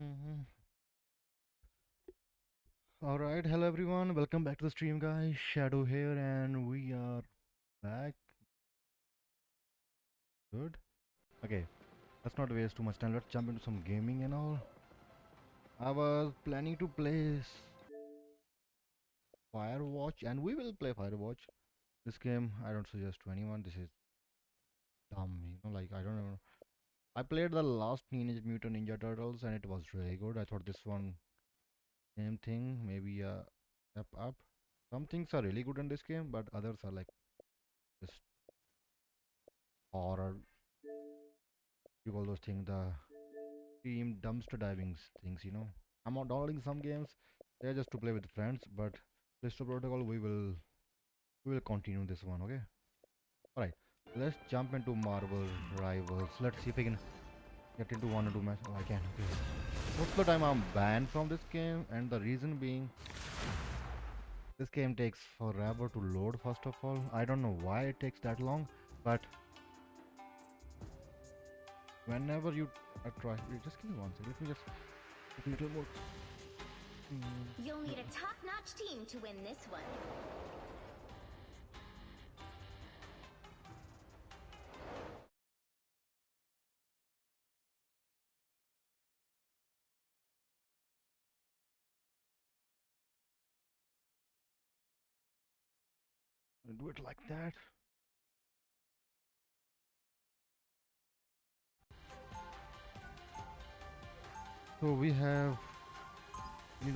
Mhm. All right, hello everyone. Welcome back to the stream, guys. Shadow here, and we are back. Good. Okay, let's not waste too much time. Let's jump into some gaming and all. I was planning to play Firewatch, and we will play Firewatch. This game, I don't suggest to anyone. This is dumb, like I don't know. I played the last Teenage Mutant Ninja Turtles, and it was really good. I thought this one, same thing, maybe a step up. Some things are really good in this game, but others are like just horror. You call those things the team dumpster diving things. I'm not downloading some games. They're just to play with friends, but Crystal Protocol we will continue this one, okay? Alright. Let's jump into Marvel Rivals. Let's see if I can get into one or two matches. Oh, I can, okay. Most of the time I'm banned from this game, and the reason being this game takes forever to load. First of all, I don't know why it takes that long, but whenever you try, just give me one second. Let me just a little more. You'll need a top-notch team to win this one. Do it like that. So we have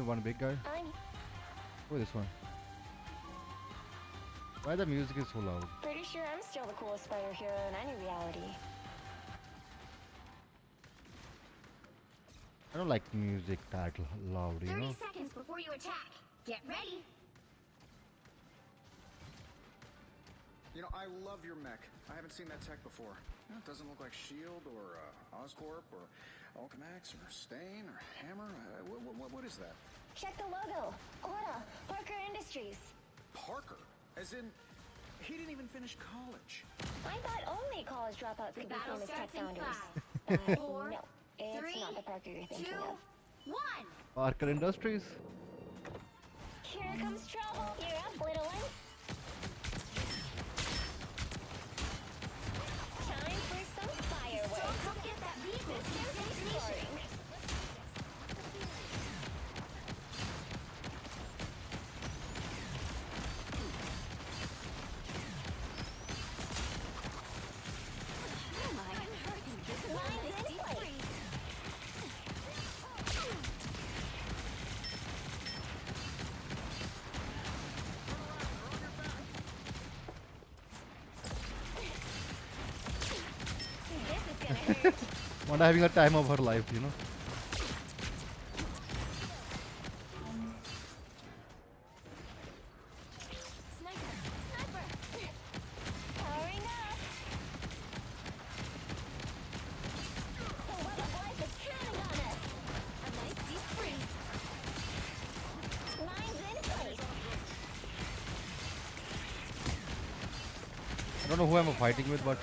one big guy. Who is this one? Why the music is so loud? Pretty sure I'm still the coolest fighter hero in any reality. I don't like music that loud, 30 seconds before you attack. Get ready. I love your mech. I haven't seen that tech before. It doesn't look like S.H.I.E.L.D. or Oscorp or Alchemax or Stain or Hammer. What is that? Check the logo. Orta, Parker Industries. Parker? As in, he didn't even finish college. I thought only college dropouts could be Battle famous tech starts in founders. 5, 4, No, it's 3, not the Parker you're 2, thinking of. 1. Parker Industries. Here comes trouble. You're up, little one. Time for some fireworks. Don't forget that vehicle Boring. Wanda having a time of her life. Sniper! Powering up. The web of life is counting on us. A nice deep freeze. Lines in place. I don't know who I'm fighting with, but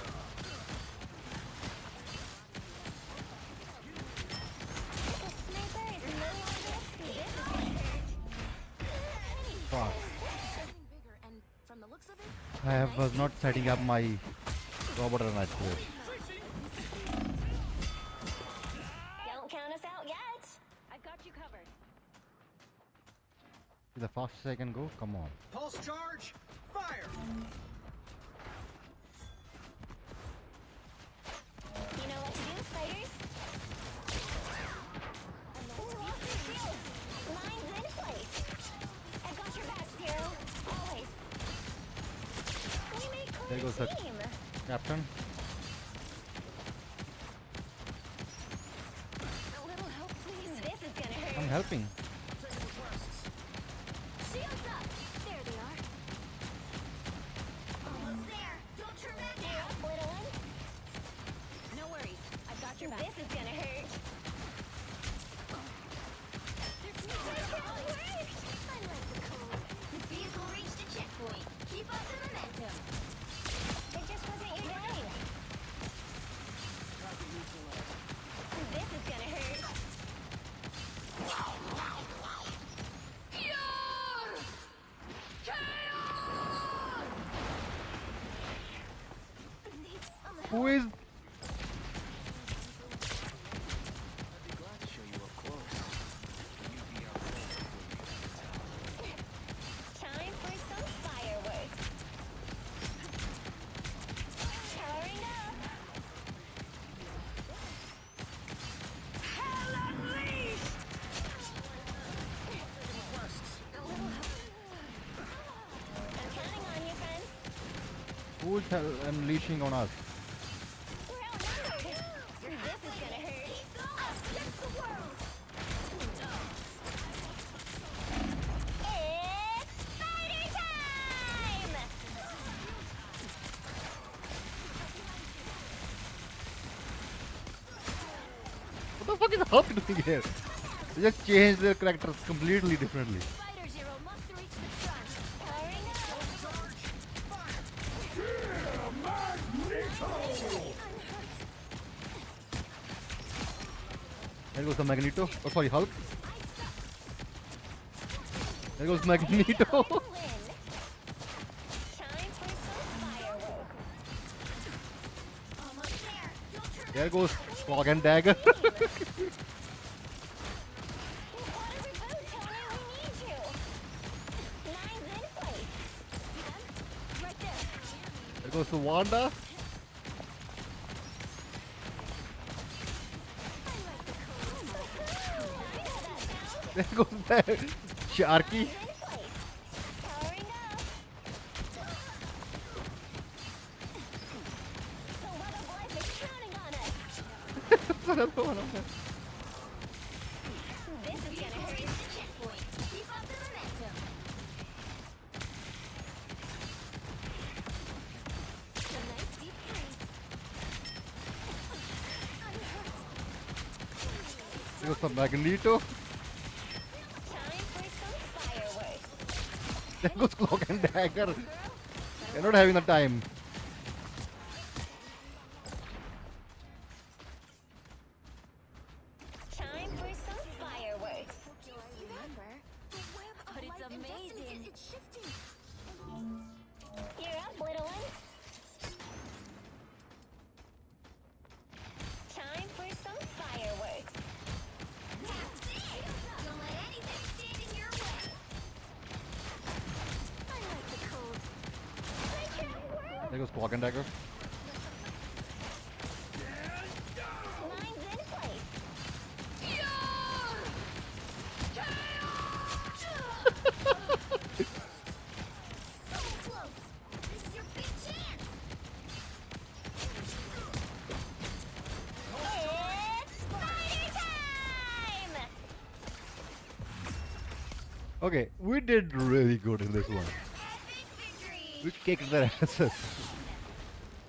The sniper is no longer fuck. Bigger, and from the looks of it, I was not setting up my robot run actually. Don't count us out yet. I've got you covered. The fastest I can go. Come on. Pulse charge! Fire! You know what to do, spiders? Lines in place. I've got your back, Zero. Always. We make There quite goes a the team. captain. A little help, please. This is gonna hurt. I'm helping. shields up. There they are. Almost there. Don't turn back You're now. up, little one. No worries. I've got your back. This is gonna hurt. Unlike the cold, the vehicle reached a checkpoint. Keep up the momentum. It just wasn't your day. This is gonna hurt. Who is? I'd be glad to show you up close. You'd be out cold before you can tell. Time for some fireworks. Powering up. Hell unleashed! I'm counting on you, friends. Who's unleashing on us? We're outnumbered. This is gonna hurt. Us against the world. It's fighter time! What the fuck is Hulk doing here? They just changed their characters completely differently. Fighter Zero must reach the front. Powering up. There goes the Magneto. Oh, sorry, Hulk. There goes Magneto. Win. Time for some fireworks. Almost there. Don't turn There goes Clog and Dagger. What a reboot, Tony. We need you. Line's in place. right there. There goes the Wanda. There goes the Sharky. In place. Powering up. The love of life is counting on us. Another one of them. This is gonna hurt. Reach the checkpoint. Keep up the momentum. A nice deep breeze. There goes the Magneto. Time for some fireworks. There goes Cloak and Dagger. They're not having the time. Time for some fireworks. But it's amazing. It's shifting. You're up, little one. Time for some fireworks. That's it. Don't let anything stand in your way. I like the cold. I can't work. There goes Cloak and Dagger. Line's in place. So close. This is your big chance. It's fighter time! Okay, we did really good in this one. Epic victory. We kicked their asses.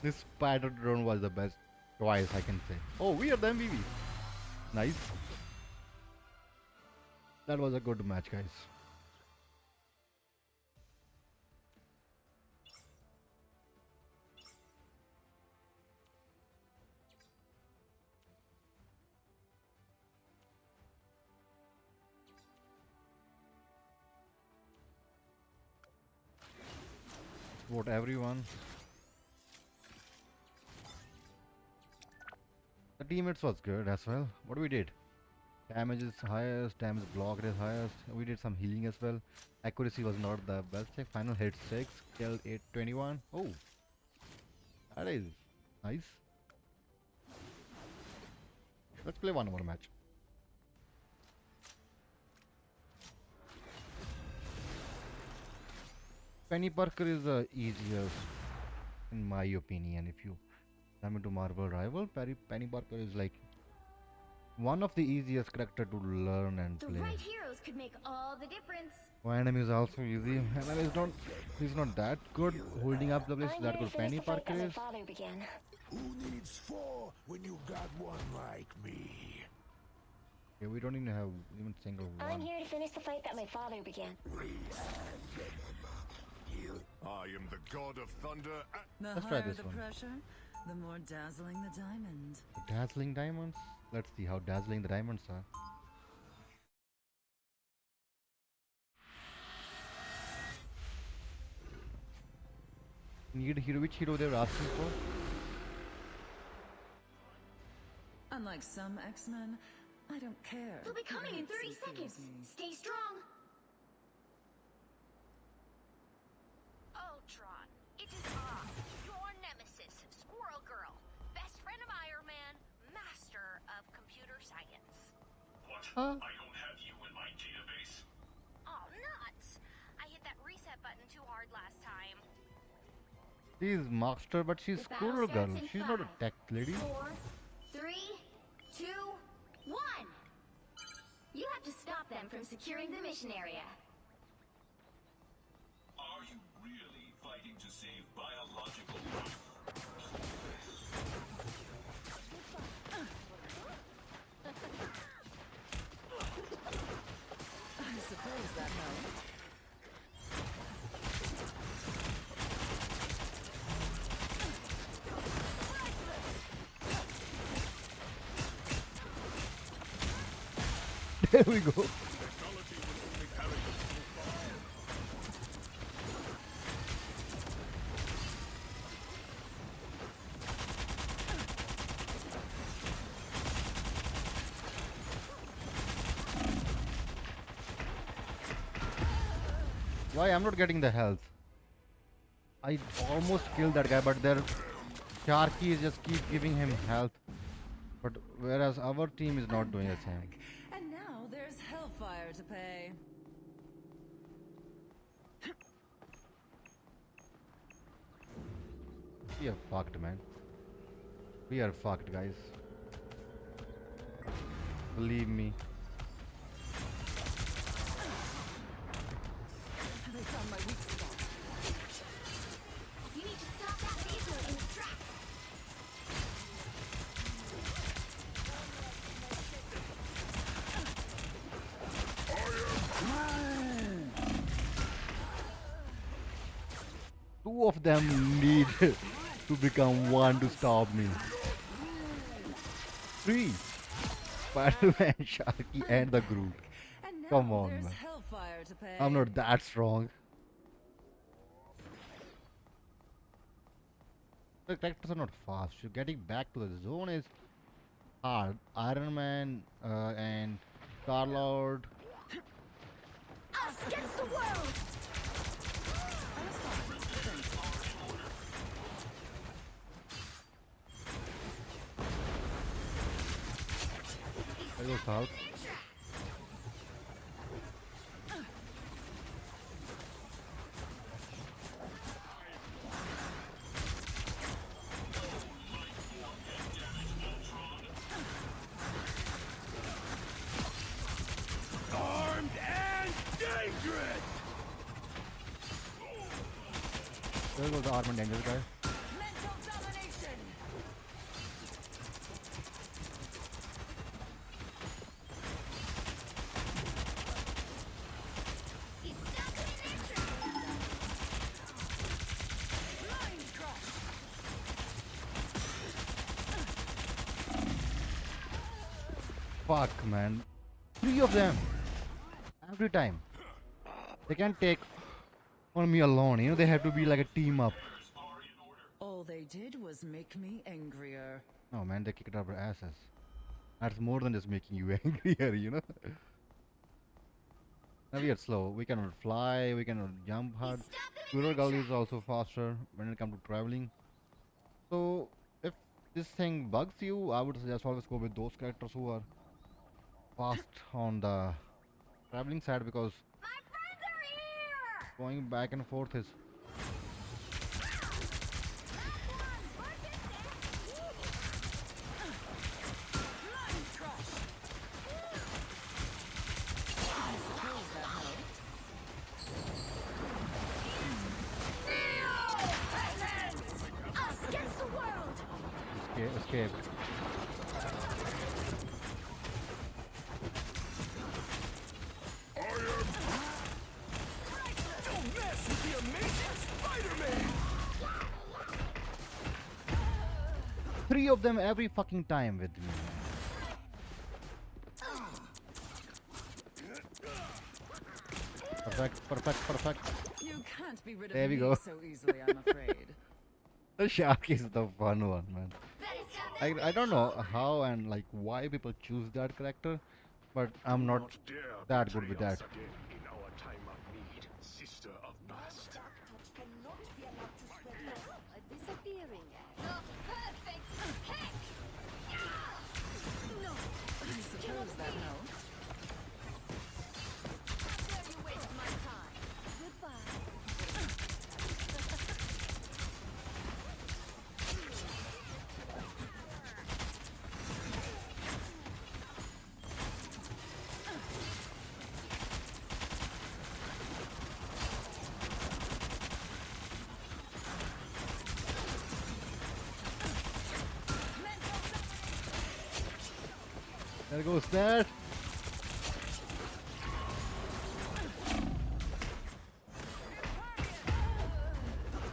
This spider drone was the best choice, I can say. Oh, we are the MVP. Nice. That was a good match, guys. Vote everyone. The teammates was good as well. What we did? Damage is highest, damage blocked is highest. We did some healing as well. Accuracy was not the best. Final hit 6, killed 821. Oh, that is nice. Let's play one more match. Penny Parker is the easiest, in my opinion. If you come into Marvel Rival, Penny Parker is like one of the easiest character to learn and The play. right heroes could make all the difference. Enemy is also easy. Enemy is not, he's not that good holding up the place. I'm That here good to finish Penny the fight Parker that my is. father began. Who needs four when you got one like me? Yeah, we don't even have even single I'm one. here to finish the fight that my father began. I am the god of thunder. The Let's try higher this the one. pressure, the more dazzling the diamond. Dazzling diamonds. Let's see how dazzling the diamonds are. Need hero? Which hero they were asking for? Unlike some X-Men, I don't care. They'll be coming in 30 He feels seconds. me. Stay strong. Ultron, it is I, your nemesis, Squirrel Girl, best friend of Iron Man, master of computer science. What? Huh? I don't have you in my database. Oh, nuts! I hit that reset button too hard last time. She's master, but she's The battle squirrel girl. starts in She's not a 5, tech lady. 4, 3, 2, 1. You have to stop them from securing the mission area. Are you really fighting to save biological life? I suppose that helped. There we go. Technology will only carry us so far. Why I'm not getting the health? I almost killed that guy, but their Sharky just keep giving him health. But whereas our team is not doing the same. And now there's hellfire to pay. We are fucked, man. We are fucked, guys. Believe me. They found my weak spot. You need to stop that vehicle in its tracks. Two of them need to become one to stop me. Three. Spider-Man, Sharky, and the group. And now Come on, there's man. hellfire to pay. I'm not that strong. The characters are not fast. So getting back to the zone is hard. Iron Man and Star-Lord. Us against the world! There goes Hulk. Armed and dangerous! There goes the Armed and Dangerous guy. Mental domination. He's stuck in their tracks. Mind crush. Fuck, man. Three of them. Every time. They can't take on me alone. You know, they have to be like a team up. All they did was make me angrier. Oh man, they kicked our asses. That's more than just making you angrier, you know. Now we are slow. We cannot fly. We cannot jump hard. Squirrel Girl is also faster when it comes to traveling. So if this thing bugs you, I would suggest always go with those characters who are fast on the traveling side, because My friends are here! going back and forth is Mind crush. I suppose that helped. Us against the world! escaped. Don't mess with the amazing Spider-Man! Three of them every fucking time with me. Perfect, perfect, perfect. You can't be rid of There we me go. so easily, I'm afraid. The shark is the fun one, man. Better stop I don't know how and like why people choose that character, but I'm not that good with that. In our time of need, sister of past. Disappearing. The perfect pick! No. I suppose that helps. How dare you waste my time? Goodbye. There goes that.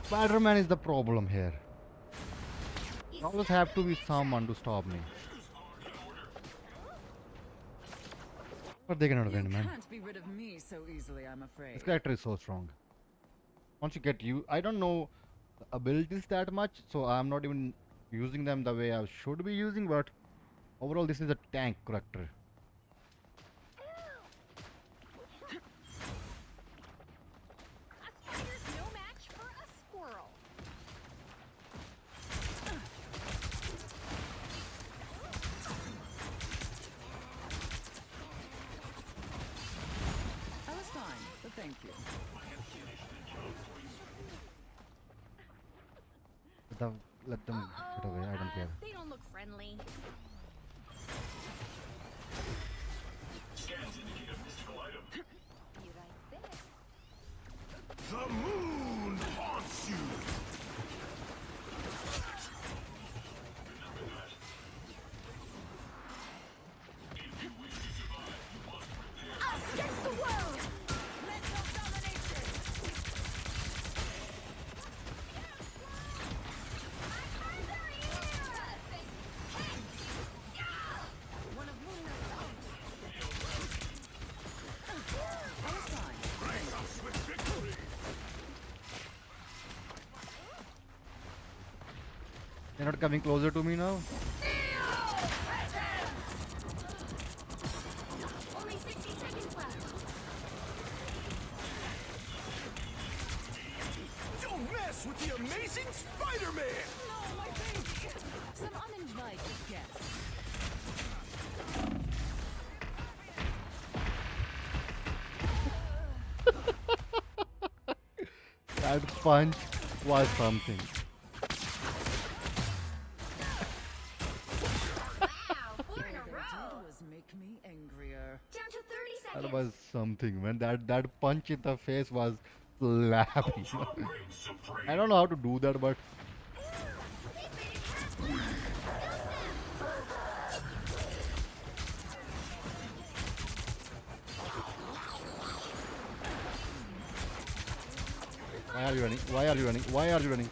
Spider-Man is the problem here. There always have to be someone to stop me. But they cannot win, man. Can't be rid of me so easily, I'm afraid. This character is so strong. Once you get you, I don't know the abilities that much, so I'm not even using them the way I should be using. But overall, this is a tank character. A spider's no match for a squirrel. I was fine, but thank you. Let them get away. I don't care. They don't look friendly. Scans indicate a mystical item. You right there. The moon haunts you. Remember that. If you wish to survive, you must prepare. Us against the world. Mental domination. One of Moon Knight's own. I was fine. Bring us with victory. They're not coming closer to me now. Only 60 seconds left. Don't mess with the amazing Spider-Man. No, my baby! Some uninvited guests. That punch was something. Wow, four in a All they row. did was make me angrier. Down to 30 seconds. That was something, man. That punch in the face was slapping. Reign supreme. I don't know how to do that, but why are you running? Why are you running? Why are you running?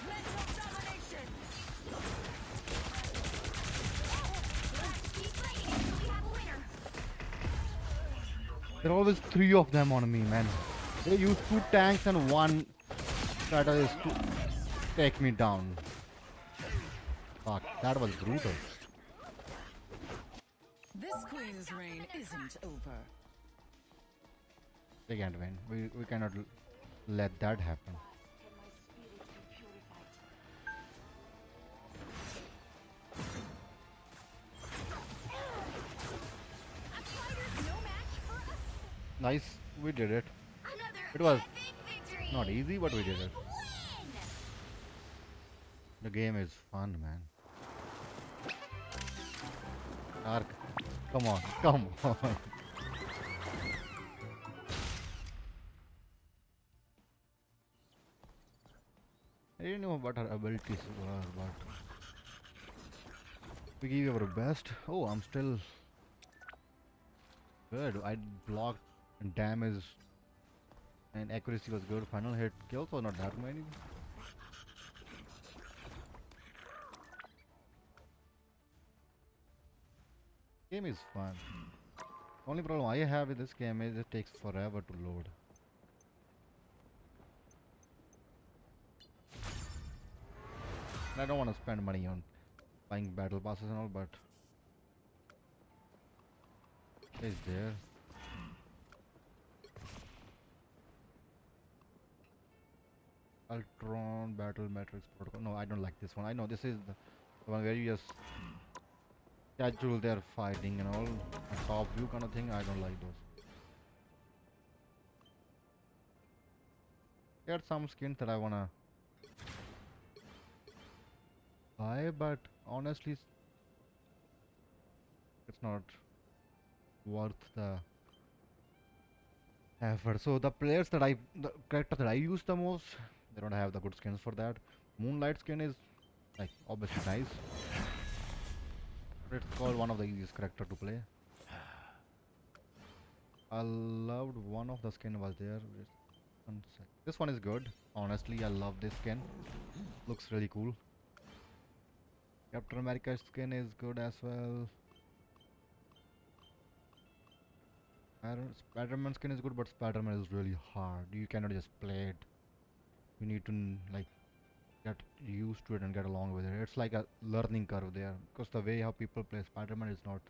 Mental domination. Keep fighting until we have a winner. There are always three of them on me, man. They use two tanks and one strategist to take me down. Fuck, that was brutal. This queen's reign isn't over. They can't win. We cannot let that happen. A spider's no match for us. Nice, we did it. Another It was epic victory. not easy, but we did it. Win. The game is fun, man. Ark, come on, come on. I didn't know what her abilities were, but we gave our best. Oh, I'm still good. I blocked and damage and accuracy was good. Final hit kills were not that many. Game is fun. Only problem I have with this game is it takes forever to load. I don't want to spend money on buying battle passes and all, but it's there. Ultron Battle Matrix Protocol. No, I don't like this one. I know this is the one where you just casual they're fighting and all, a top view kind of thing. I don't like those. There are some skins that I wanna buy, but honestly, it's not worth the effort. So the character that I use the most, they don't have the good skins for that. Moonlight skin is like obviously nice. It's called one of the easiest character to play. I loved one of the skin was there. One sec. This one is good. Honestly, I love this skin. Looks really cool. Captain America's skin is good as well. Spider-Man skin is good, but Spider-Man is really hard. You cannot just play it. You need to like get used to it and get along with it. It's like a learning curve there, because the way how people play Spider-Man is not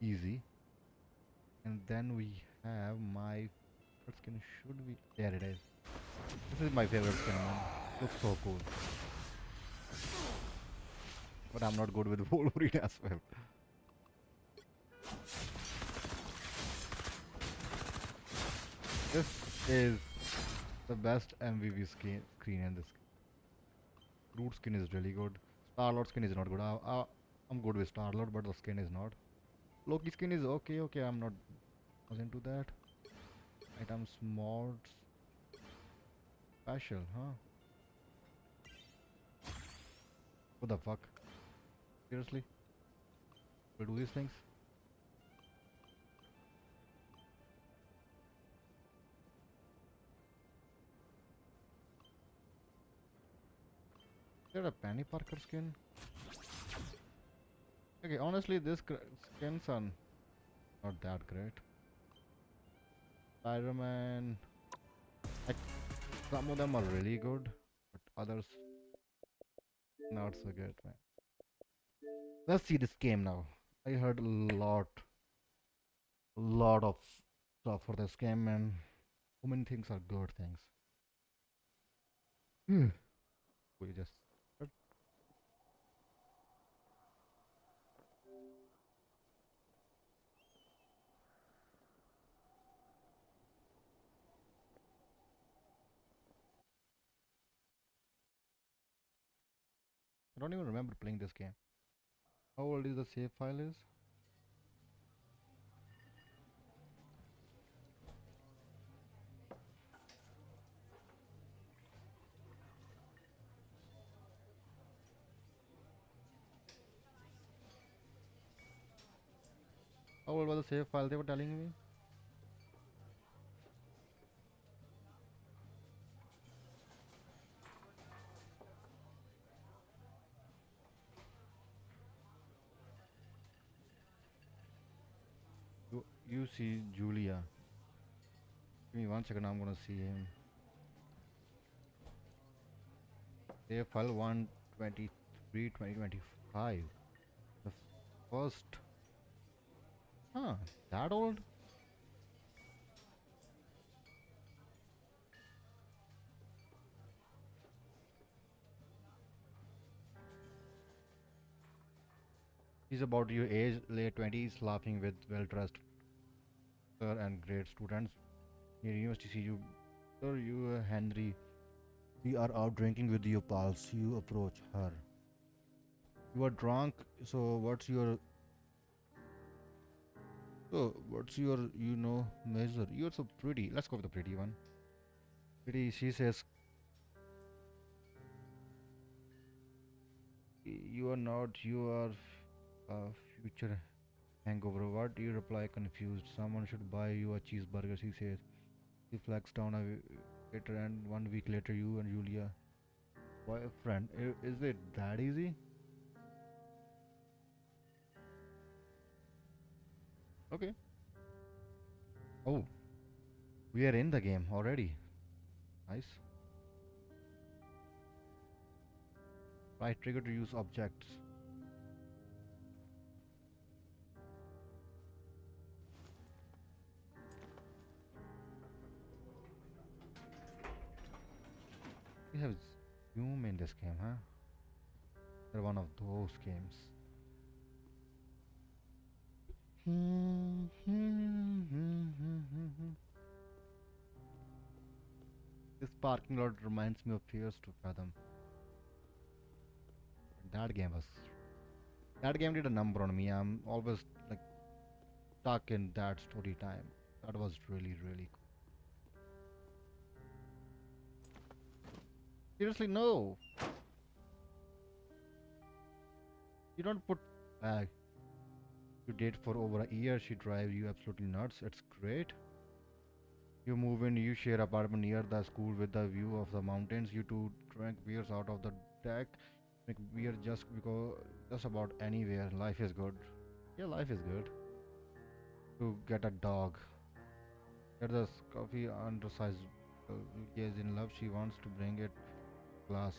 easy. And then we have my favorite skin. Should we? There it is. This is my favorite skin, man. Looks so cool. But I'm not good with Wolverine as well. This is the best MVP screen in this. Root skin is really good. Star-Lord skin is not good. I'm good with Star-Lord, but the skin is not. Loki skin is okay. Okay, I'm not was into that. Items, mods, special, huh? What the fuck? Seriously? We'll do these things? Is there a Penny Parker skin? Okay, honestly, this skins are not that great. Spider-Man, like, some of them are really good, but others not so good, man. Let's see this game now. I heard a lot of stuff for this game, and so many things are good things. We just. I don't even remember playing this game. How old is the save file is? How old was the save file they were telling me? You see Julia. Give me 1 second, I'm gonna see him. Save file 123 2025. The first. Huh, that old? He's about your age, late 20s, laughing with well-dressed sir and great students. Near university, see you, sir, you, Henry. We are out drinking with your pals. You approach her. You are drunk, so what's your measure? You're so pretty. Let's go with the pretty one. Pretty, she says, you are not, you are a future hangover. What do you reply confused? Someone should buy you a cheeseburger, she says. He flags down a waiter, and 1 week later, you and Julia, boyfriend. Is it that easy? Okay. Oh, we are in the game already. Nice. Right trigger to use objects. We have zoom in this game, huh? They're one of those games. This parking lot reminds me of Fears to Fathom. That game was. That game did a number on me. I'm always like stuck in that story time. That was really, really cool. Seriously, no. You don't put lag. You date for over a year. She drives you absolutely nuts. It's great. You move in. You share apartment near the school with the view of the mountains. You two drink beers out of the deck. Make beer just about anywhere. Life is good. Yeah, life is good. To get a dog. Get the coffee undersized. Julia is in love. She wants to bring it class.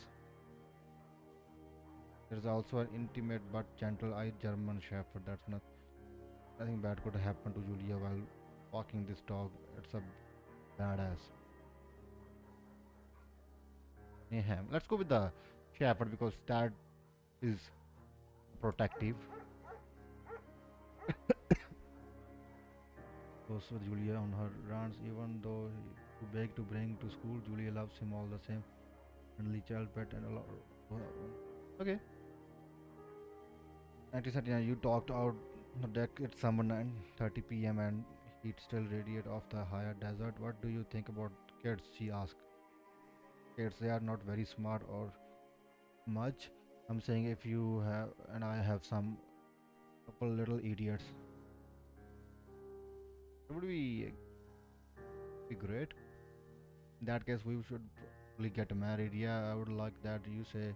There's also an intimate but gentle-eyed German Shepherd. Nothing bad could happen to Julia while walking this dog. It's a badass. Mayhem. Let's go with the Shepherd because that is protective. Goes with Julia on her runs, even though he too big to bring to school. Julia loves him all the same. Friendly child pet and a lot. Okay. 1979, you talked out the deck at summer 9:30 p.m. and heat still radiate off the higher desert. What do you think about kids? She asked. Kids, they are not very smart or much. I'm saying if you have and I have some couple little idiots. It would be great. In that case, we should probably get married. Yeah, I would like that. You say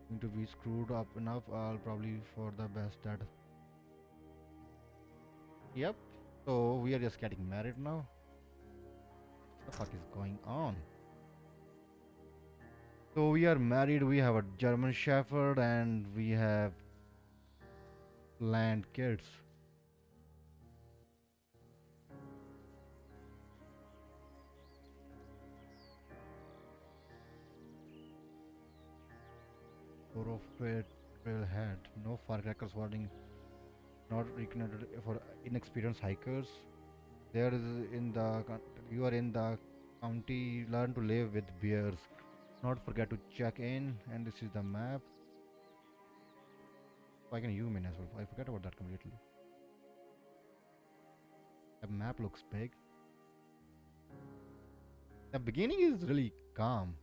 going to be screwed up enough. I'll probably for the best that. Yep. So we are just getting married now. What the fuck is going on? So we are married. We have a German Shepherd and we have land kids. Thoroughfare trailhead. No firecrackers warning. Not recommended for inexperienced hikers. There is you are in the county. Learn to live with bears. Not forget to check in. And this is the map. Oh, I can zoom in as well. I forgot about that completely. The map looks big. The beginning is really calm.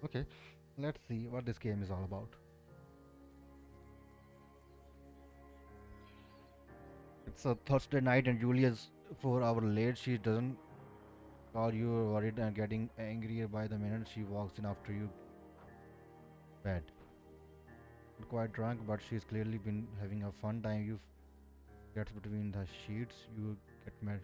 Okay, let's see what this game is all about. It's a Thursday night and Julia's 4 hours late. She doesn't call you worried and getting angrier by the minute she walks in after you bed. Not quite drunk, but she's clearly been having a fun time. You gets between the sheets. You get married.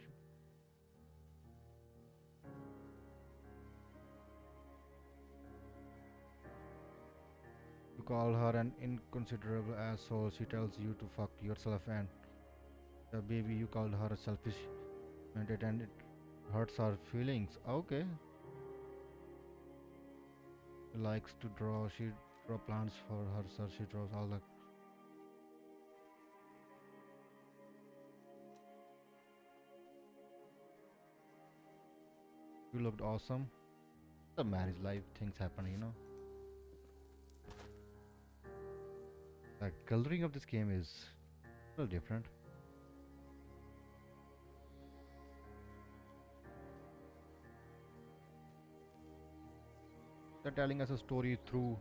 You call her an inconsiderable asshole. She tells you to fuck yourself and the baby you called her a selfish and it hurts her feelings. Okay. She likes to draw. She draw plants for her, so she draws all the. You looked awesome. The marriage life things happen, you know. The coloring of this game is a little different. They're telling us a story through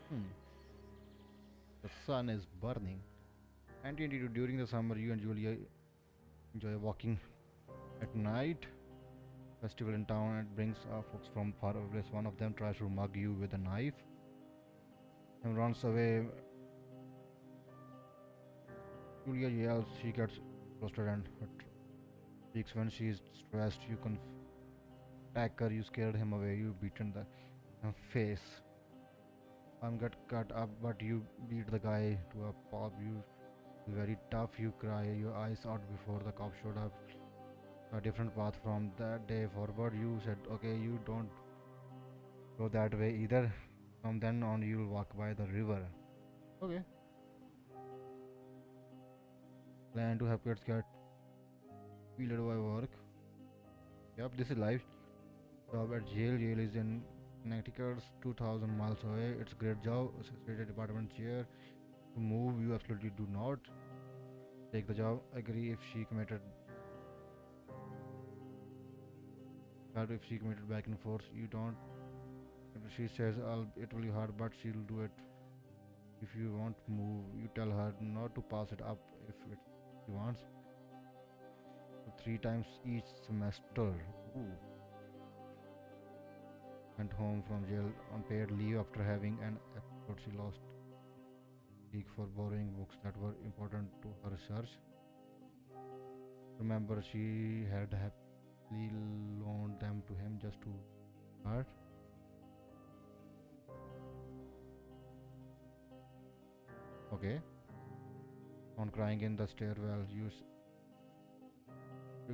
the sun is burning. 1982 during the summer you and Julia enjoy walking at night. Festival in town and brings folks from far away. One of them tries to mug you with a knife and runs away. Julia yells, she gets flustered and hurt. Speaks when she is stressed. You can attack her. You scared him away. You beaten the face. Get cut up, but you beat the guy to a pulp. You feel very tough. You cry your eyes out before the cop showed up. A different path from that day forward. You said, okay, you don't go that way either. From then on, you'll walk by the river. Okay. Plan to have kids get fielded by work. Yep, this is life. Job at jail. Jail is in Connecticut, 2000 miles away. It's a great job. State Department chair. To move, you absolutely do not take the job. Agree if she committed. But if she committed back and forth, you don't. If she says, it will be hard, but she'll do it. If you want to move, you tell her not to pass it up if she wants. So 3 times each semester. Ooh. Went home from jail on paid leave after having an episode she lost week for borrowing books that were important to her research. Remember, she had happily loaned them to him just to start. Okay. On crying in the stairwell, you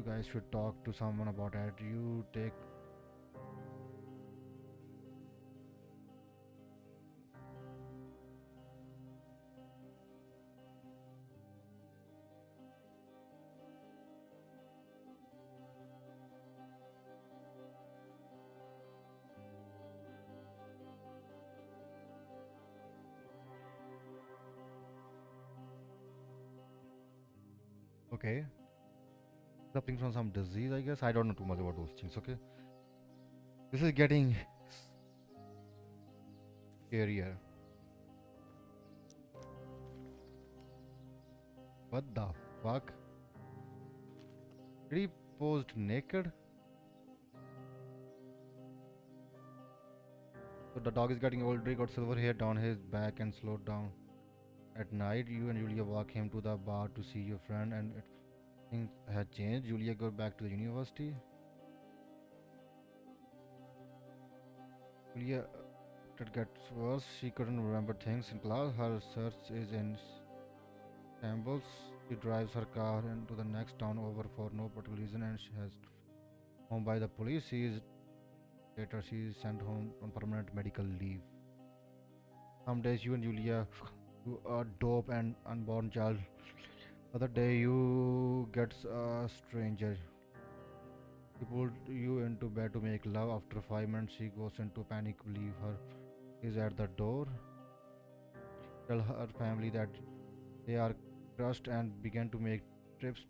guys should talk to someone about it. You take okay. Suffering from some disease, I guess. I don't know too much about those things, okay? This is getting scarier. What the fuck? Did he posed naked? So the dog is getting older, he got silver hair down his back and slowed down. At night, you and Julia walk him to the bar to see your friend, and things had changed. Julia got back to the university. Julia, it gets worse. She couldn't remember things in class. Her research is in shambles. She drives her car into the next town over for no particular reason, and she has home by the police. Later, she is sent home on permanent medical leave. Some days you and Julia do a dope and unborn child. Other day you gets a stranger. He pulled you into bed to make love. After 5 minutes, she goes into panic. Believe her is at the door. Tell her family that they are crushed and begin to make trips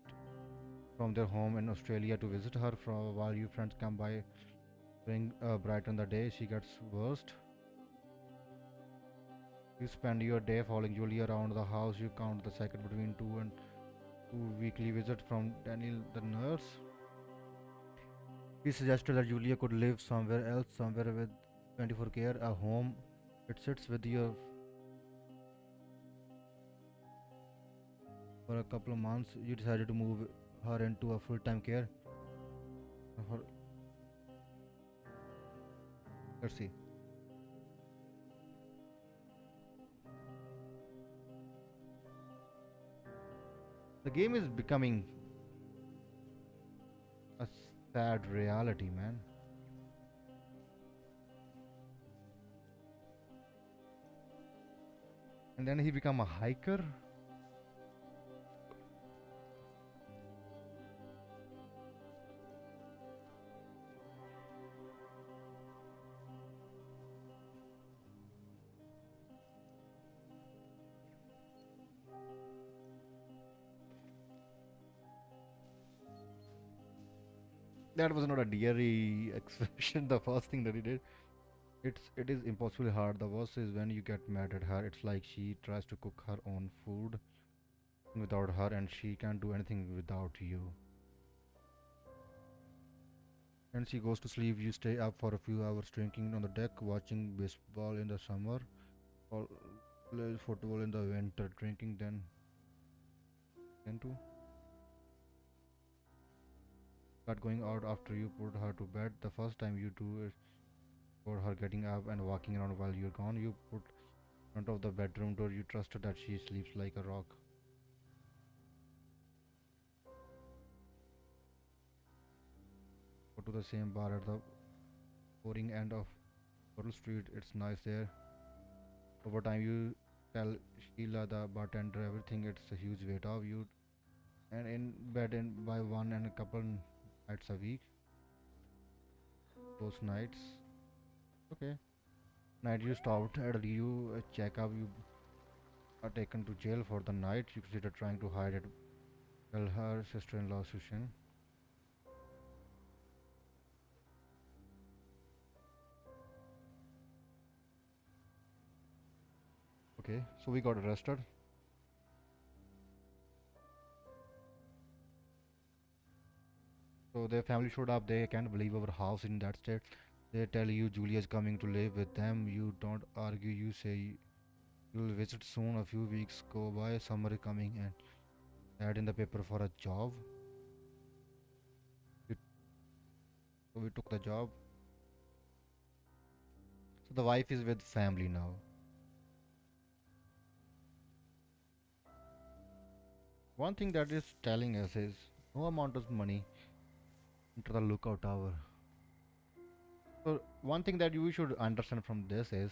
from their home in Australia to visit her. While you friends come by, bring brighten the day. She gets worst. You spend your day following Julia around the house. You count the second between two weekly visits from Daniel the nurse. He suggested that Julia could live somewhere else, somewhere with 24 care, a home. It sits with you for a couple of months. You decided to move her into a full-time care. Let's see. The game is becoming a sad reality, man. And then he become a hiker. That was not a deary expression. The first thing that he did. It is impossibly hard. The worst is when you get mad at her. It's like she tries to cook her own food without her, and she can't do anything without you. And she goes to sleep. You stay up for a few hours drinking on the deck, watching baseball in the summer, or play football in the winter, drinking then too. start going out after you put her to bed. The first time you do it for her getting up and walking around while you're gone, you put in front of the bedroom door. You trust her that she sleeps like a rock. Go to the same bar at the boring end of Pearl Street. It's nice there. Over time, you tell Sheila, the bartender, everything. It's a huge weight off you, and in bed in by one and a couple nights a week. Those nights, okay. Night you stopped early, you check up, you are taken to jail for the night. You consider trying to hide it. Tell her sister-in-law Susan. Okay, so we got arrested. So their family showed up. They can't believe our house in that state. They tell you Julia's coming to live with them. You don't argue. You say you'll visit soon. A few weeks go by. Summer is coming and ad in the paper for a job. We- So we took the job. So the wife is with family now. One thing that is telling us is no amount of money into the lookout tower. So one thing that you should understand from this is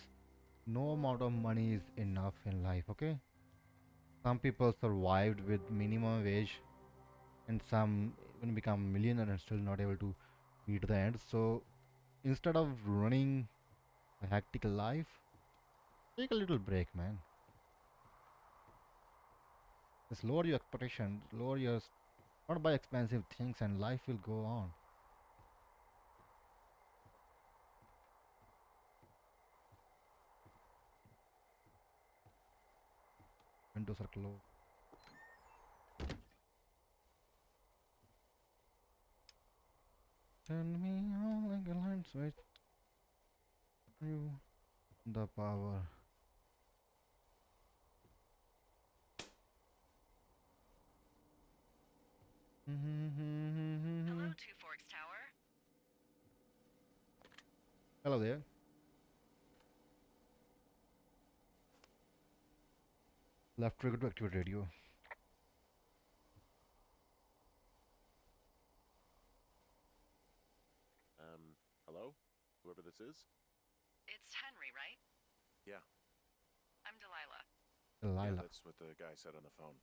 no amount of money is enough in life, okay? Some people survived with minimum wage and some even become millionaire and still not able to meet the end. So instead of running a hectic life, take a little break, man. Just lower your expectations, lower your not buy expensive things and life will go on. Windows are closed. Turn me on like a light switch. You the power. Hello, Two Forks Tower. Hello there. Left trigger to activate radio. Hello? Whoever this is? It's Henry, right? Yeah. I'm Delilah. Yeah, Delilah. that's what the guy said on the phone.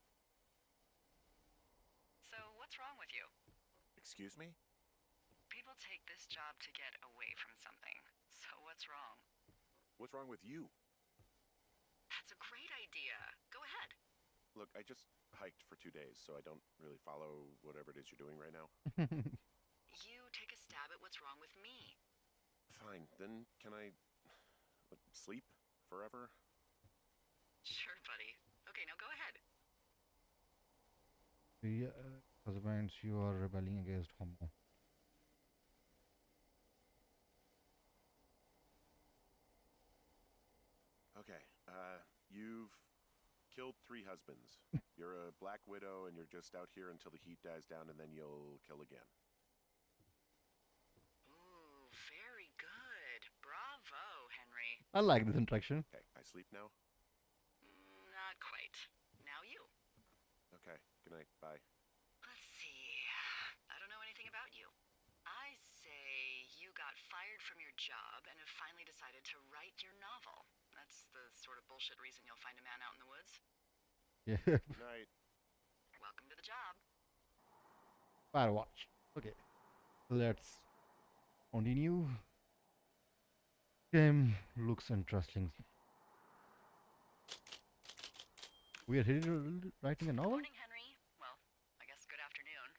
So, what's wrong with you? Excuse me? People take this job to get away from something. So, what's wrong? What's wrong with you? That's a great idea. Go ahead. Look, I just hiked for 2 days, so I don't really follow whatever it is you're doing right now. You take a stab at what's wrong with me. Fine, then can I sleep forever? Sure, buddy. Okay, now go ahead. Yeah, husbands, you are rebelling against homo. Okay, you've killed 3 husbands. You're a black widow and you're just out here until the heat dies down and then you'll kill again. Ooh, very good. Bravo, Henry. I like this interaction. Okay, I sleep now? Not quite. Now you. Okay, good night, bye. Let's see. I don't know anything about you. I say you got fired from your job and have finally decided to write your novel. That's the sort of bullshit reason you'll find a man out in the woods. Yeah. Good night. Welcome to the job. Firewatch. Okay. Let's continue. Game looks interesting. We are here writing a novel? Morning, Henry. Well, I guess good afternoon.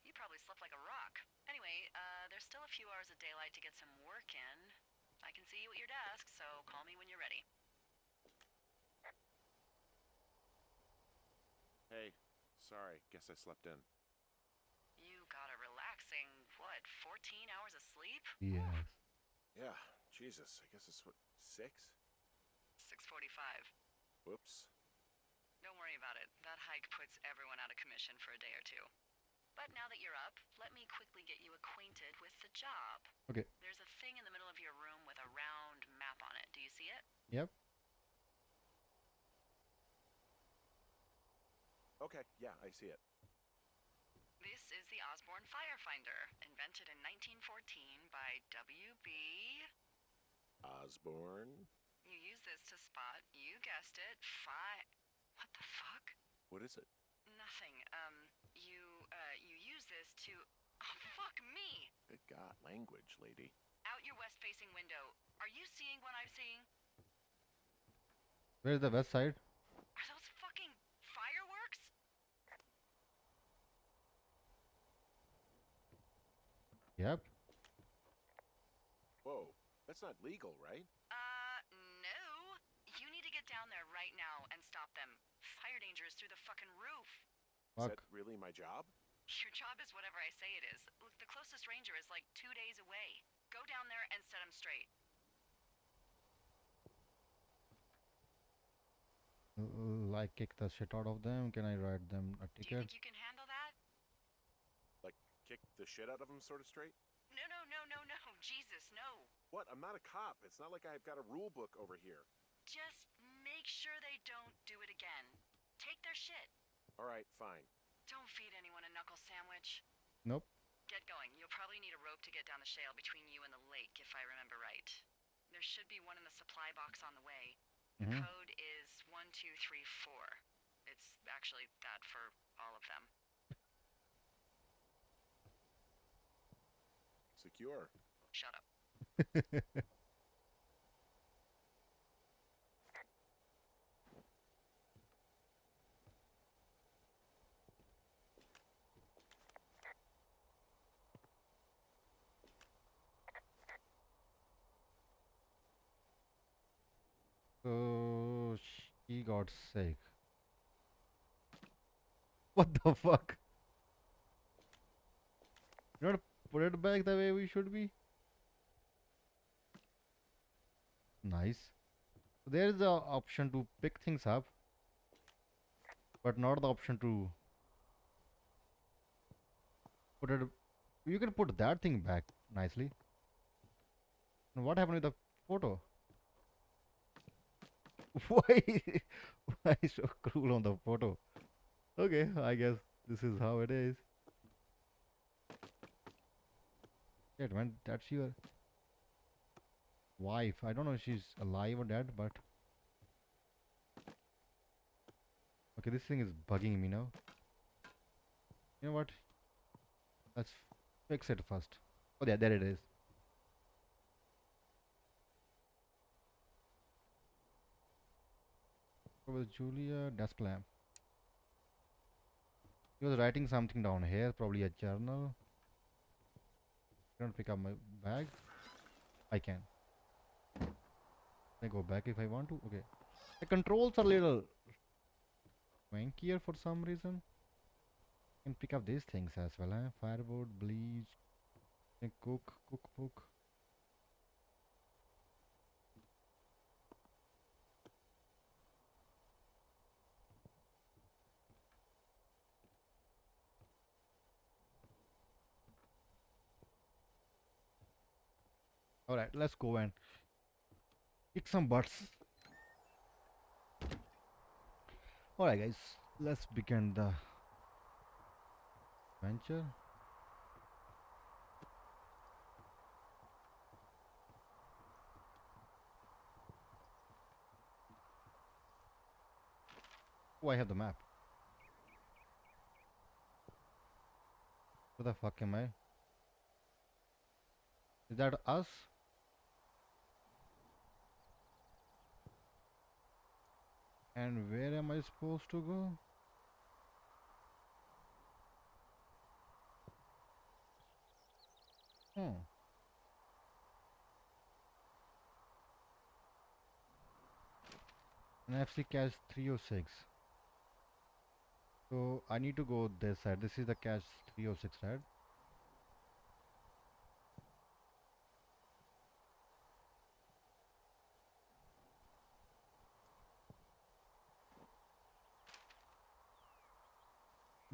You probably slept like a rock. Anyway, there's still a few hours of daylight to get some work in. I can see you at your desk, so call me when you're ready. Hey, sorry, guess I slept in. You got a relaxing, what, 14 hours of sleep? Yes. Yeah, Jesus, I guess it's what, 6? 6:45. Whoops. Don't worry about it. That hike puts everyone out of commission for a day or two. But now that you're up, let me quickly get you acquainted with the job. Okay. There's a thing in the middle of your room with a round map on it. Do you see it? Yep. Okay, yeah, I see it. This is the Osborne Firefinder, invented in 1914 by W.B. Osborne? You use this to spot, you guessed it, What the fuck? What is it? Nothing. You use this to... Oh, fuck me! Good God, language, lady. Out your west-facing window. Are you seeing what I'm seeing? Where's the west side? Are those fucking fireworks? Yep. Whoa, that's not legal, right? No. You need to get down there right now and stop them. Fire danger is through the fucking roof. Is Fuck. that really my job? Your job is whatever I say it is. Look, the closest ranger is like 2 days away. Go down there and set him straight. Like kick the shit out of them. Can I write them a Do you ticket? think you can handle that? Like, kick the shit out of him sort of straight? No. Jesus, no. What? I'm not a cop. It's not like I've got a rule book over here. Just make sure they don't do it again. Take their shit. All right, fine. Don't feed anyone a knuckle sandwich. Nope. Get going. You'll probably need a rope to get down the shale between you and the lake, if I remember right. There should be one in the supply box on the way. The code is 1234. It's actually that for all of them. Secure. Shut up. So she got sick. What the fuck? You not put it back the way we should be? Nice. So there is the option to pick things up, but not the option to put it. You can put that thing back nicely. And what happened with the photo? Why? Why so cruel on the photo? Okay, I guess this is how it is. Shit, man, that's your wife. I don't know if she's alive or dead, but okay, this thing is bugging me now. You know what? Let's fix it first. Oh yeah, there it is. What was Julia? Desk lamp. He was writing something down here, probably a journal. Can't pick up my bag. I can. I go back if I want to. Okay. The controls are a little wankier for some reason. Can pick up these things as well, huh? Fireboard, bleach, and cookbook. Alright, let's go and kick some butts. Alright guys, let's begin the adventure. Oh, I have the map. Where the fuck am I? Is that us? And where am I supposed to go? Hmm. An FC cache 306. So I need to go this side. This is the cache 306, right?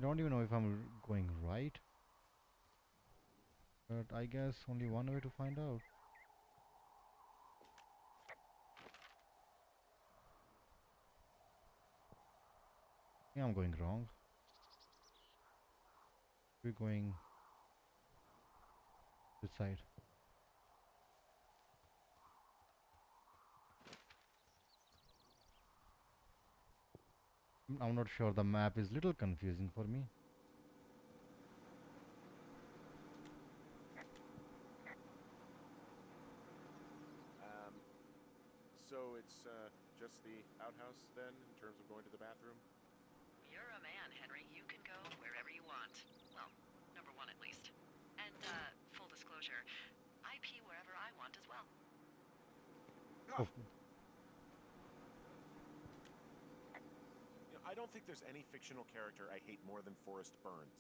I don't even know if I'm going right, but I guess only one way to find out. Yeah, I'm going wrong. We're going this side. I'm not sure. The map is little confusing for me. So it's just the outhouse then, in terms of going to the bathroom? You're a man, Henry. You can go wherever you want. Well, number one at least. And, full disclosure, I pee wherever I want as well. Oh, You know, I don't think there's any fictional character I hate more than Forrest Burns.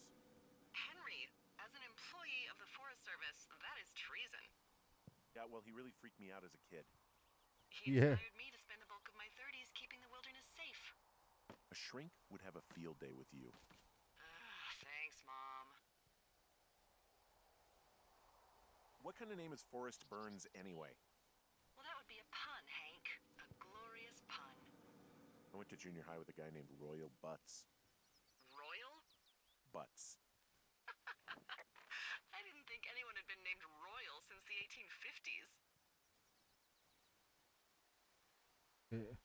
Henry, as an employee of the Forest Service, that is treason. Yeah, well, he really freaked me out as a kid. He yeah. inspired me to spend the bulk of my 30s keeping the wilderness safe. A shrink would have a field day with you. Thanks, Mom. What kind of name is Forrest Burns anyway? Well, that would be a pun, Hank. A glorious pun. I went to junior high with a guy named Royal Butts. Royal? Butts. I didn't think anyone had been named Royal since the 1850s. Yeah.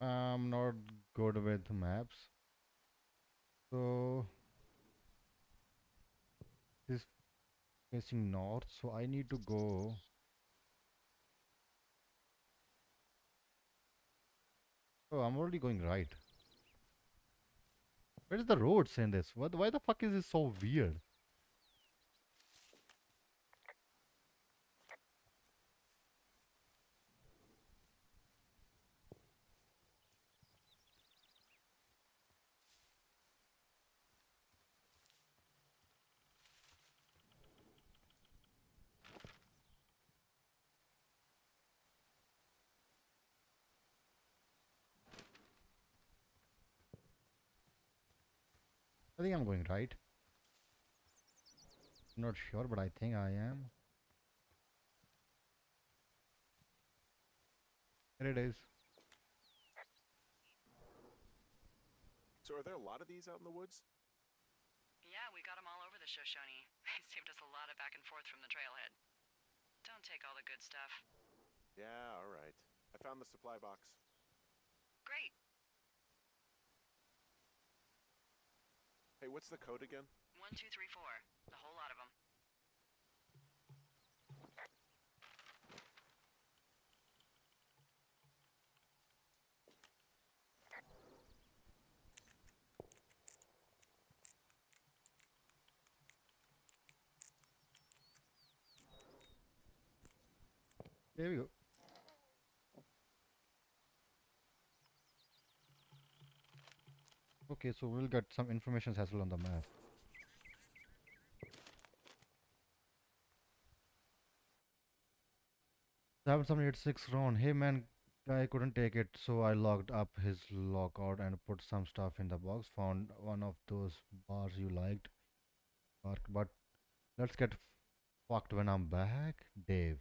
I'm not good with maps, so this is facing north, so I need to go. Oh, I'm already going right. Where is the roads in this? What? Why the fuck is this so weird? I think I'm going right. Not sure, but I think I am. Here it is. So are there a lot of these out in the woods? Yeah, we got them all over the Shoshone. They saved us a lot of back and forth from the trailhead. Don't take all the good stuff. Yeah, all right. I found the supply box. Great. Hey, what's the code again? 1, 2, 3, 4. The whole lot of them. There we go. Okay, so we'll get some information as well on the map. 7786 Ron. Hey man, guy couldn't take it, so I locked up his lockout and put some stuff in the box. Found one of those bars you liked, Mark. But let's get fucked when I'm back, Dave.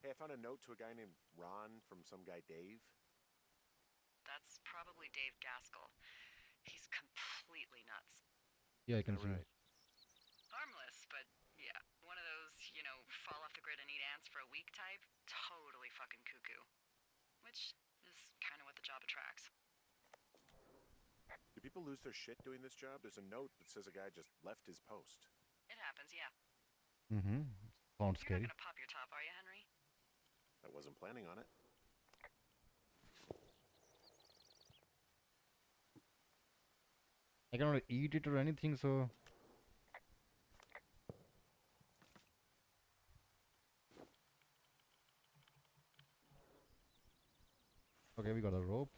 Hey, I found a note to a guy named Ron from some guy Dave. That's probably Dave Gaskell. He's completely nuts. Yeah, I can see. Right. Harmless, but yeah. One of those, fall off the grid and eat ants for a week type. Totally fucking cuckoo. Which is kind of what the job attracts. Do people lose their shit doing this job? There's a note that says a guy just left his post. It happens, yeah. Mm-hmm. Sounds You're scary. not gonna pop your top, are you, Henry? I wasn't planning on it. I cannot eat it or anything, so. Okay, we got a rope.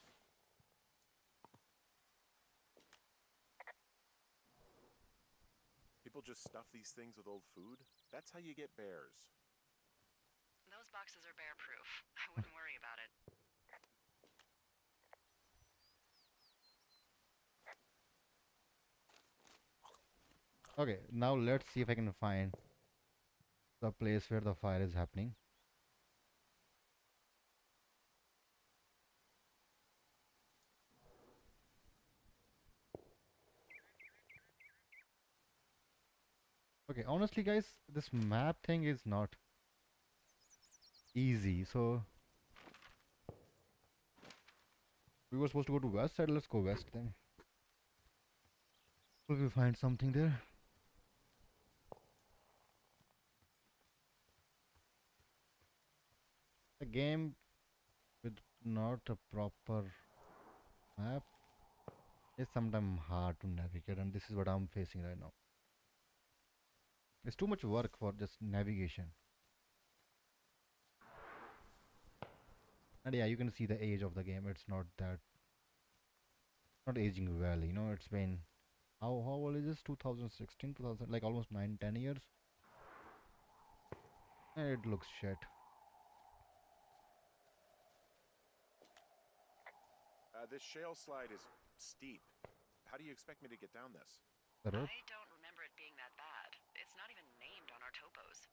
People just stuff these things with old food? That's how you get bears. boxes are bear proof. I wouldn't worry about it. Okay, now let's see if I can find the place where the fire is happening. Okay, honestly guys, this map thing is not easy. So we were supposed to go to west side. Let's go west then. Will we find something there? A game with not a proper map is sometimes hard to navigate, and this is what I'm facing right now. It's too much work for just navigation. And yeah, you can see the age of the game. It's not that, not aging well, you know. It's been, how old is this? 2016, 2000, like almost 9-10 years, and it looks shit. This shale slide is steep. How do you expect me to get down this? The rope. I don't remember it being that bad. It's not even named on our topos.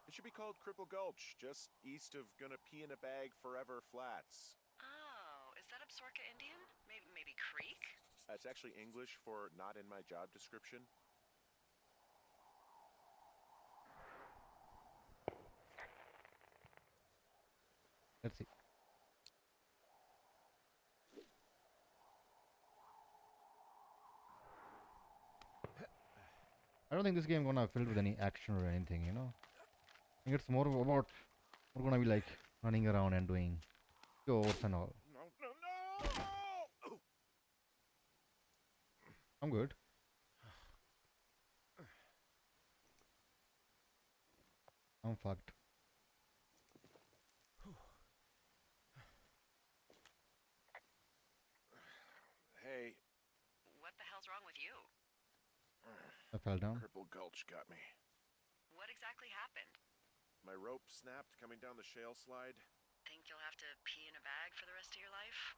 It should be called Cripple Gulch, just east of Gonna Pee in a Bag Forever Flats. Oh, is that Absorka Indian? Maybe Creek? That's actually English for not in my job description. Let's see. I don't think this game gonna filled with any action or anything, you know. I think it's more about, we're gonna be like running around and doing chores and all. No! I'm good. I'm fucked. Hey, What the hell's wrong with you? I fell down. Cripple Gulch got me. What exactly happened? My rope snapped coming down the shale slide. Think you'll have to pee in a bag for the rest of your life?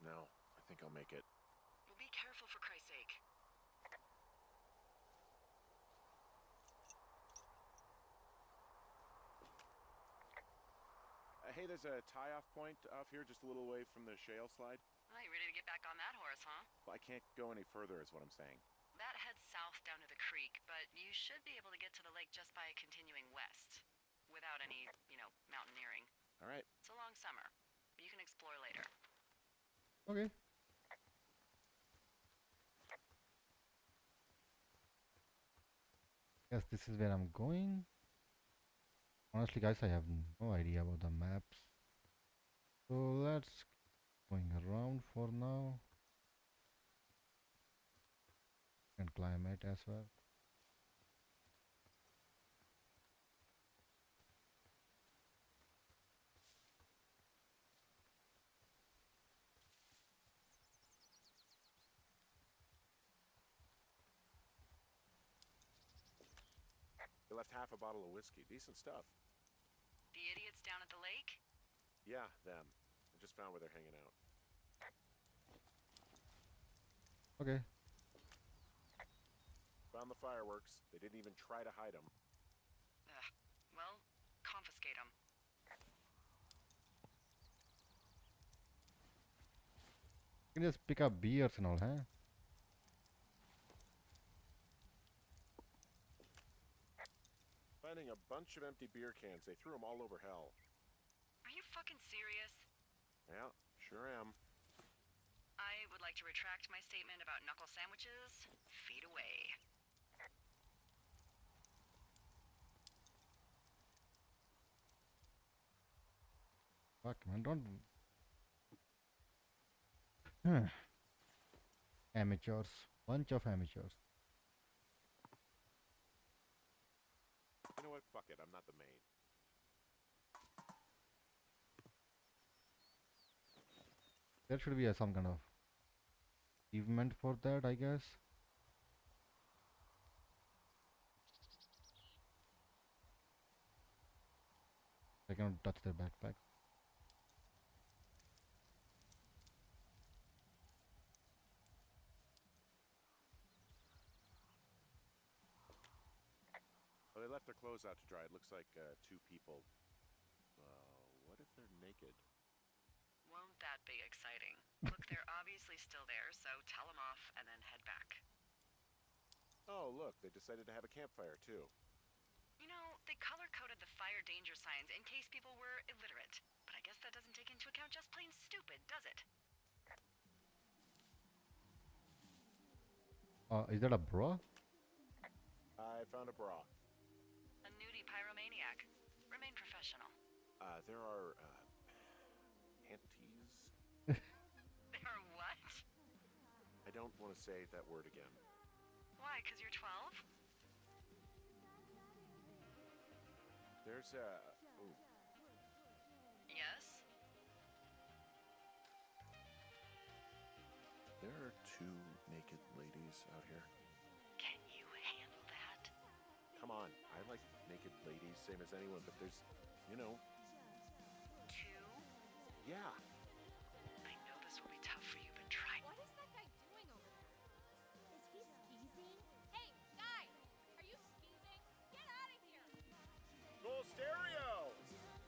No, I think I'll make it. Well, be careful for Christ's sake. Hey, there's a tie-off point off here just a little away from the shale slide. Oh, you ready to get back on that horse, huh? Well, I can't go any further is what I'm saying. That heads south down to the creek, but you should be able to get to the lake just by continuing west. Without any, mountaineering. All right. It's a long summer. You can explore later. Okay. Yes, this is where I'm going. Honestly, guys, I have no idea about the maps. So let's going around for now. And climate as well. They left half a bottle of whiskey. Decent stuff. The idiots down at the lake? Yeah, them. I just found where they're hanging out. Okay. Found the fireworks. They didn't even try to hide them. Ugh. Well, confiscate them. You can just pick up beers and all, huh? Finding a bunch of empty beer cans. They threw them all over hell. Are you fucking serious? Yeah, sure am. I would like to retract my statement about knuckle sandwiches. Feet away. Fuck, man, don't. Amateurs. Bunch of amateurs. You know what? Fuck it. I'm not the main. There should be some kind of achievement for that, I guess. I cannot touch their backpack. Well, they left their clothes out to dry. It looks like two people. What if they're naked? Won't that be exciting? Look, they're obviously still there, so tell them off and then head back. Oh, look, they decided to have a campfire, too. You know, they color-coded the fire danger signs in case people were illiterate. But I guess that doesn't take into account just plain stupid, does it? Is that a bra? I found a bra. A nudie pyromaniac. Remain professional. There are, panties. There are what? I don't want to say that word again. Why, 'cause you're 12? There's a... Ooh. Yes? There are two naked ladies out here. Can you handle that? Come on, I like naked ladies, same as anyone, but there's, you know... Two? Yeah. I know this will be tough for you, but try. What is that guy doing over there? Is he skeezing? Hey, guy! Are you skeezing? Get out of here! Full stereo!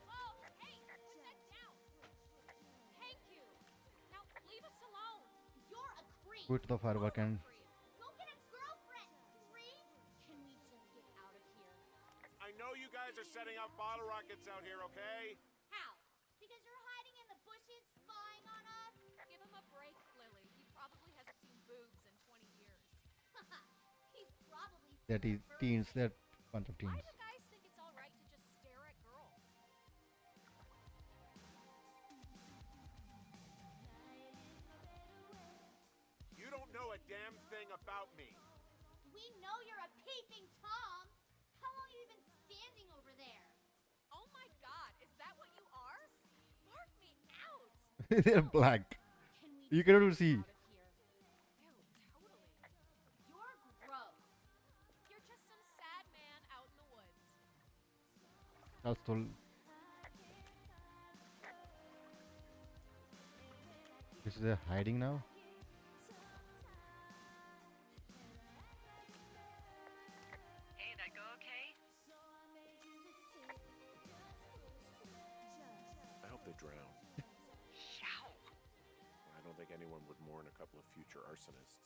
Whoa! Hey! Put that down! Thank you! Now, leave us alone! You're a creep! Go to the firework and Go get a girlfriend, creep! Can we just get out of here? I know you guys are setting up bottle rockets out here, okay? How? Because you're hiding in the bushes, spying on us? Give him a break, Lily. He probably hasn't seen boobs in 20 years. He's probably seen that is a teens, virgin. that bunch of Why teens. do guys think it's all right to just stare at girls? You don't know a damn thing about me. We know you're a peeping Tom. How long have you been standing over there? Oh my God, is that what you are? Barf me out. They're black. Can we You just cannot get see. out of here? Ew, totally. You're gross. You're just some sad man out in the woods. That's all. This is they're hiding now. Hey, that go okay? I hope they drown. Yow. I don't think anyone would mourn a couple of future arsonists.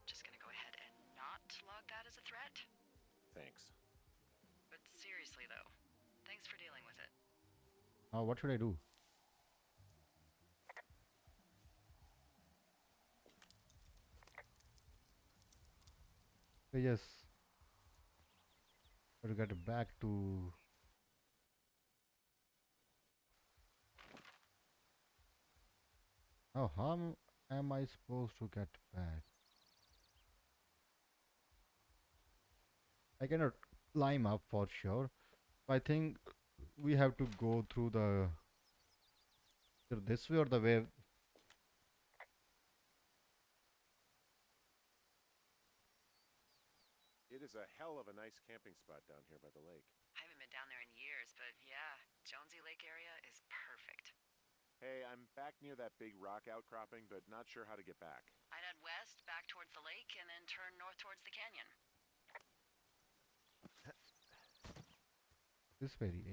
Just gonna go ahead and not log that as a threat. Thanks. But seriously, though, thanks for dealing with it. What should I do? Yes. Got to get back to. Oh, how am I supposed to get back? I cannot climb up for sure. I think we have to go through the either this way or the way. It is a hell of a nice camping spot down here by the lake. I haven't been down there in years, but yeah, Jonesy Lake area is perfect. Hey, I'm back near that big rock outcropping, but not sure how to get back. I'd head west, back towards the lake, and then turn north towards the canyon. This very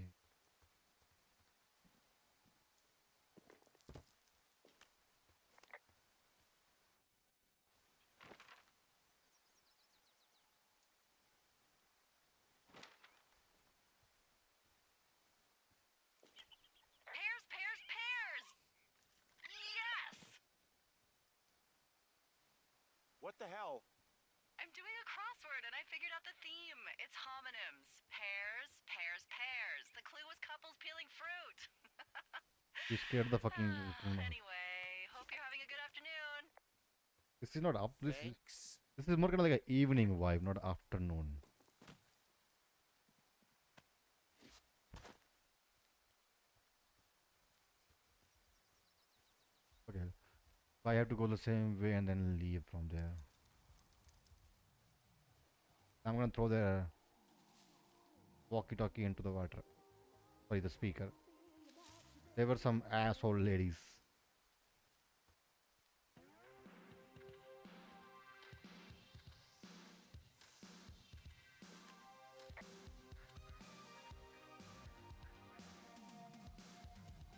Pears, pears, pears! Yes! What the hell? I'm doing a crossword and I figured out the theme. It's homonyms. Pears, pears, pears. The clue was couples peeling fruit. You scared the fucking. Anyway, hope you're having a good afternoon. This is not up. Thanks. This is more kind of like an evening vibe, not afternoon. Okay. So I have to go the same way and then leave from there. I'm gonna throw the walkie-talkie into the water. Sorry, the speaker. They were some asshole ladies.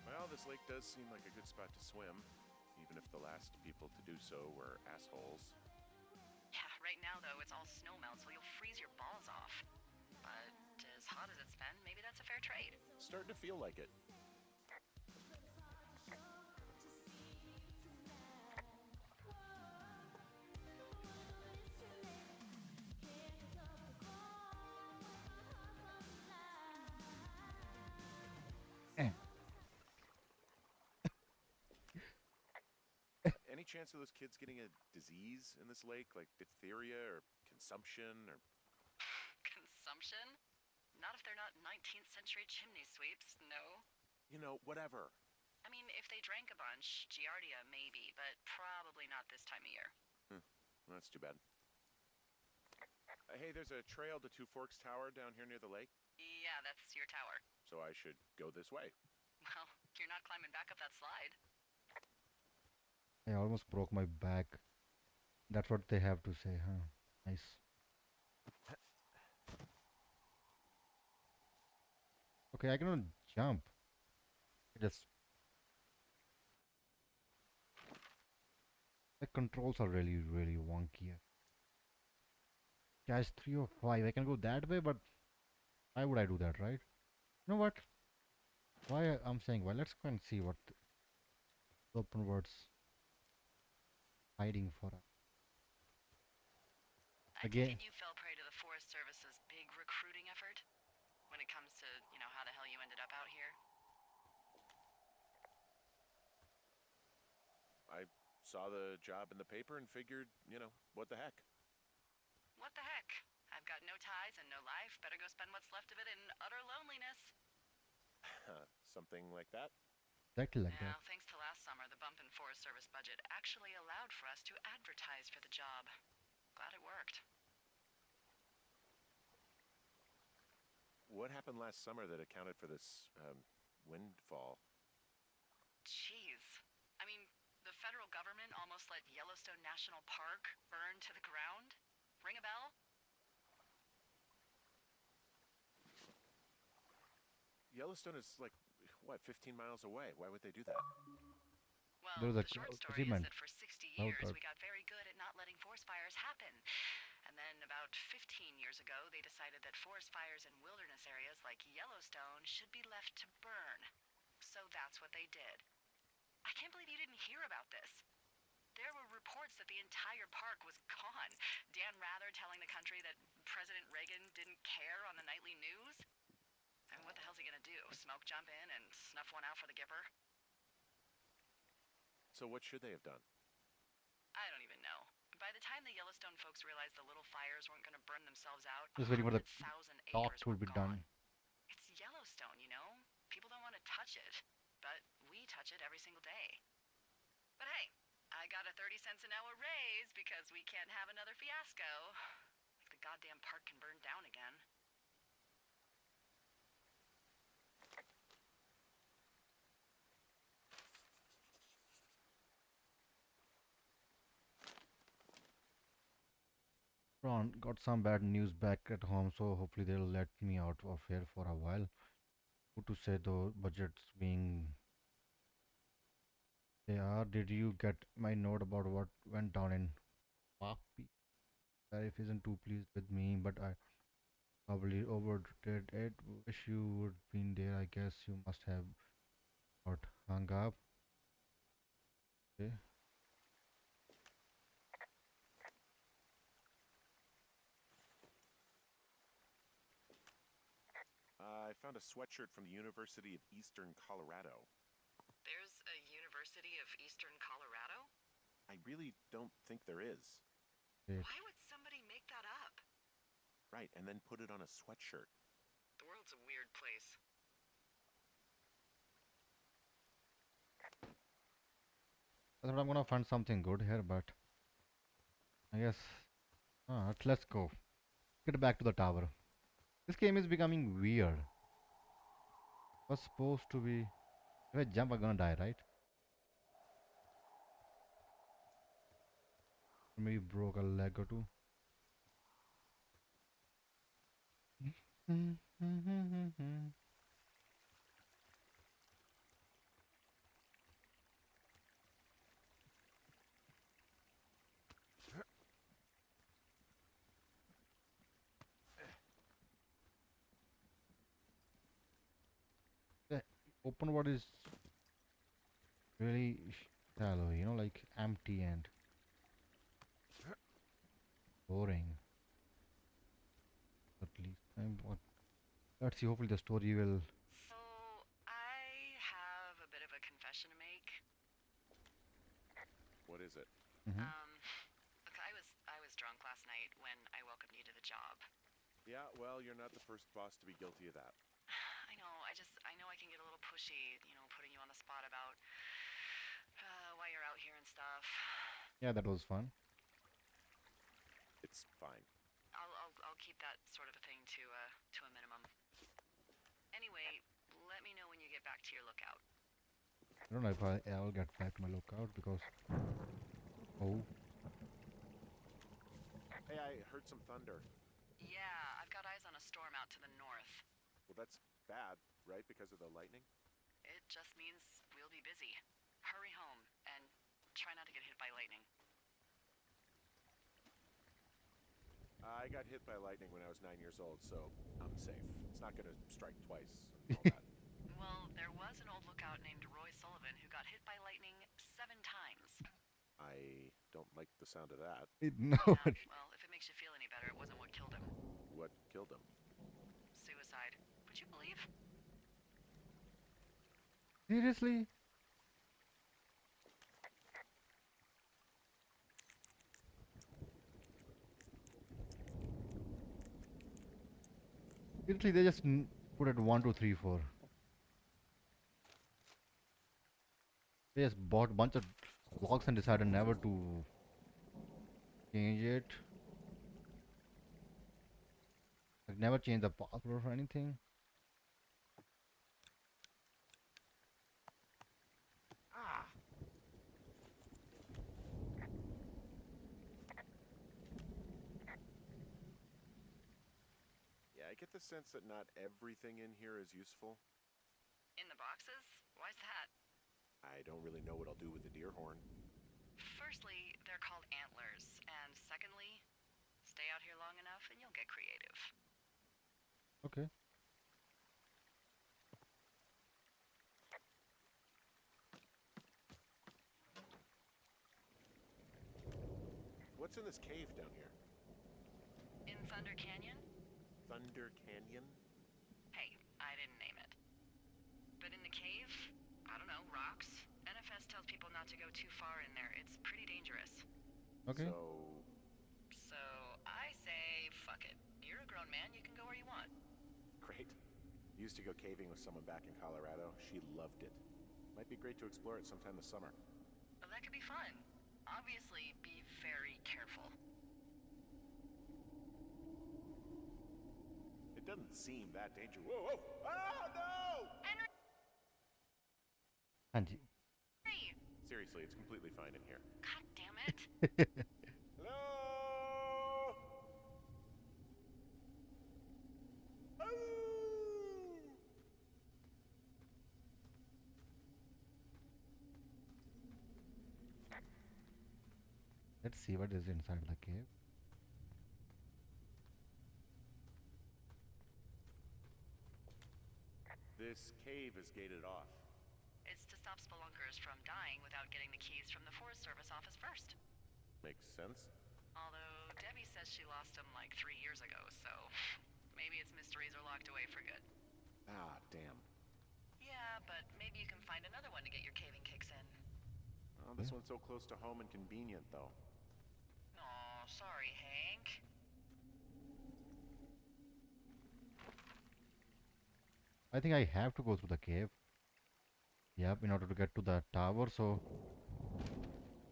Well, this lake does seem like a good spot to swim, even if the last people to do so were assholes. Yeah, right now though, it's all snowmelt, so you'll freeze your balls off. But as hot as it's been, maybe that's a fair trade. Starting to feel like it. Eh. Any chance of those kids getting a disease in this lake, like diphtheria or consumption or... Consumption? Not if they're not 19th century chimney sweeps, no. You know, whatever. I mean, if they drank a bunch, Giardia maybe, but probably not this time of year. Well, that's too bad. Hey, there's a trail to Two Forks Tower down here near the lake, Yeah, that's your tower. so I should go this way. Well, you're not climbing back up that slide. I almost broke my back. That's what they have to say, huh? Nice. Okay, I cannot jump. Just the controls are really, really wonky. Cache 3 or 5. I can go that way, but why would I do that, right? You know what? I'm saying why? Let's go and see what the open words hiding for us. I Again. take it you fell prey to the Forest Service's big recruiting effort? When it comes to, how the hell you ended up out here? I saw the job in the paper and figured, what the heck. What the heck? I've got no ties and no life. Better go spend what's left of it in utter loneliness. Something like that? Exactly like that. Now, thanks to last summer, the bump in Forest Service budget actually allowed for us to advertise for the job. Glad it worked. What happened last summer that accounted for this, windfall? Jeez. I mean, the federal government almost let Yellowstone National Park burn to the ground? Ring a bell? Yellowstone is like, 15 miles away? Why would they do that? Well, There was the a short story is achievement. that for 60 Oh, years God. we got very good at not letting forest fires happen. And then about 15 years ago, they decided that forest fires in wilderness areas like Yellowstone should be left to burn. So that's what they did. I can't believe you didn't hear about this. There were reports that the entire park was gone. Dan Rather telling the country that President Reagan didn't care on the nightly news. I mean, what the hell's he gonna do? Smoke jump in and snuff one out for the Gipper? So what should they have done? I don't even know. By the time the Yellowstone folks realized the little fires weren't gonna burn themselves out, Just waiting for the 100,000 talk acres to were be gone. done. It's Yellowstone, People don't want to touch it, but we touch it every single day. But hey, I got a 30 cents an hour raise because we can't have another fiasco. Like the goddamn park can burn down again. Ron, got some bad news back at home, so hopefully they'll let me out of here for a while. Good to say though, budgets being they are. Did you get my note about what went down in Papi? If isn't too pleased with me, but I probably overdid it. Wish you would been there. I guess you must have got hung up. Okay. I found a sweatshirt from the University of Eastern Colorado. There's a University of Eastern Colorado? I really don't think there is. Great. Why would somebody make that up? Right, and then put it on a sweatshirt. The world's a weird place. I thought I'm gonna find something good here, but I guess let's go. Get back to the tower. This game is becoming weird. Was supposed to be. If I jump, I'm gonna die, right? Maybe broke a leg or two. The open world is really shallow, you know, like empty and boring. At least I'm what. Let's see. Hopefully, the story will. So, I have a bit of a confession to make. What is it? Mhm. Look, I was drunk last night when I welcomed you to the job. Yeah, well, you're not the first boss to be guilty of that. I know I can get a little pushy, putting you on the spot about why you're out here and stuff. Yeah, that was fun. It's fine. I'll keep that sort of a thing to a minimum. Anyway, let me know when you get back to your lookout. I don't know if I'll get back to my lookout because. Oh, Hey, I heard some thunder. Yeah, I've got eyes on a storm out to the north. Well, that's bad, right? Because of the lightning? It just means we'll be busy. Hurry home and try not to get hit by lightning. I got hit by lightning when I was 9 years old, so I'm safe. It's not gonna strike twice and all that. Well, there was an old lookout named Roy Sullivan who got hit by lightning 7 times. I don't like the sound of that. no. Yeah, well, if it makes you feel any better, it wasn't what killed him. What killed him? Suicide. Would you believe? Seriously? Seriously, they just put it 1, 2, 3, 4. They just bought a bunch of logs and decided never to change it. Like never change the password or anything. Yeah, I get the sense that not everything in here is useful. In the boxes? Why's that? I don't really know what I'll do with the deer horn. Firstly, they're called antlers. And secondly, stay out here long enough and you'll get creative. Okay. What's in this cave down here? In Thunder Canyon? Thunder Canyon? Hey, I didn't name it. But in the cave, I don't know, rocks. NFS tells people not to go too far in there. It's pretty dangerous. Okay. So I say, fuck it. You're a grown man, you can go where you want. Great. Used to go caving with someone back in Colorado. She loved it. Might be great to explore it sometime this summer. Well, that could be fun. Obviously, be very careful. It doesn't seem that dangerous. Whoa, whoa! Ah, no! Henry! Anji. Seriously, it's completely fine in here. God damn it. Hello? Let's see what is inside the cave. This cave is gated off. It's to stop spelunkers from dying without getting the keys from the Forest Service office first. Makes sense. Although Debbie says she lost them like 3 years ago, so maybe its mysteries are locked away for good. Ah, damn. Yeah, but maybe you can find another one to get your caving kicks in. Oh, this one's so close to home and convenient, though. Aw, sorry, Hank. I think I have to go through the cave. Yep, in order to get to the tower, so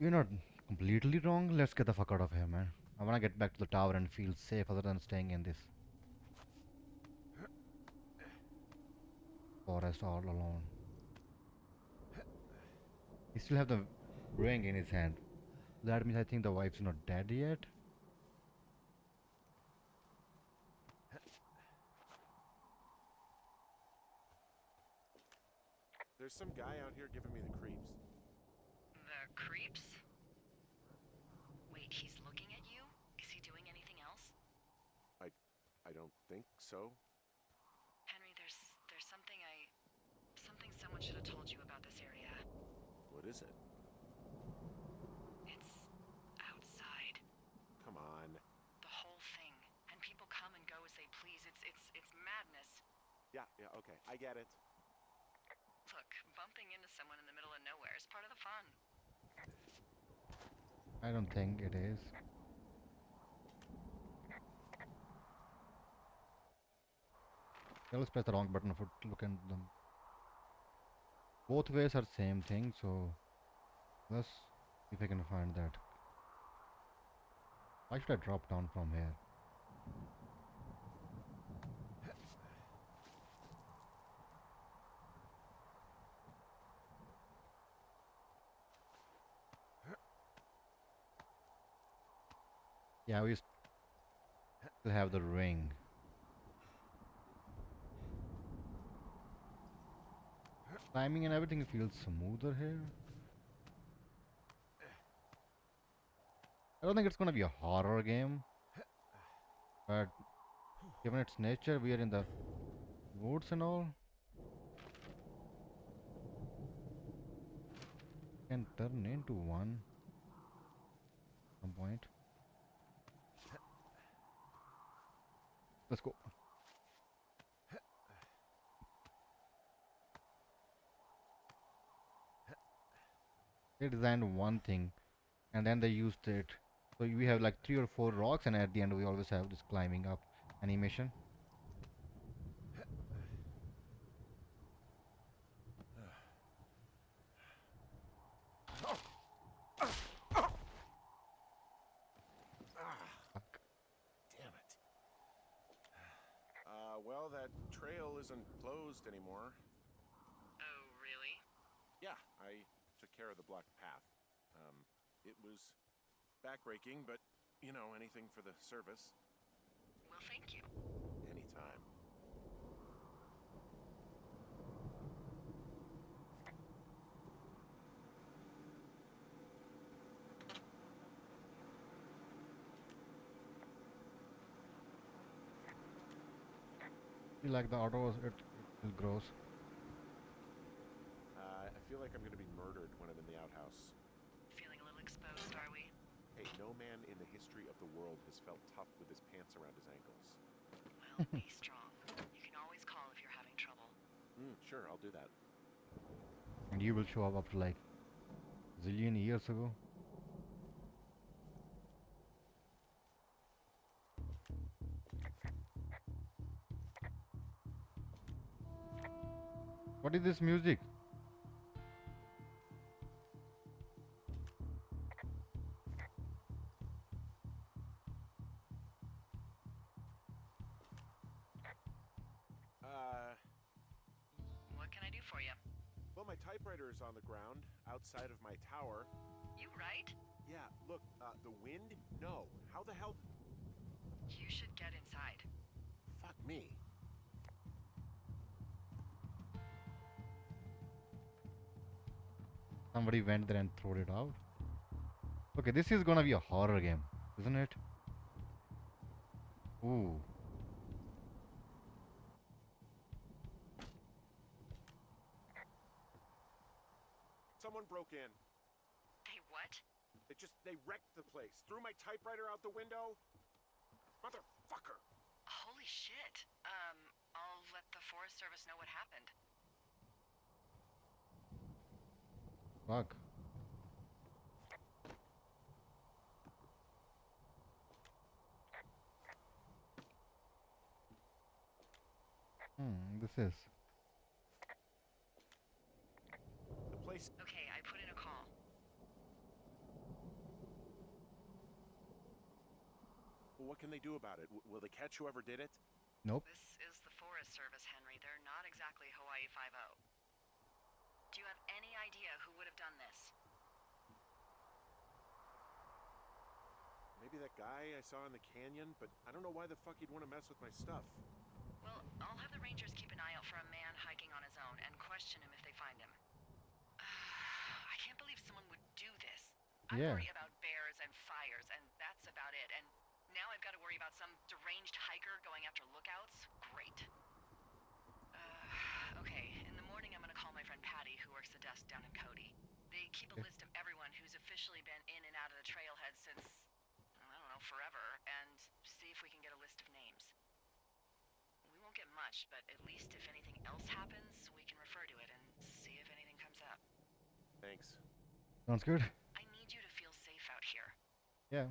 you're not completely wrong. Let's get the fuck out of here, man. I wanna get back to the tower and feel safe other than staying in this. forest all alone. He still have the ring in his hand. That means I think the wife's not dead yet. There's some guy out here giving me the creeps. The creeps? Wait, he's looking at you? Is he doing anything else? I don't think so. Henry, there's something someone should have told you about this area. What is it? It's outside. Come on. The whole thing. And people come and go as they please. It's madness. Yeah, okay. I get it. Look, bumping into someone in the middle of nowhere is part of the fun. I don't think it is. I always press the wrong button for to look at them. Both ways are same thing, so let's see if I can find that. Why should I drop down from here? Yeah, we still have the ring. Timing and everything feels smoother here. I don't think it's gonna be a horror game, but given its nature, we are in the woods and all. Can turn into one at some point. Let's go. They designed one thing and then they used it. So we have like 3 or 4 rocks, and at the end we always have this climbing up animation. Fuck. Damn it. Well, that trail isn't closed anymore. Oh, really? Yeah, I took care of the blocked path. It was backbreaking, but, you know, anything for the service. Well, thank you. Anytime. You like the auto, it grows. I feel like I'm gonna be murdered when I'm in the outhouse. Feeling a little exposed, are we? Hey, no man in the history of the world has felt tough with his pants around his ankles. Well, be strong. You can always call if you're having trouble. Sure, I'll do that. And you will show up after like zillion years ago. What is this music? What can I do for you? Well, my typewriter is on the ground outside of my tower. You right? Yeah, look, the wind? No. How the hell? You should get inside. Fuck me. Somebody went there and threw it out. Okay, this is gonna be a horror game, isn't it? Ooh. Someone broke in. Hey, what? They wrecked the place. Threw my typewriter out the window. Motherfucker. Holy shit. I'll let the Forest Service know what happened. Fuck. This is. The place. Okay, I put in a call. Well, what can they do about it? Will they catch whoever did it? Nope. This is the Forest Service, Henry. They're not exactly Hawaii J50. Do you have any idea who would have done this? Maybe that guy I saw in the canyon, but I don't know why the fuck he'd want to mess with my stuff. Well, I'll have the Rangers keep an eye out for a man hiking on his own and question him if they find him. I can't believe someone would do this. I Yeah. worry about bears and fires, and that's about it. And now I've got to worry about some deranged hiker going after lookouts? Great. Okay, in the morning I'm gonna call my friend Patty, who works the desk down in Cody. They keep a list of everyone who's officially been in and out of the trailhead since, I don't know, forever, and see if we can get a list of names. We won't get much, but at least if anything else happens, we can refer to it and see if anything comes up. Thanks. Sounds good. I need you to feel safe out here. Yeah.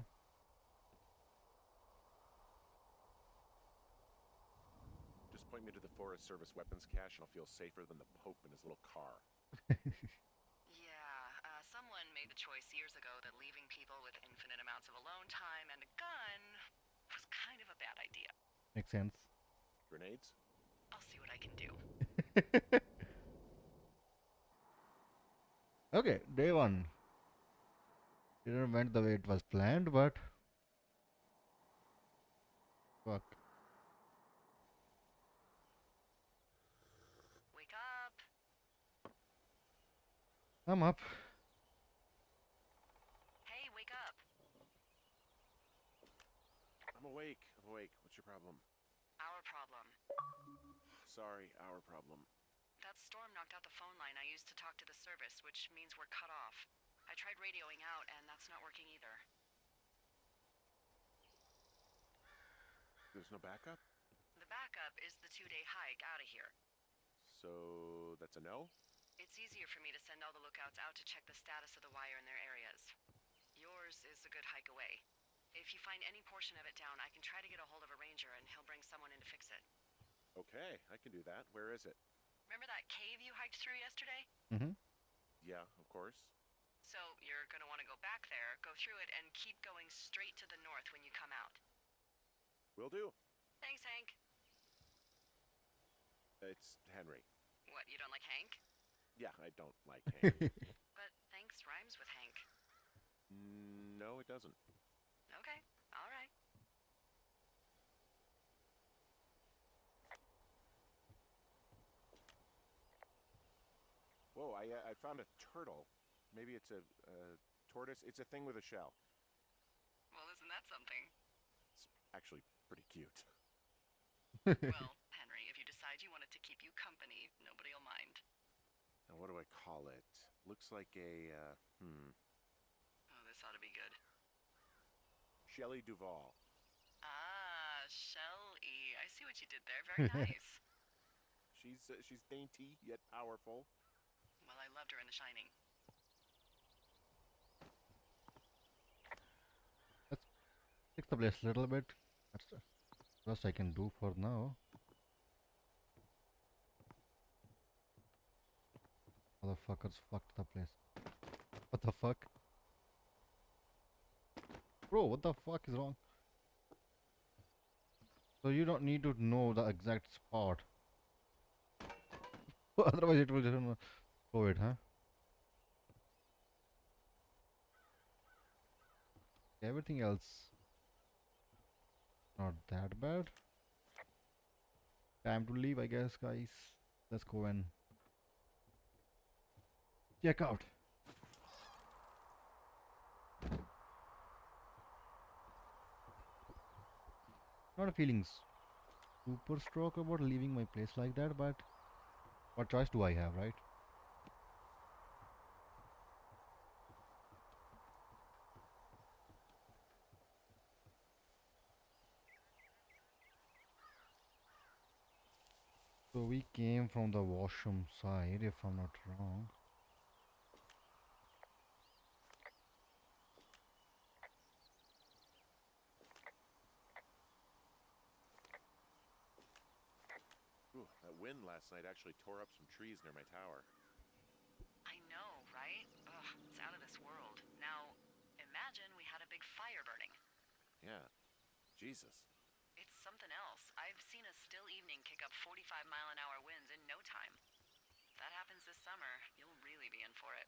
Just point me to the Forest Service weapons cache and I'll feel safer than the Pope in his little car. Yeah, someone made the choice years ago that leaving people with infinite amounts of alone time and a gun was kind of a bad idea. Makes sense. Grenades? I'll see what I can do. Okay, day one. Didn't went the way it was planned, but fuck. Wake up. I'm up. Hey, wake up. I'm awake. I'm awake. What's your problem? Our problem. Sorry, our problem. That storm knocked out the phone line I used to talk to the service, which means we're cut off. I tried radioing out, and that's not working either. There's no backup? The backup is the 2-day hike out of here. So that's a no? It's easier for me to send all the lookouts out to check the status of the wire in their areas. Yours is a good hike away. If you find any portion of it down, I can try to get a hold of a ranger and he'll bring someone in to fix it. Okay, I can do that. Where is it? Remember that cave you hiked through yesterday? Mm-hmm. Yeah, of course. So you're gonna want to go back there, go through it, and keep going straight to the north when you come out. Will do. Thanks, Hank. It's Henry. What, you don't like Hank? Yeah, I don't like Hank. But thanks rhymes with Hank. No, it doesn't. Okay, all right. Whoa, I found a turtle. Maybe it's a tortoise. It's a thing with a shell. Well, isn't that something? It's actually pretty cute. Well, Henry, if you decide you want it to keep you company, nobody'll mind. Now, what do I call it? Looks like a, Oh, this ought to be good. Shelley Duvall. Ah, Shell-E. I see what you did there. Very nice. She's dainty yet powerful. Well, I loved her in The Shining. Let's fix the place a little bit. That's the best I can do for now. Motherfuckers fucked the place. What the fuck? Bro, what the fuck is wrong? So you don't need to know the exact spot. Otherwise it will just throw it, huh? Everything else not that bad. Time to leave, I guess, guys. Let's go and check out. Not feeling super stroke about leaving my place like that, but what choice do I have, right? So we came from the washroom side, if I'm not wrong. Ooh, that wind last night actually tore up some trees near my tower. I know, right? Ugh, it's out of this world. Now, imagine we had a big fire burning. Yeah. Jesus. It's something else. I've seen a still evening kick up 45-mile-an-hour winds in no time. that happens this summer, you'll really be in for it.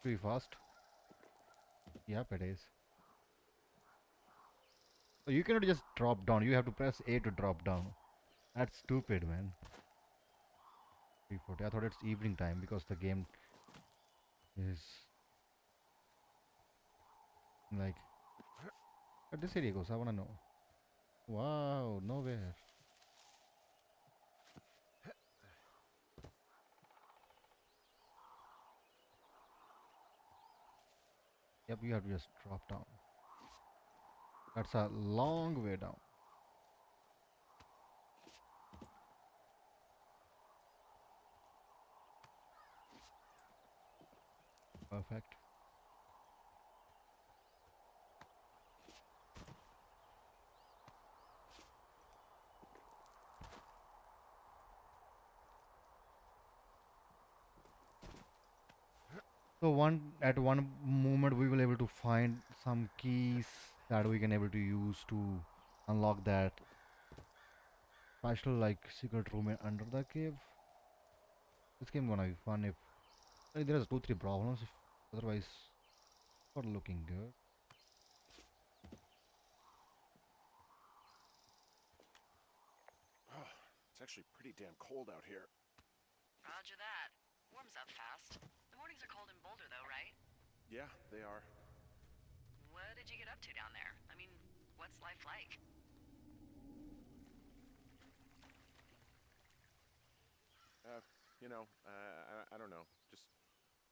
Pretty fast. Yep, it is. So you cannot just drop down. You have to press A to drop down. That's stupid, man. 3:40. I thought it's evening time because the game is like. Where this area goes? I wanna know. Wow, nowhere. Yep, you have to just drop down. That's a long way down. Perfect. So one moment we will able to find some keys that we can able to use to unlock that special like secret room under the cave. This game gonna be fun if there's 2-3 problems. If otherwise, not looking good. Oh, it's actually pretty damn cold out here. Roger that. Warms up fast. The mornings are cold in Boulder, though, right? Yeah, they are. What did you get up to down there? I mean, what's life like? I don't know. Just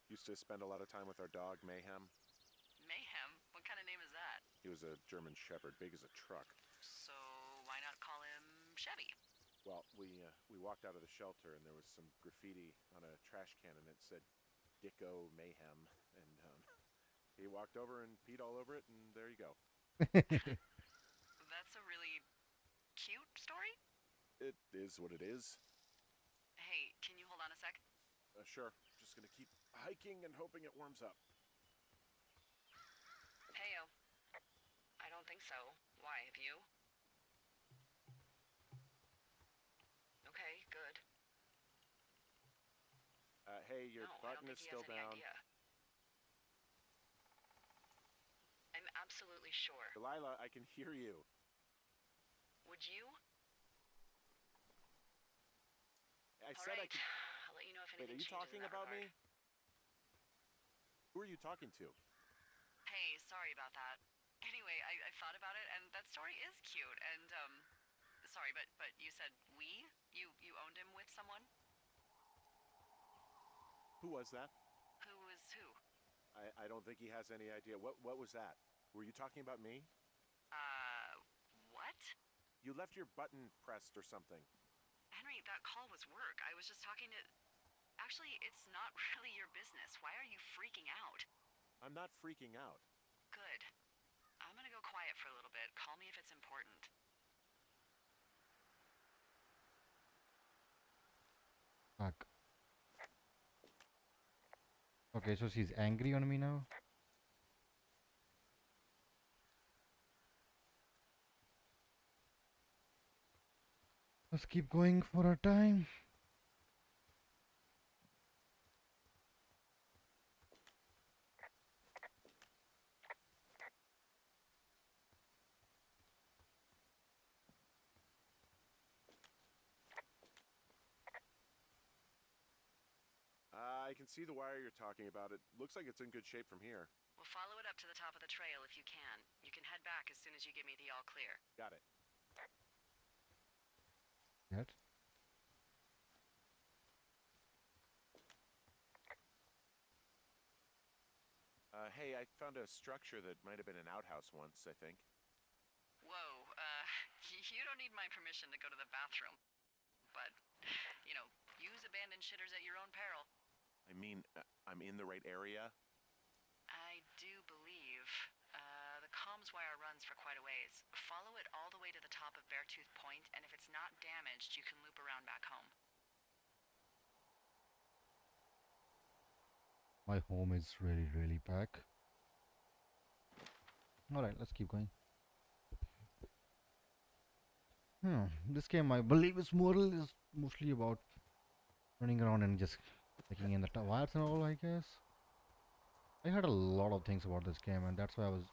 used to spend a lot of time with our dog, Mayhem. Mayhem? What kind of name is that? He was a German Shepherd, big as a truck. So why not call him Chevy? Well, we walked out of the shelter and there was some graffiti on a trash can and it said Dicko Mayhem, and he walked over and peed all over it, and there you go. That's a really cute story? It is what it is. Hey, can you hold on a sec? Sure. Just gonna keep hiking and hoping it warms up. Heyo. I don't think so. Why, have you? Okay, good. Hey, your No, button I don't is think he still has any down. idea. I'm absolutely sure. Delilah, I can hear you. Would you? I All said right. I could. I'll let you know if Wait, anything are you changes talking in that about regard. me? Who are you talking to? Hey, sorry about that. Anyway, I thought about it, and that story is cute. And sorry, but you said we? You owned him with someone? Who was that? Who was who? I don't think he has any idea. What was that? Were you talking about me? What? You left your button pressed or something. Henry, that call was work. I was just talking to... Actually, it's not really your business. Why are you freaking out? I'm not freaking out. Good. I'm gonna go quiet for a little bit. Call me if it's important. Fuck. Okay, so she's angry on me now. Let's keep going for a time. I can see the wire you're talking about. It looks like it's in good shape from here. We'll follow it up to the top of the trail if you can. You can head back as soon as you give me the all clear. Got it. Yet. Hey, I found a structure that might have been an outhouse once, I think. Whoa, you don't need my permission to go to the bathroom. But, use abandoned shitters at your own peril. I mean, I'm in the right area? I do believe. The comms wire runs for quite a ways. Follow it all the way to the top of Beartooth Point, and if it's not damaged, you can loop around back home. My home is really packed. Alright, let's keep going. This game, I believe, is mostly about running around and just taking in the wires and all, I guess. I heard a lot of things about this game, and that's why I was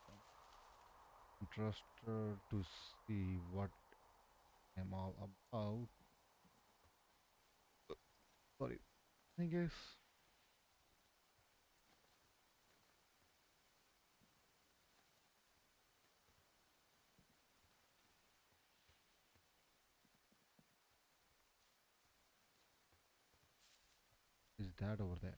interested to see what I'm all about. Sorry, I guess. Is that over there?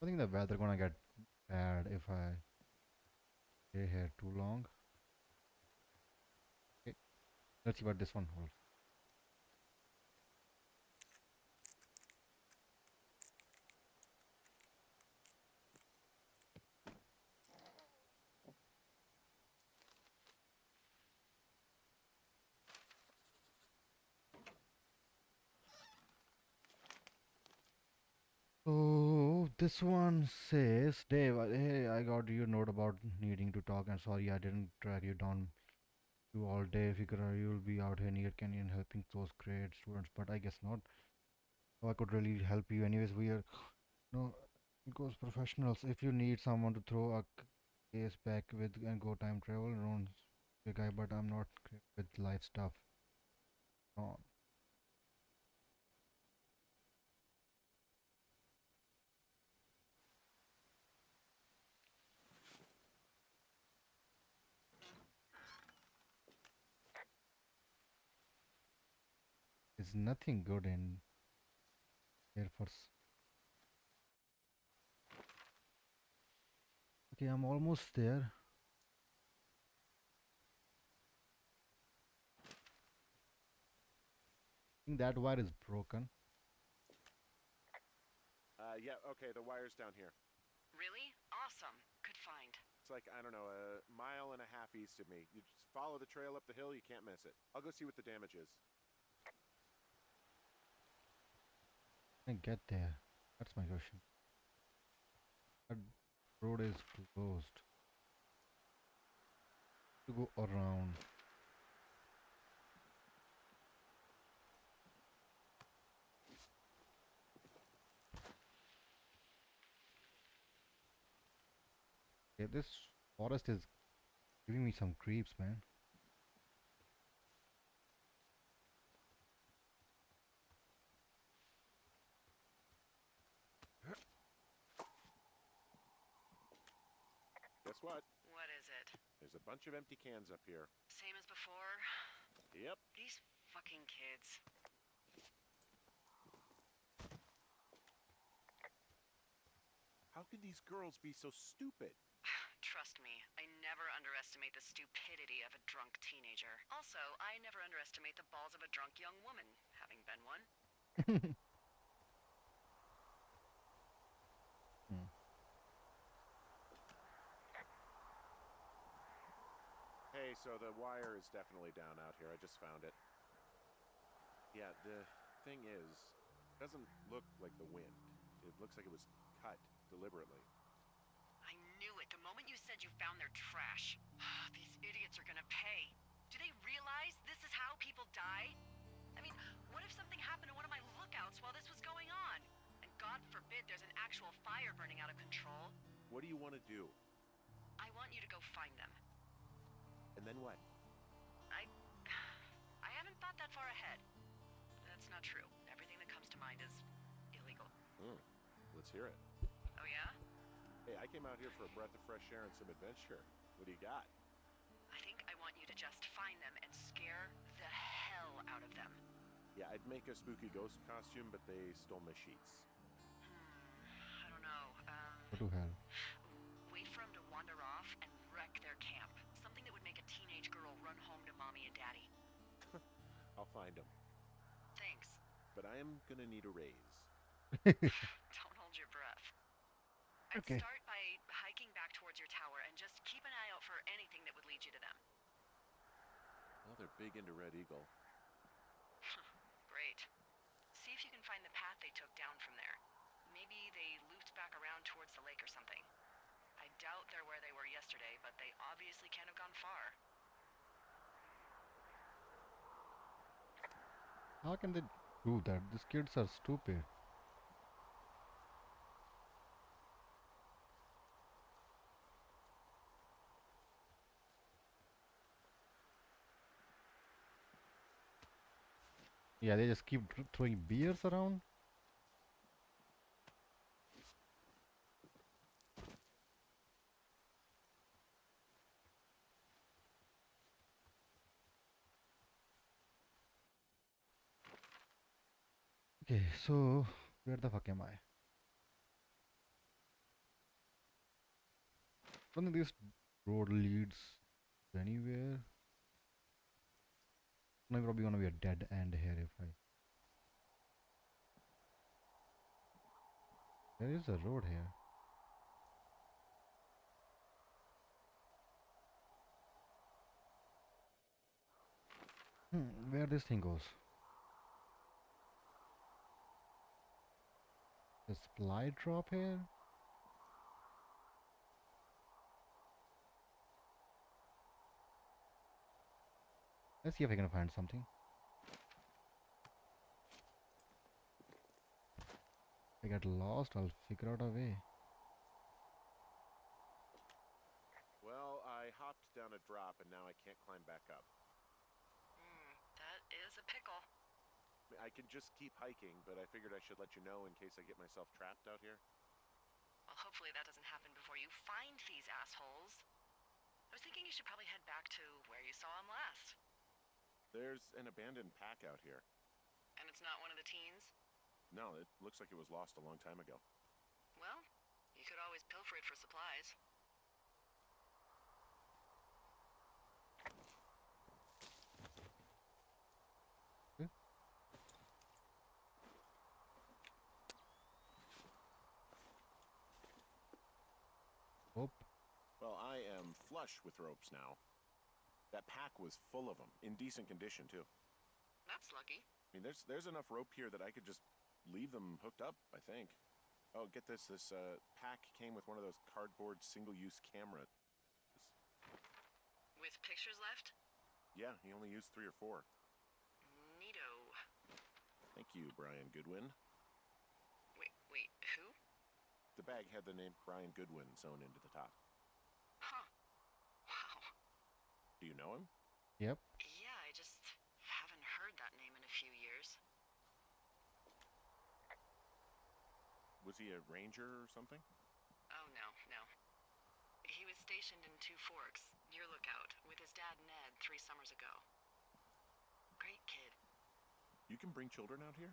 I think the weather gonna get bad if I stay here too long. Okay, let's see what this one holds. So this one says, Dave, hey, I got your note about needing to talk, and sorry I didn't track you down you all day. Figure you'll be out here near Canyon helping those great students, but I guess not. So I could really help you. Anyways, we are no goes professionals. If you need someone to throw a case back with and go time travel, Ron's the guy, but I'm not great with life stuff. No, there's nothing good in Air Force. Okay, I'm almost there. I think that wire is broken. Yeah, okay, the wire's down here. Really? Awesome. Good find. It's like, I don't know, a mile and a half east of me. You just follow the trail up the hill, you can't miss it. I'll go see what the damage is. I get there. That's my question. That road is closed. To go around. Yeah, this forest is giving me some creeps, man. Guess what? What is it? There's a bunch of empty cans up here. Same as before? Yep. These fucking kids. How can these girls be so stupid? Trust me, I never underestimate the stupidity of a drunk teenager. Also, I never underestimate the balls of a drunk young woman, having been one. Hmm. Hey, so the wire is definitely down out here. I just found it. Yeah, the thing is, it doesn't look like the wind. It looks like it was cut deliberately. I knew it the moment you said you found their trash. These idiots are gonna pay. Do they realize this is how people die? I mean, what if something happened to one of my lookouts while this was going on? And God forbid there's an actual fire burning out of control. What do you want to do? I want you to go find them. And then what? I haven't thought that far ahead. That's not true. Everything that comes to mind is illegal. Let's hear it. Oh yeah? Hey, I came out here for a breath of fresh air and some adventure. What do you got? I think I want you to just find them and scare the hell out of them. Yeah, I'd make a spooky ghost costume, but they stole my sheets. I don't know. What to hell? Wait for them to wander off and wreck their camp. Something that would make a teenage girl run home to mommy and daddy. I'll find them. Thanks. But I am gonna need a raise. Don't hold your breath. I'd Okay. start by hiking back towards your tower and just keep an eye out for anything that would they're big into Red Eagle. Great. See if you can find the path they took down from there. Maybe they looped back around towards the lake or something. I doubt they're where they were yesterday, but they obviously can't have gone far. How can they do that? These kids are stupid. Yeah, they just keep throwing beers around. Okay, so where the fuck am I? Don't think this road leads anywhere. No, probably gonna be a dead end here if I. There is a road here. Where this thing goes? The supply drop here? Let's see if I can find something. If I get lost, I'll figure out a way. Well, I hopped down a drop and now I can't climb back up. That is a pickle. I can just keep hiking, but I figured I should let you know in case I get myself trapped out here. Well, hopefully that doesn't happen before you find these assholes. I was thinking you should probably head back to where you saw them last. There's an abandoned pack out here. And it's not one of the teens? No, it looks like it was lost a long time ago. Well, you could always pilfer it for supplies. Oh, Well, I am flush with ropes now. That pack was full of them, in decent condition too. That's lucky. I mean, there's enough rope here that I could just leave them hooked up, I think. Oh, get this, pack came with one of those cardboard single-use cameras. With pictures left? Yeah, he only used 3 or 4. Neato. Thank you, Brian Goodwin. Wait, who? The bag had the name Brian Goodwin sewn into the top. Huh. Wow. Do you know him? yep. Yeah, I just haven't heard that name in a few years. Was he a ranger or something? Oh, no. He was stationed in Two Forks, your lookout, with his dad Ned 3 summers ago. Great kid. You can bring children out here?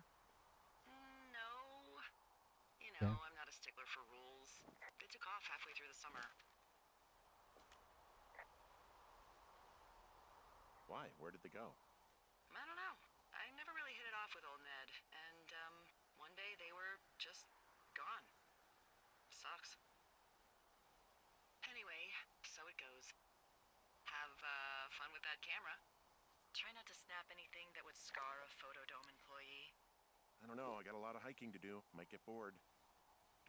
No. You know, Yeah. I'm not a stickler for rules. They took off halfway through the summer. Why? Where did they go? I don't know. I never really hit it off with old Ned, and, one day they were just gone. Sucks. Anyway, so it goes. Have, fun with that camera. Try not to snap anything that would scar a Photodome employee. I don't know, I got a lot of hiking to do. Might get bored.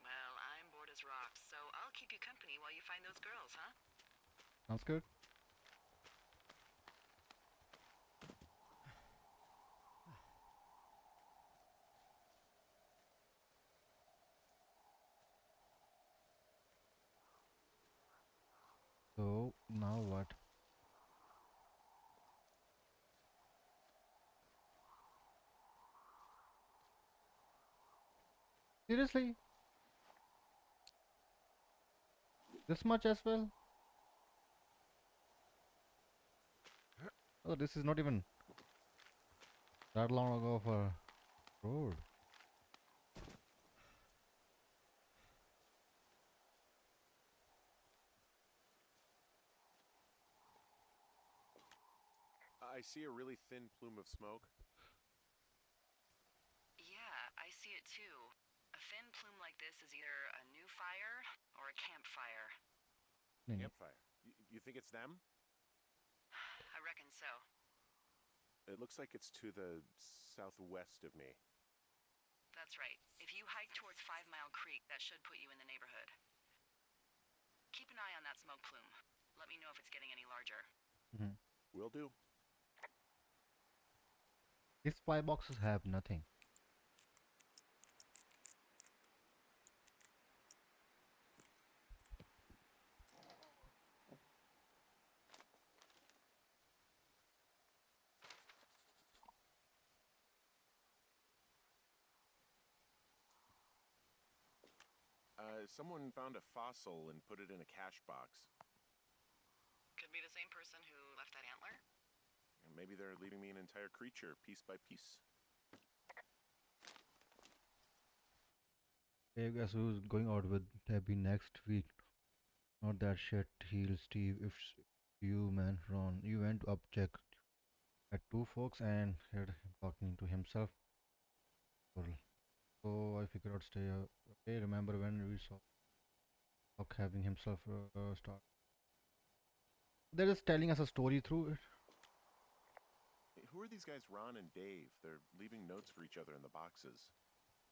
Well, I'm bored as rocks, so I'll keep you company while you find those girls, huh? Sounds good. So now what? Seriously? This much as well? Oh, this is not even that long ago of a road. I see a really thin plume of smoke. Yeah, I see it too. A thin plume like this is either a new fire or a campfire. Nee, nee. Campfire. You think it's them? I reckon so. It looks like it's to the southwest of me. That's right. If you hike towards 5 Mile Creek, that should put you in the neighborhood. Keep an eye on that smoke plume. Let me know if it's getting any larger. Mhm. Will do. These fireboxes have nothing. Someone found a fossil and put it in a cache box. Could be the same person who left that antler. And maybe they're leaving me an entire creature, piece by piece. Hey, guess who's going out with Debbie next week? Not that shit, heel Steve. If you, man, Ron, you went up check at two folks and heard him talking to himself. Well, so I figured out stay. Okay, remember when we saw Doc having himself start? They're just telling us a story through it. Hey, who are these guys, Ron and Dave? They're leaving notes for each other in the boxes.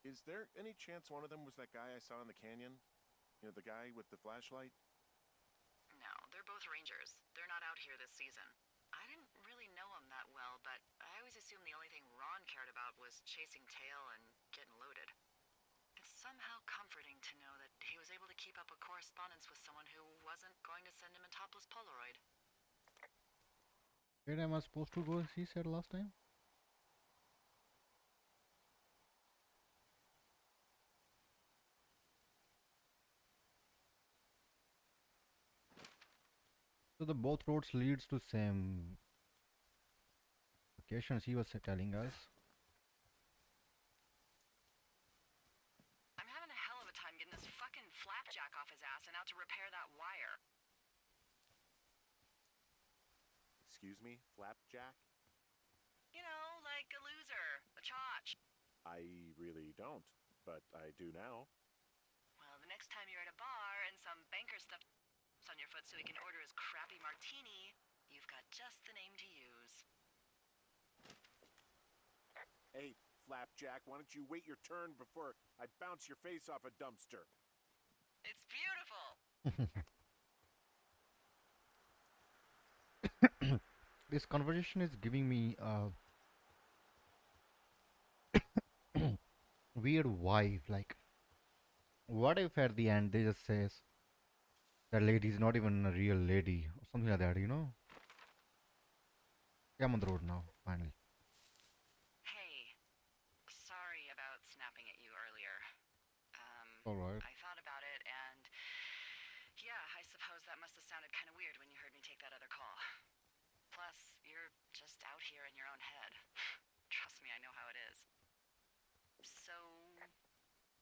Is there any chance one of them was that guy I saw in the canyon? You know, the guy with the flashlight? No, they're both rangers. They're not out here this season. I didn't really know him that well, but I always assumed the only thing Ron cared about was chasing tail and getting loaded. It's somehow comforting to know that he was able to keep up a correspondence with someone who wasn't going to send him a topless Polaroid. Where am I supposed to go? He said last time. So the both roads leads to same locations. He was telling us. I'm having a hell of a time getting this fucking flapjack off his ass and out to repair that wire. Excuse me? Flapjack? You know, like a loser, a chotch. I really don't, but I do now. Well, the next time you're at a bar and some banker stuff on your foot so he can order his crappy martini, you've got just the name to use. Hey, Flapjack, why don't you wait your turn before I bounce your face off a dumpster? It's beautiful. This conversation is giving me a weird vibe. Like, what if at the end they just says that lady is not even a real lady or something like that? You know? Yeah, I'm on the road now. Finally. Hey, sorry about snapping at you earlier. All right. I thought about it and yeah, I suppose that must have sounded kind of weird when you heard me take that other call. Plus, you're just out here in your own head. Trust me, I know how it is. So,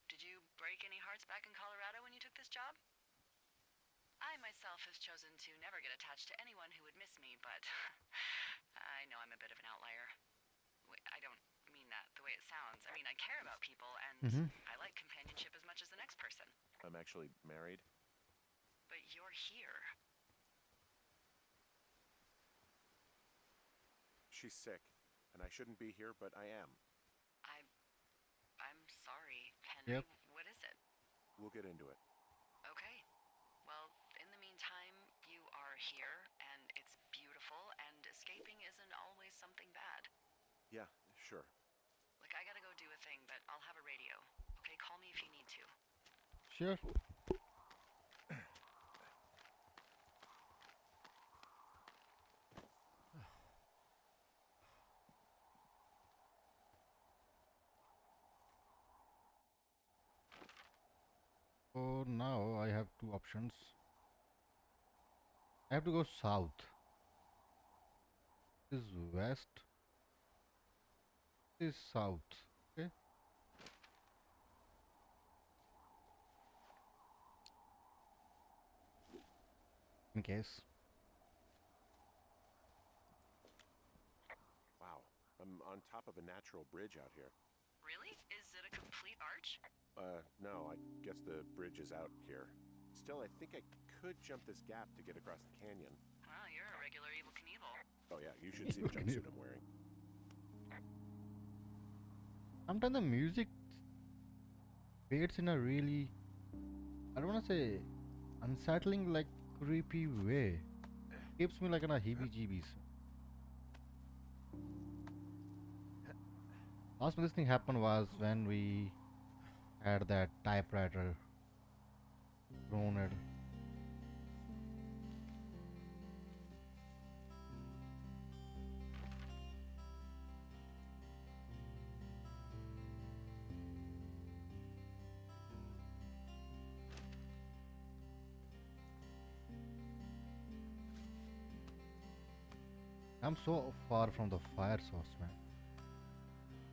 did you break any hearts back in Colorado when you took this job? I myself have chosen to never get attached to anyone who would miss me, but I know I'm a bit of an outlier. I don't mean that the way it sounds. I mean, I care about people, and I like companionship as much as the next person. I'm actually married. But you're here. She's sick, and I shouldn't be here, but I am. I'm sorry, Henry. Yep. What is it? We'll get into it. Okay. Well, in the meantime, you are here, and it's beautiful, and escaping isn't always something bad. Yeah, sure. Look, I gotta go do a thing, but I'll have a radio. Okay, call me if you need to. Sure. So now I have two options. I have to go south. This is west. This is south. Okay. In case. Wow, I'm on top of a natural bridge out here. Really? Is it a complete arch? No, I guess the bridge is out here. Still, I think I could jump this gap to get across the canyon. Well, you're a regular Evel Knievel. Oh yeah, you should see the jumpsuit I'm wearing. Sometimes the music fades in a really, I don't want to say unsettling, like creepy way. Gives me like an heebie-jeebies. Last time this thing happened was when we had that typewriter thrown at. I'm so far from the fire source, man.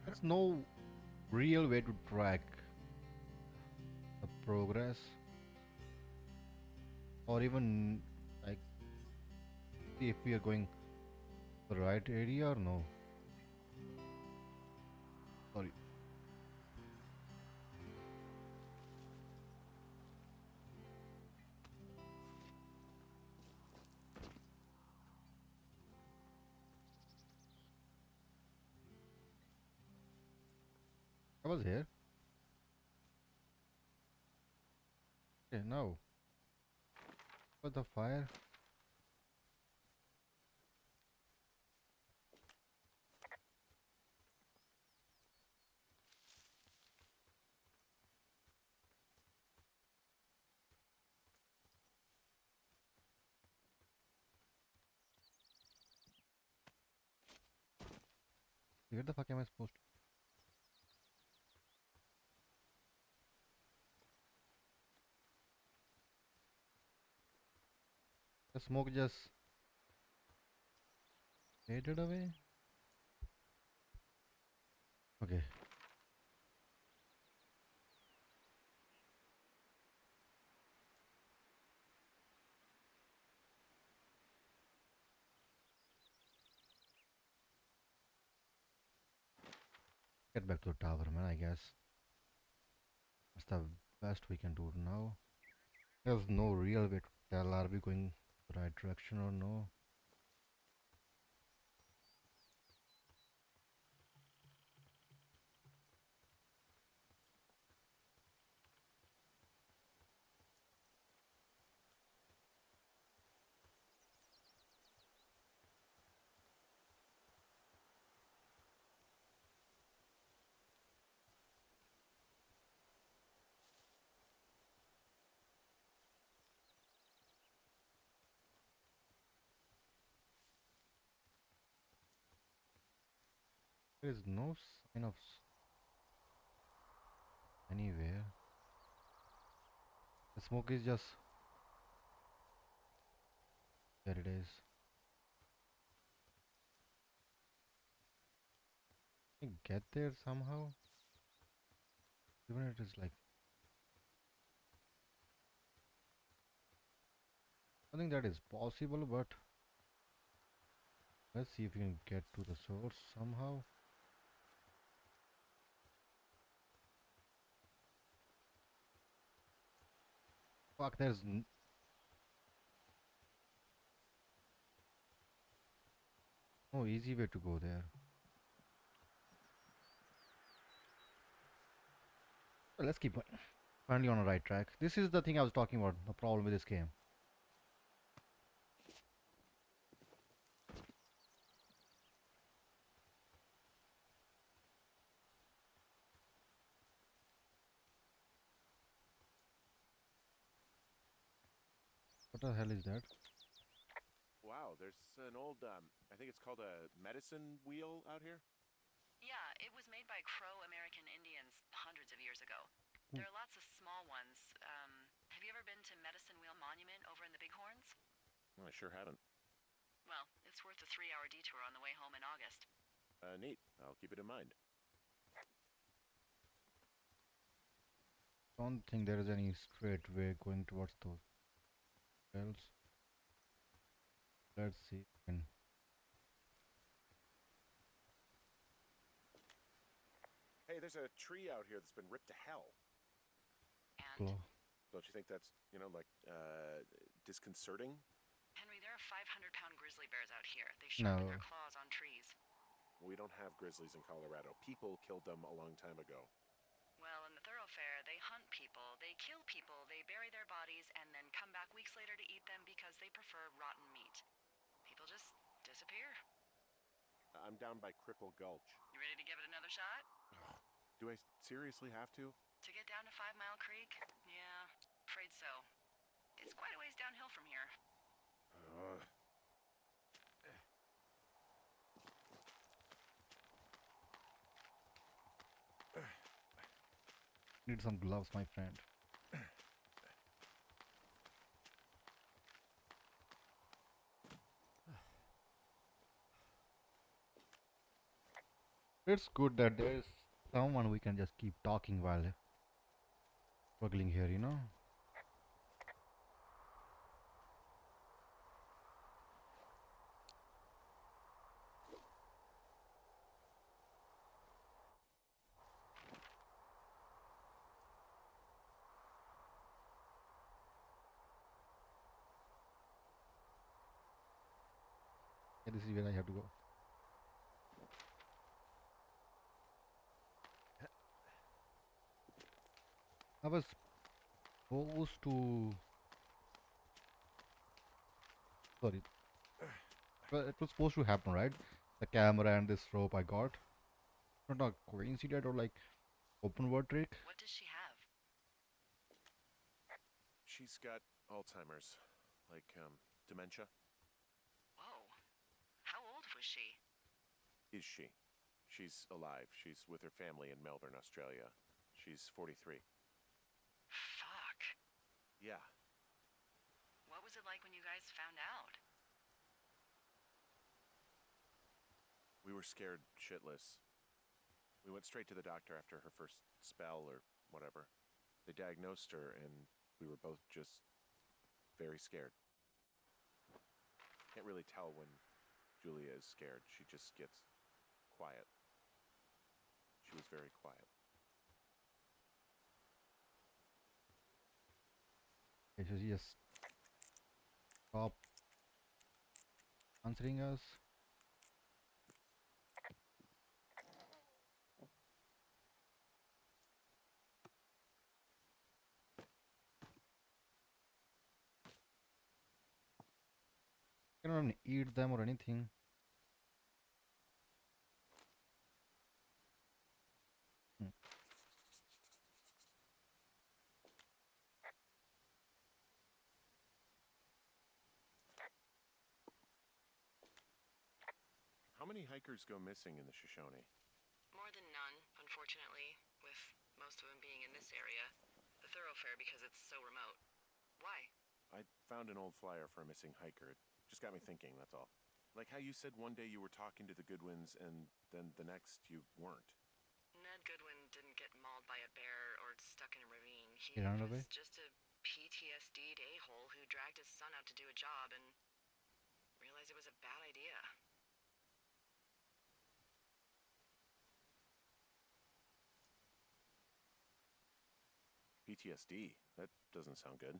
There's no real way to track the progress or even like see if we are going the right area or no. Sorry. I was here. Okay, now. But the fire. Where the fuck am I supposed to? The smoke just faded away. Okay. Get back to the tower, man, I guess. That's the best we can do now. There's no real way to tell are we going the right direction or no. There is no sign of anywhere. The smoke is just there it is. Can you get there somehow? Even it is like I think that is possible, but let's see if we can get to the source somehow. Fuck, there's no easy way to go there. Well, let's keep going. Finally on the right track. This is the thing I was talking about, the problem with this game. What the hell is that? Wow, there's an old, I think it's called a medicine wheel out here. Yeah, it was made by Crow American Indians hundreds of years ago. There are lots of small ones. Have you ever been to Medicine Wheel Monument over in the Bighorns? Well, I sure haven't. Well, it's worth a 3-hour detour on the way home in August. Neat. I'll keep it in mind. Don't think there is any straight way going towards those wells. Let's see. Hey, there's a tree out here that's been ripped to hell. And? Don't you think that's, like, disconcerting? Henry, there are 500-pound grizzly bears out here. They sharpen No. their claws on trees. We don't have grizzlies in Colorado. People killed them a long time ago. Well, in the thoroughfare, they hunt people, they kill people, they bury their bodies, and then come back weeks later to eat them because they prefer rotten meat. People just disappear. I'm down by Cripple Gulch. You ready to give it another shot? Do I seriously have to? To get down to 5 Mile Creek? Yeah, afraid so. It's quite a ways downhill from here. Need some gloves, my friend. It's good that there's someone we can just keep talking while struggling here, you know? Yeah, this is where I have to go. I was supposed to... Sorry. Well, it was supposed to happen, right? The camera and this rope I got. Not a coincidence or like open word trick. What does she have? She's got Alzheimer's. Like, dementia. Whoa. How old was she? Is she? She's alive. She's with her family in Melbourne, Australia. She's 43. Fuck. Yeah. What was it like when you guys found out? We were scared shitless. We went straight to the doctor after her first spell or whatever. They diagnosed her and we were both just very scared. Can't really tell when Julia is scared. She just gets quiet. She was very quiet. Okay, so yes. Stop answering us. You don't even eat them or anything. How many hikers go missing in the Shoshone? More than none, unfortunately, with most of them being in this area. The thoroughfare because it's so remote. Why? I found an old flyer for a missing hiker. It just got me thinking, that's all. Like how you said one day you were talking to the Goodwins and then the next you weren't. Ned Goodwin didn't get mauled by a bear or stuck in a ravine. He He ran away? was just a PTSD'd a-hole who dragged his son out to do a job and realized it was a bad idea. PTSD? That doesn't sound good.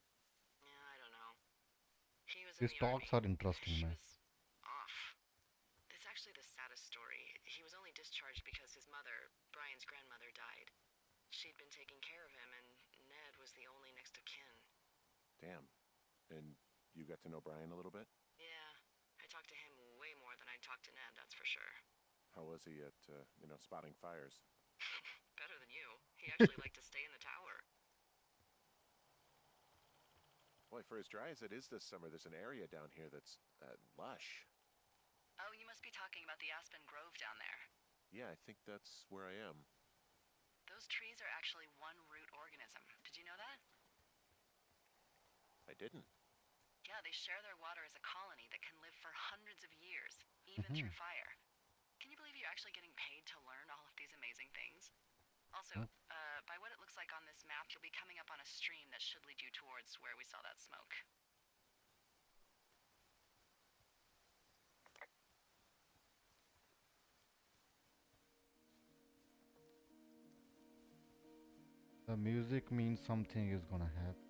Yeah, I don't know. He was in These the talks army. are interesting, She man. was off. It's actually the saddest story. He was only discharged because his mother, Brian's grandmother, died. She'd been taking care of him, and Ned was the only next of kin. Damn. And you got to know Brian a little bit? Yeah, I talked to him way more than I talked to Ned, that's for sure. How was he at, spotting fires? Better than you. He actually liked to stay in the tower. Boy, for as dry as it is this summer, there's an area down here that's lush. Oh, you must be talking about the Aspen Grove down there. Yeah, I think that's where I am. Those trees are actually one root organism. Did you know that? I didn't. Yeah, they share their water as a colony that can live for hundreds of years, even through fire. Can you believe you're actually getting paid to learn all of these amazing things? Also, by what it looks like on this map, you'll be coming up on a stream that should lead you towards where we saw that smoke. The music means something is gonna happen.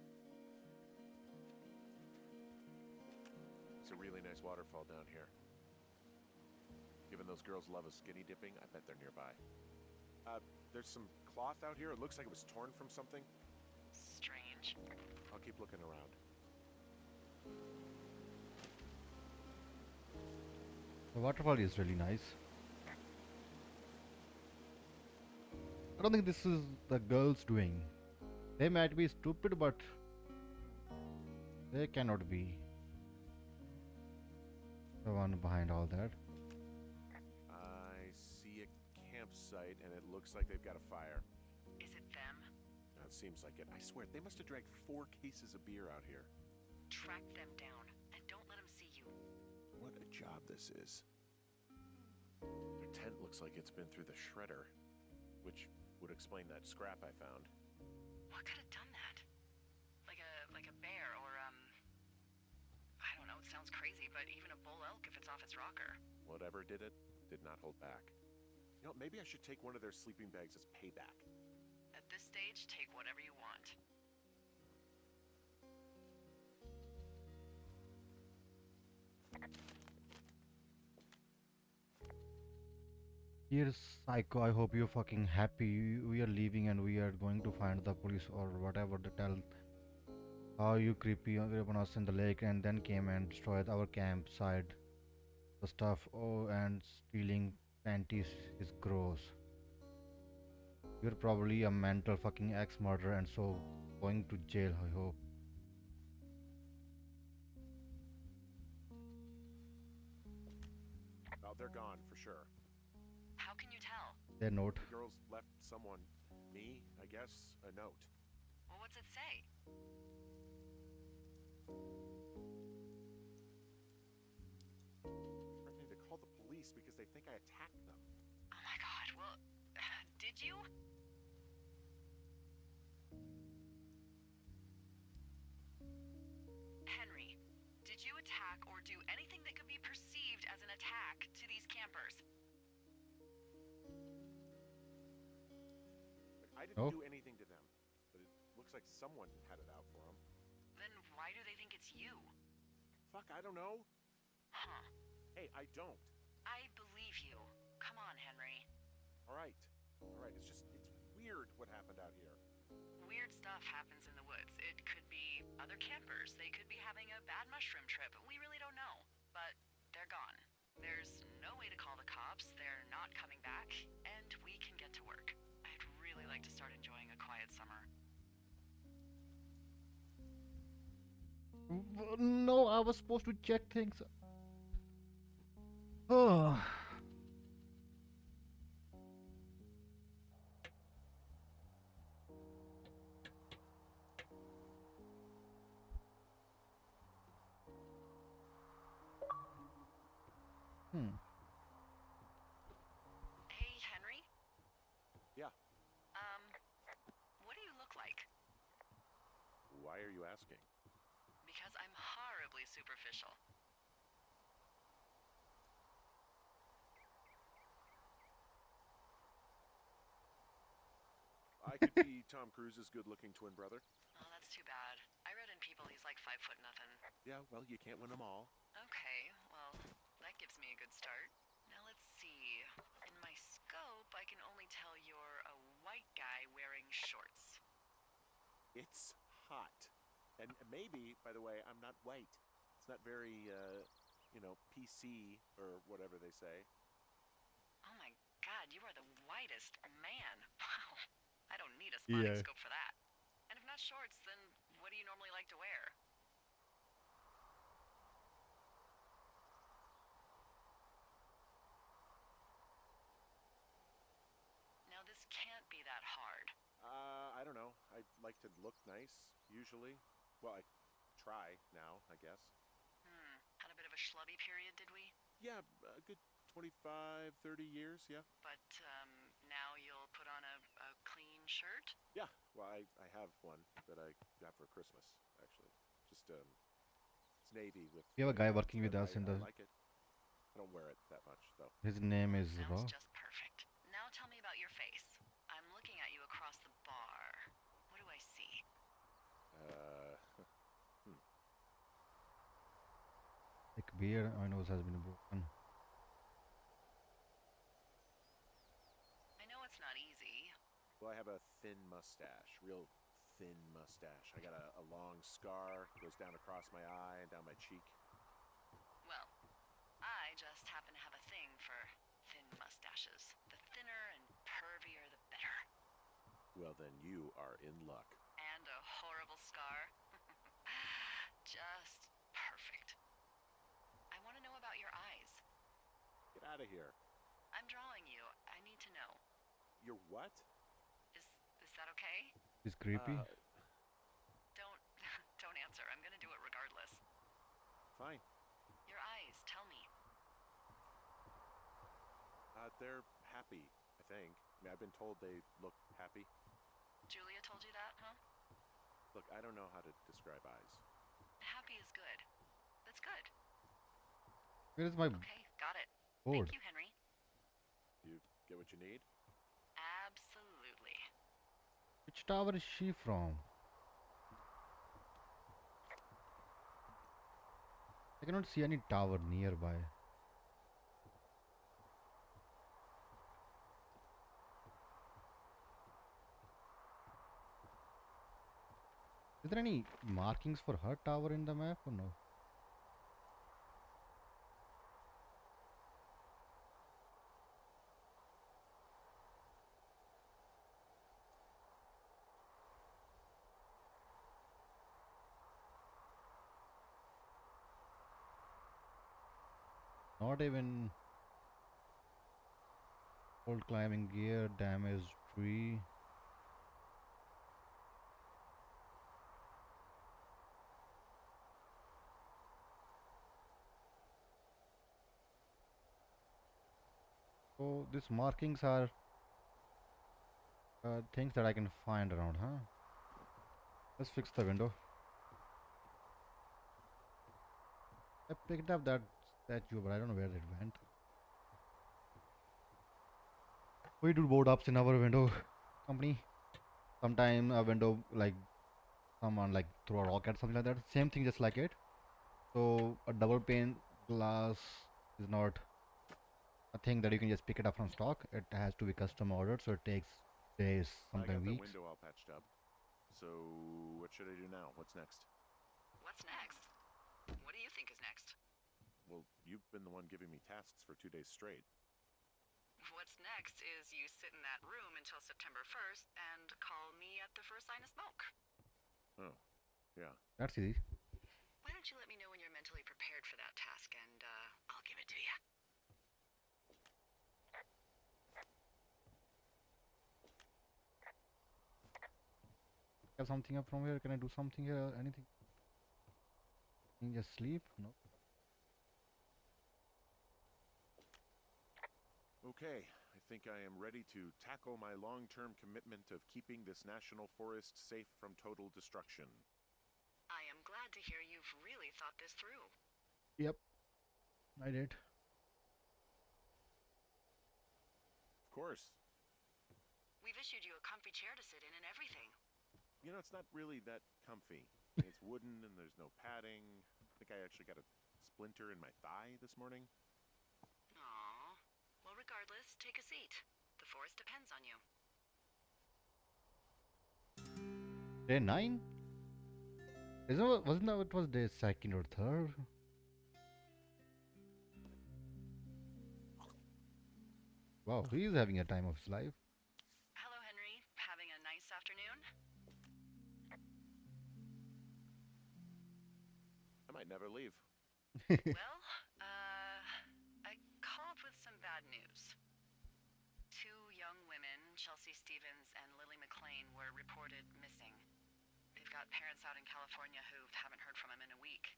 It's a really nice waterfall down here. Given those girls love a skinny dipping, I bet they're nearby. There's some cloth out here. It looks like it was torn from something. Strange. I'll keep looking around. The waterfall is really nice. I don't think this is the girls doing. They might be stupid, but they cannot be the one behind all that. I see a campsite, and it looks like they've got a fire. Is it them? It seems like it. I swear, they must have dragged 4 cases of beer out here. Track them down, and don't let them see you. What a job this is. Their tent looks like it's been through the shredder, which would explain that scrap I found. What could have done that? Like a bear or, I don't know, it sounds crazy, but even a bull elk if it's off its rocker. Whatever did it, did not hold back. You know, maybe I should take one of their sleeping bags as payback. At this stage, take whatever you want. Dear Psycho, I hope you're fucking happy. We are leaving and we are going to find the police or whatever to tell how you creepy upon us in the lake and then came and destroyed our campsite. The stuff, oh, and stealing panties is gross. You're probably a mental fucking ex-murderer and so going to jail, I hope. Oh, they're gone for sure. How can you tell? Their note. The girls left someone, me, I guess, a note. Well, what's it say? Threatening to call the police because they think I attacked them. Oh my god, well, did you? Henry, did you attack or do anything that could be perceived as an attack to these campers? I didn't Oh. do anything to them, but it looks like someone had it out for them. Then why do they think it's you? Fuck, I don't know. Huh. Hey, I don't. I believe you. Come on, Henry. All right. It's just, it's weird what happened out here. Weird stuff happens in the woods. It could be other campers. They could be having a bad mushroom trip. We really don't know. But they're gone. There's no way to call the cops. They're not coming back. And we can get to work. I'd really like to start enjoying a quiet summer. No, I was supposed to check things. Oh. Hey, Henry? Yeah. What do you look like? Why are you asking? Because I'm horribly superficial. I could be Tom Cruise's good-looking twin brother. Oh, that's too bad. I read in People he's like 5'0" Yeah, well, you can't win them all. Okay, well, that gives me a good start. Now let's see. In my scope, I can only tell you're a white guy wearing shorts. It's hot. And maybe, by the way, I'm not white. It's not very, PC or whatever they say. Oh my god, you are the whitest man. Wow. I don't need a spotting scope for that. And if not shorts, then what do you normally like to wear? Now this can't be that hard. I don't know. I like to look nice, usually. Well, I try now, I guess. Had a bit of a schlubby period, did we? Yeah, a good 25, 30 years, yeah. But, now you'll put on a clean shirt? Yeah, well, I have one that I got for Christmas, actually. Just, it's navy with... We have a guy white working with dots, us in I the... like it. I don't wear it that much, though. His name is Raw. Sounds just perfect. Now tell me about your face. I'm looking at you across the bar. What do I see? Like beard, my nose has been broken. thin mustache, real thin mustache. I got a long scar, goes down across my eye and down my cheek. Well, I just happen to have a thing for thin mustaches. The thinner and pervier, the better. Well, then you are in luck. And a horrible scar. Just perfect. I want to know about your eyes. Get out of here. I'm drawing you. I need to know. You're what? Is that okay? It's creepy. Don't don't answer. I'm gonna do it regardless. Fine. Your eyes, tell me. They're happy, I think. I mean, I've been told they look happy. Julia told you that, huh? Look, I don't know how to describe eyes. Happy is good. That's good. Where is my Okay, got it. board? Thank you, Henry. You get what you need? Absolutely. Which tower is she from? I cannot see any tower nearby. Is there any markings for her tower in the map or no? Not even old climbing gear, damaged tree. So these markings are things that I can find around, huh? Let's fix the window. I picked up that statue, but I don't know where it went. We do board ups in our window company. Sometime a window, like someone like throw a rock at something like that. Same thing, just like it. So a double pane glass is not a thing that you can just pick it up from stock. It has to be custom ordered, so it takes days, I got sometimes the weeks. window all patched up. So, what should I do now? What's next? What's next? What do you think is next? Well, you've been the one giving me tasks for 2 days straight. What's next is you sit in that room until September 1st and call me at the first sign of smoke. Oh, yeah. That's easy. Why don't you let me know when you're mentally prepared for that task and I'll give it to you. Have something up from here? Can I do something here? Anything? Can you just sleep? No. Okay, I think I am ready to tackle my long-term commitment of keeping this national forest safe from total destruction. I am glad to hear you've really thought this through. Yep, I did. Of course. We've issued you a comfy chair to sit in and everything. You know, it's not really that comfy. I mean, it's wooden and there's no padding. I think I actually got a splinter in my thigh this morning. Aww. Well, regardless, take a seat. The forest depends on you. Day 9? Wasn't that it was day 2nd or 3rd? Wow, he is having a time of his life. Hello, Henry. Having a nice afternoon? I might never leave. Well, I called with some bad news. 2 young women, Chelsea Stevens and Lily McLean, were reported missing. They've got parents out in California who haven't heard from them in a week.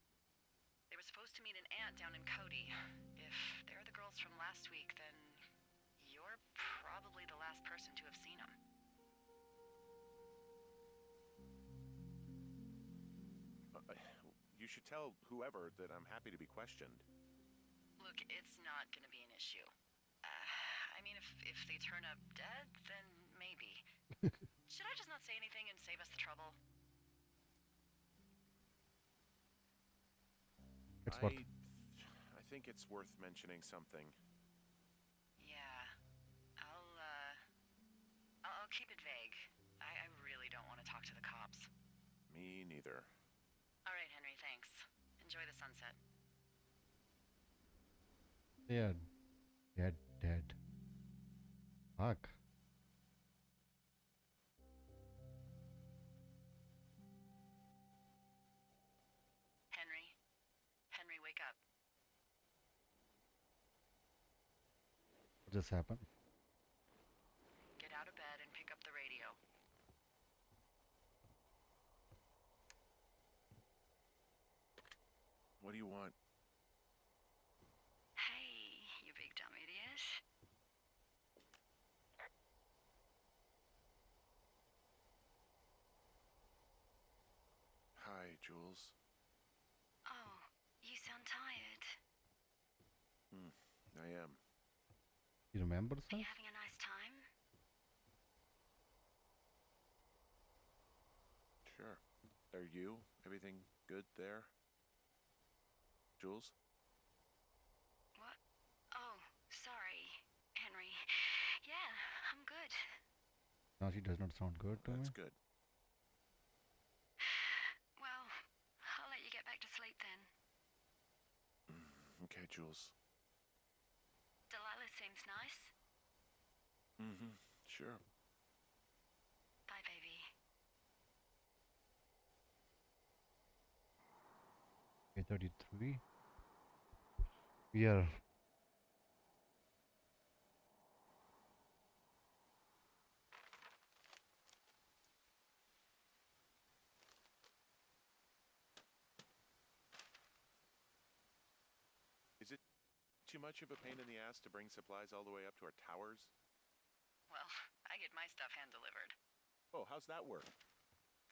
They were supposed to meet an aunt down in Cody. If they're the girls from last week, then you're probably the last person to have seen them. You should tell whoever that I'm happy to be questioned. Look, it's not gonna be an issue. I mean, if they turn up dead, then maybe. Should I just not say anything and save us the trouble? It's what? I think it's worth mentioning something. Yeah. I'll keep it vague. either. All right, Henry, thanks. Enjoy the sunset. Yeah, dead. Fuck. Henry? Henry, wake up. What just happened? Get out of bed and pick up the radio. What do you want? Hey, you big dumb idiot. Hi, Jules. Oh, you sound tired. I am. You remember Are stuff? you having a nice time? Sure. Are you? Everything good there? Jules? What? Oh, sorry, Henry. Yeah, I'm good. No, she does not sound good to That's me. good. Well, I'll let you get back to sleep then. Okay, Jules. Delilah seems nice. Sure. Bye, baby. Okay, 33. We are. Is it too much of a pain in the ass to bring supplies all the way up to our towers? Well, I get my stuff hand-delivered. Oh, how's that work?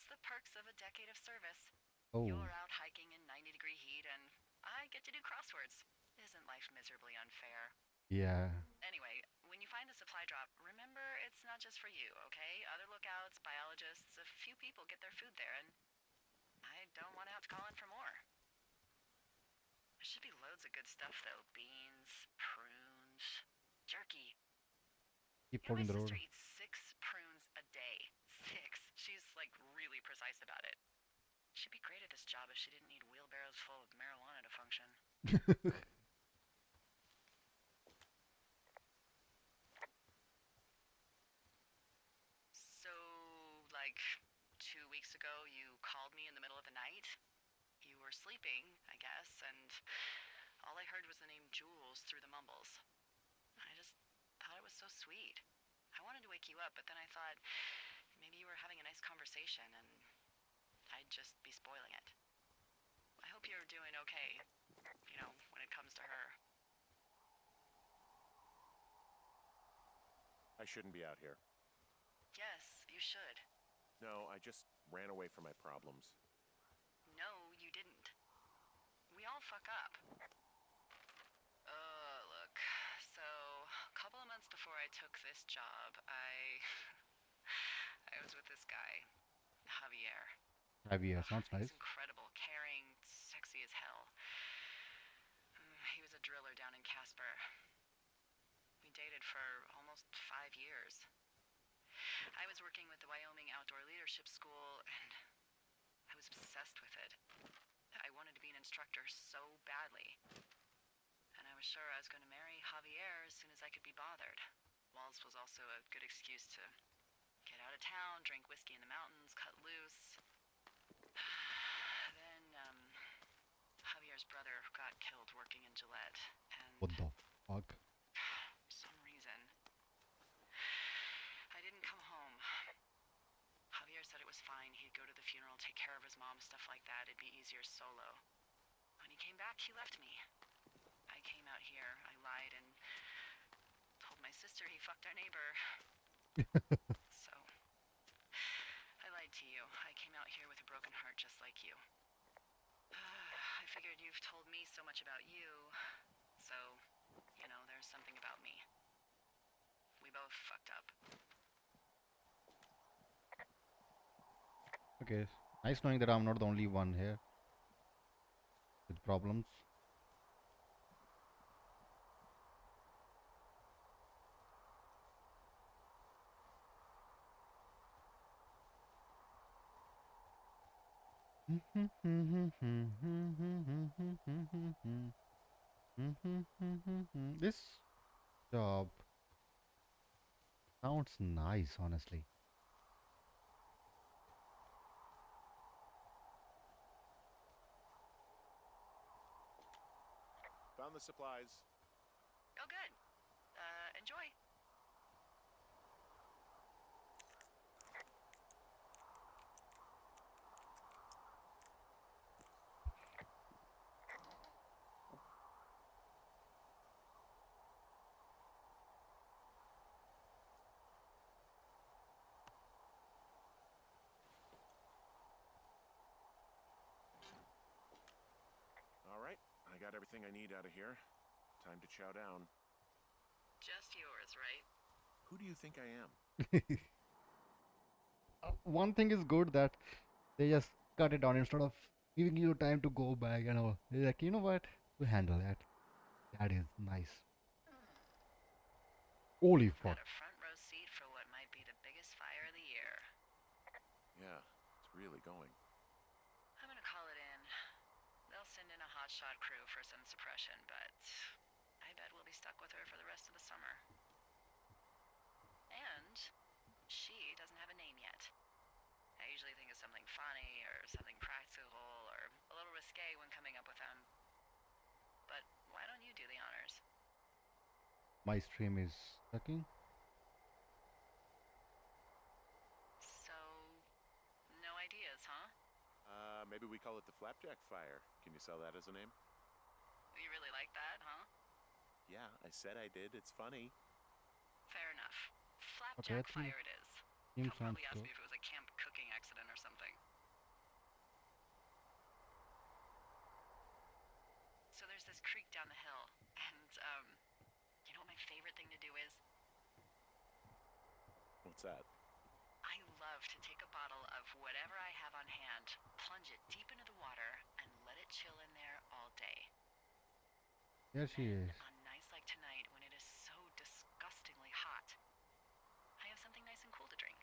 It's the perks of a decade of service. Oh, You're out hiking in 90-degree heat, and I get to do crosswords. Isn't life miserably unfair? yeah. Anyway, when you find the supply drop, remember it's not just for you, okay? Other lookouts, biologists, a few people get their food there, and I don't want to have to call in for more. There should be loads of good stuff, though. Beans, prunes, jerky. Keep You know, my holding the road. sister eats 6 prunes a day. 6. She's, like, really precise about it. She'd be great at this job if she didn't need wheelbarrows full of marijuana to function. So, like, 2 weeks ago, you called me in the middle of the night. You were sleeping, I guess, and all I heard was the name Jules through the mumbles. I just thought it was so sweet. I wanted to wake you up, but then I thought maybe you were having a nice conversation and I'd just be spoiling it. I hope you're doing okay, you know, when it comes to her. I shouldn't be out here. Yes, you should. No, I just ran away from my problems. No, you didn't. We all fuck up. Look, so a couple of months before I took this job, I was with this guy, Javier. Javier, sounds He's nice. incredible, caring, sexy as hell. He was a driller down in Casper. We dated for almost 5 years. I was working with the Wyoming Outdoor Leadership School, and I was obsessed with it. I wanted to be an instructor so badly. And I was sure I was going to marry Javier as soon as I could be bothered. Walls was also a good excuse to get out of town, drink whiskey in the mountains, cut loose. Then, Javier's brother got killed working in Gillette, and What the fuck? for some reason, I didn't come home. Javier said it was fine. He'd go to the funeral, take care of his mom, stuff like that. It'd be easier solo. When he came back, he left me. I came out here, I lied, and told my sister he fucked our neighbor. So, I lied to you. I came out here with a broken heart just like you. I figured you've told me so much about you, so, you know, there's something about me. We both fucked up. Okay, nice knowing that I'm not the only one here with problems. This job sounds nice, honestly. Found the supplies. Oh, good. Enjoy. All right, I got everything I need out of here. Time to chow down. Just yours, right? Who do you think I am? One thing is good that they just cut it down instead of giving you time to go back and all. They're like, you know what? We handle that. That is nice. Holy fuck. Got a front row seat for what might be the biggest fire of the year. Yeah, it's really going. I'm gonna call it in. They'll send in a hotshot crew for some suppression, but I bet we'll be stuck with her for the rest of the summer. And she doesn't have a name yet. I usually think of something funny or something practical or a little risque when coming up with them. But why don't you do the honors? My stream is sucking. So, no ideas, huh? Maybe we call it the Flapjack Fire. Can you sell that as a name? You really like that, huh? Yeah, I said I did. It's funny. Fair enough. Okay, Flapjack Fire it is. team They'll sounds probably ask good. me if it was a camp cooking accident or something. So there's this creek down the hill, and, you know what my favorite thing to do is? What's that? I love to take a bottle of whatever I have on hand, plunge it deep into the water, and let it chill in there all day. There she Then, is. on nights like tonight, when it is so disgustingly hot, I have something nice and cool to drink.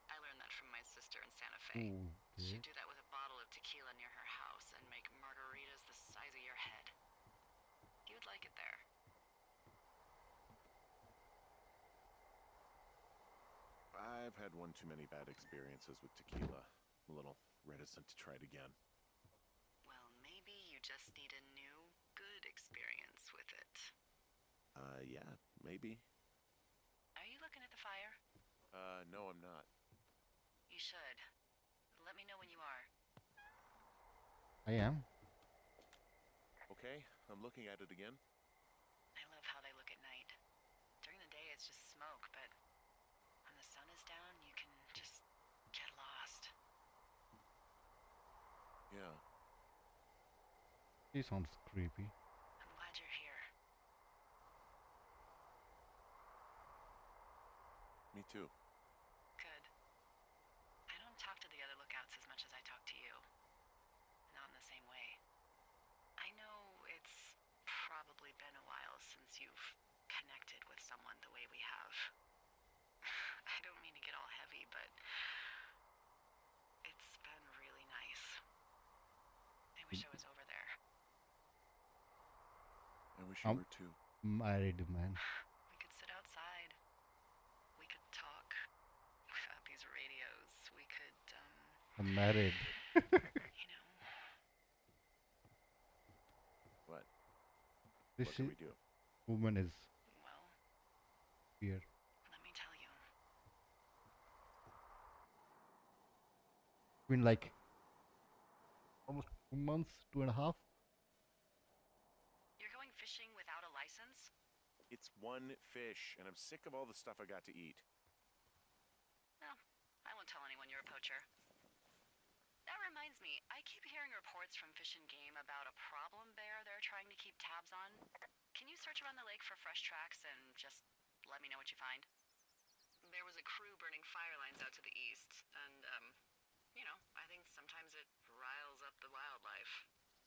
I learned that from my sister in Santa Fe. Ooh, okay. She'd do that with a bottle of tequila near her house and make margaritas the size of your head. You would like it there. I've had one too many bad experiences with tequila. I'm a little reticent to try it again. Well, maybe you just need a new, good experience with it. Yeah, maybe. Are you looking at the fire? No, I'm not. You should. Let me know when you are. I am. Okay, I'm looking at it again. I love how they look at night. During the day, it's just smoke, but when the sun is down, you can just get lost. Yeah. She sounds creepy. I'm glad you're here. Me too. Good. I don't talk to the other lookouts as much as I talk to you. Not in the same way. I know it's probably been a while since you've connected with someone the way we have. I don't mean to get all heavy, but it's been really nice. I wish I was over there. I wish you Um, were too. Married man. We could sit outside. We could talk without these radios. We could, I'm married. you know. What? This What can we do? woman is Well, weird. let me tell you. Been like almost 2 months, 2.5. You're going fishing without a license? It's one fish, and I'm sick of all the stuff I got to eat. Well, I won't tell anyone you're a poacher. That reminds me, I keep hearing reports from Fish and Game about a problem bear they're trying to keep tabs on. Can you search around the lake for fresh tracks and just let me know what you find? There was a crew burning fire lines out to the east, and, you know, I think sometimes it riles up the wildlife.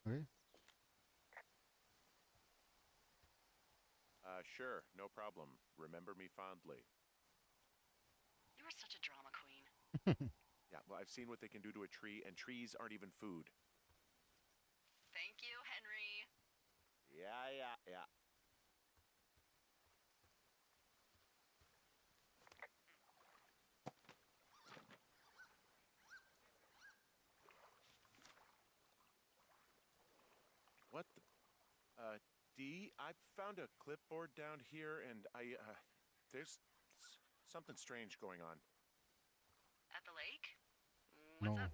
Okay. Sure, no problem. Remember me fondly. You are such a drama queen. Yeah, well, I've seen what they can do to a tree, and trees aren't even food. Thank you, Henry. Yeah. What the? D, I found a clipboard down here, and there's something strange going on. At the lake? What's No. up?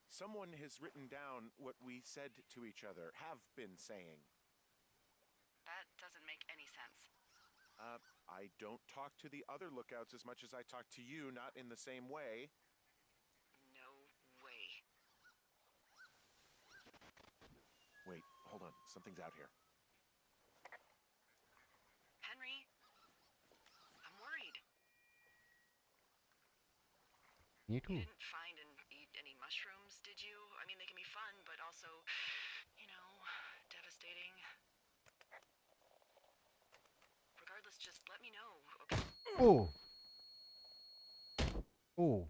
Someone has written down what we said to each other, have been saying. That doesn't make any sense. I don't talk to the other lookouts as much as I talk to you, not in the same way. No way. Wait, hold on. Something's out here. Henry, I'm worried. Me You too. didn't find and eat any mushrooms, did you? I mean, they can be fun, but also, devastating. Regardless, just let me know, okay? Oh. Oh.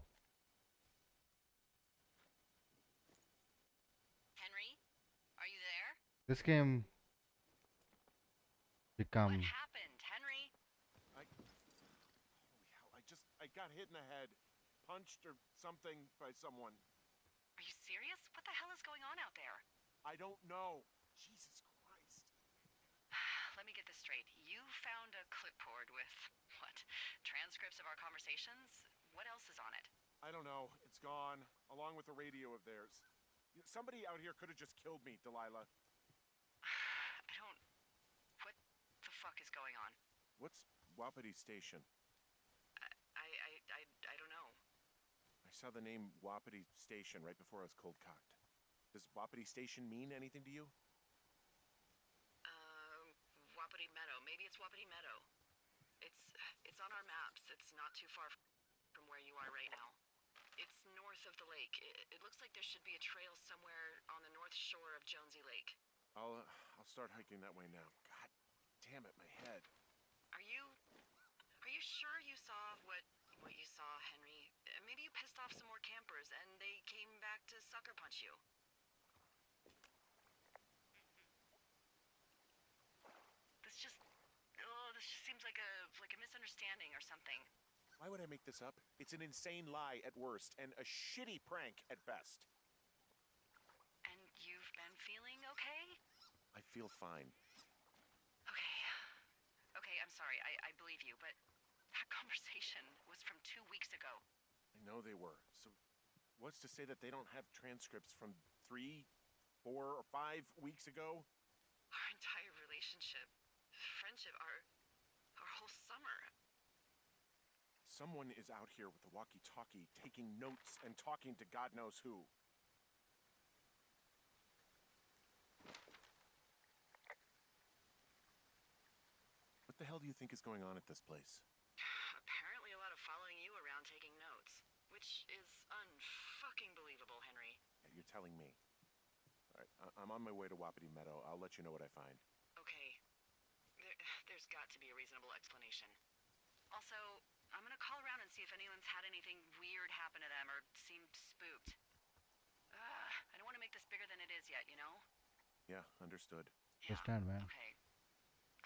Henry, are you there? This game become. What happened, Henry? Holy hell, I got hit in the head. Punched or something by someone. Are you serious? What the hell is going on out there? I don't know. Jesus Christ. Let me get this straight. You found a clipboard with, what, transcripts of our conversations? What else is on it? I don't know. It's gone, along with the radio of theirs. Somebody out here could have just killed me, Delilah. What the fuck is going on? What's Wapiti Station? I don't know. I saw the name Wapiti Station right before I was cold cocked. Does Wapiti Station mean anything to you? Wapiti Meadow. Maybe it's Wapiti Meadow. It's on our maps. It's not too far from where you are right now. It's north of the lake. It looks like there should be a trail somewhere on the north shore of Jonesy Lake. I'll start hiking that way now. God damn it, my head. Are you sure you saw what you saw, Henry? Maybe you pissed off some more campers and they came back to sucker punch you. This just seems like a misunderstanding or something. Why would I make this up? It's an insane lie at worst, and a shitty prank at best. And you've been feeling okay? I feel fine. Okay, I'm sorry. I believe you, but that conversation was from 2 weeks ago. I know they were. So what's to say that they don't have transcripts from 3, 4, or 5 weeks ago? Our entire relationship, friendship, our whole summer. Someone is out here with a walkie-talkie, taking notes and talking to God knows who. What the hell do you think is going on at this place? Apparently a lot of following you around taking notes, which is unfucking believable, Henry. Yeah, you're telling me. All right, I'm on my way to Wapiti Meadow. I'll let you know what I find. Okay. There's got to be a reasonable explanation. Also, I'm gonna call around and see if anyone's had anything weird happen to them or seemed spooked. I don't want to make this bigger than it is yet, you know? Yeah, understood. Yeah. Understand, man. Okay.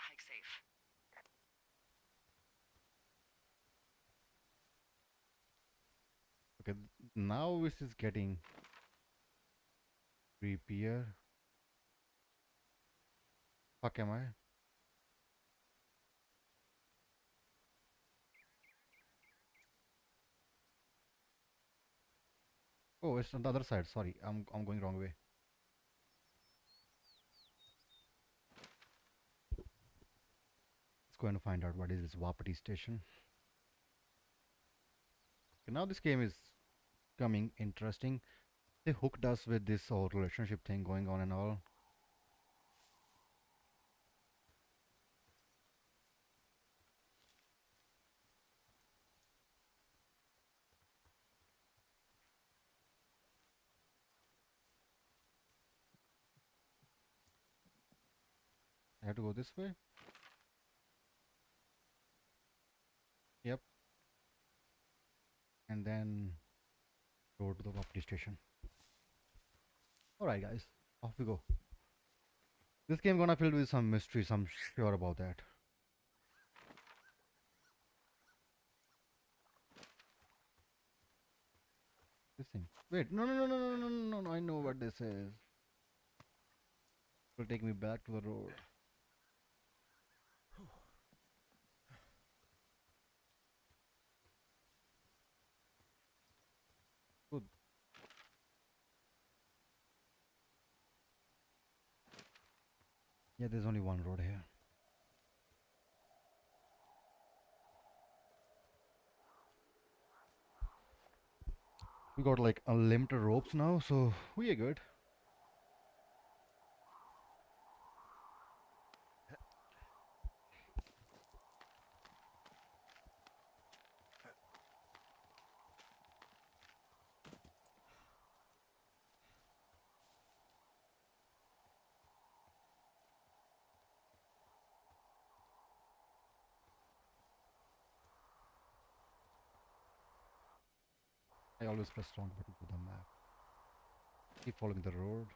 Hike safe. Okay, now this is getting creepier. Fuck am I? Oh, it's on the other side. Sorry, I'm going wrong way. Let's go and find out what is this Wapiti station. Okay, now this game is becoming interesting. They hooked us with this whole relationship thing going on and all. I have to go this way. Yep. And then road to the police station. Alright guys, off we go. This game gonna filled with some mysteries, I'm sure about that. This thing. Wait, no, I know what this is. It will take me back to the road. Good. Yeah, there's only one road here. We got like unlimited ropes now, so we are good. I always press wrong button to the map. Keep following the road.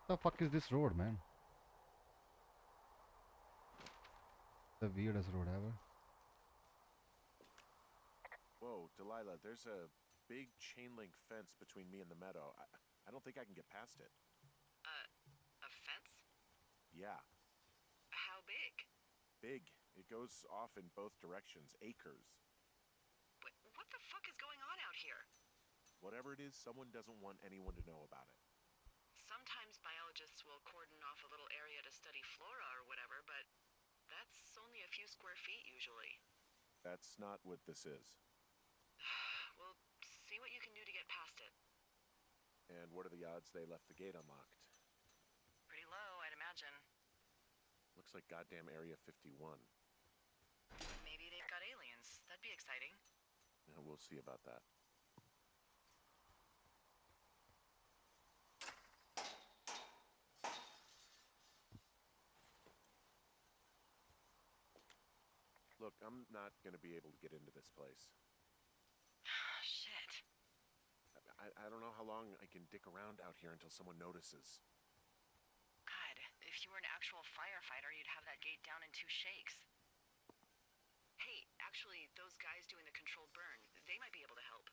The fuck is this road, man? The weirdest road ever. Whoa, Delilah, there's a big chain link fence between me and the meadow. I don't think I can get past it. A fence? Yeah, How big? big. It goes off in both directions, acres. What the fuck is going on out here? Whatever it is, someone doesn't want anyone to know about it. Sometimes biologists will cordon off a little area to study flora or whatever, but that's only a few square feet usually. That's not what this is. We'll see what you can do to get past it. And what are the odds they left the gate unlocked? Pretty low, I'd imagine. Looks like goddamn Area 51. Maybe they've got aliens. That'd be exciting. Yeah, we'll see about that. Look, I'm not gonna be able to get into this place. Shit. I don't know how long I can dick around out here until someone notices. God, if you were an actual firefighter, you'd have that gate down in 2 shakes. Hey, actually, those guys doing the controlled burn, they might be able to help.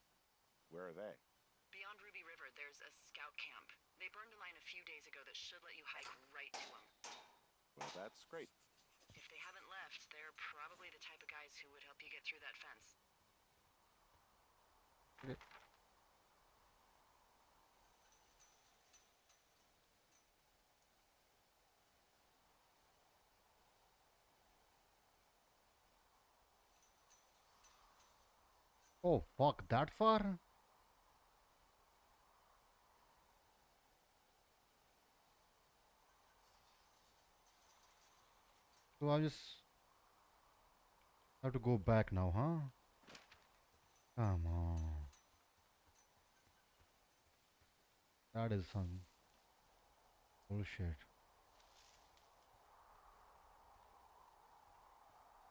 Where are they? Beyond Ruby River, there's a scout camp. They burned a line a few days ago that should let you hike right to them. Well, that's great. If they haven't left, they're probably the type of guys who would help you get through that fence. Okay. Oh fuck, that far? So I just have to go back now, huh? Come on. That is some bullshit.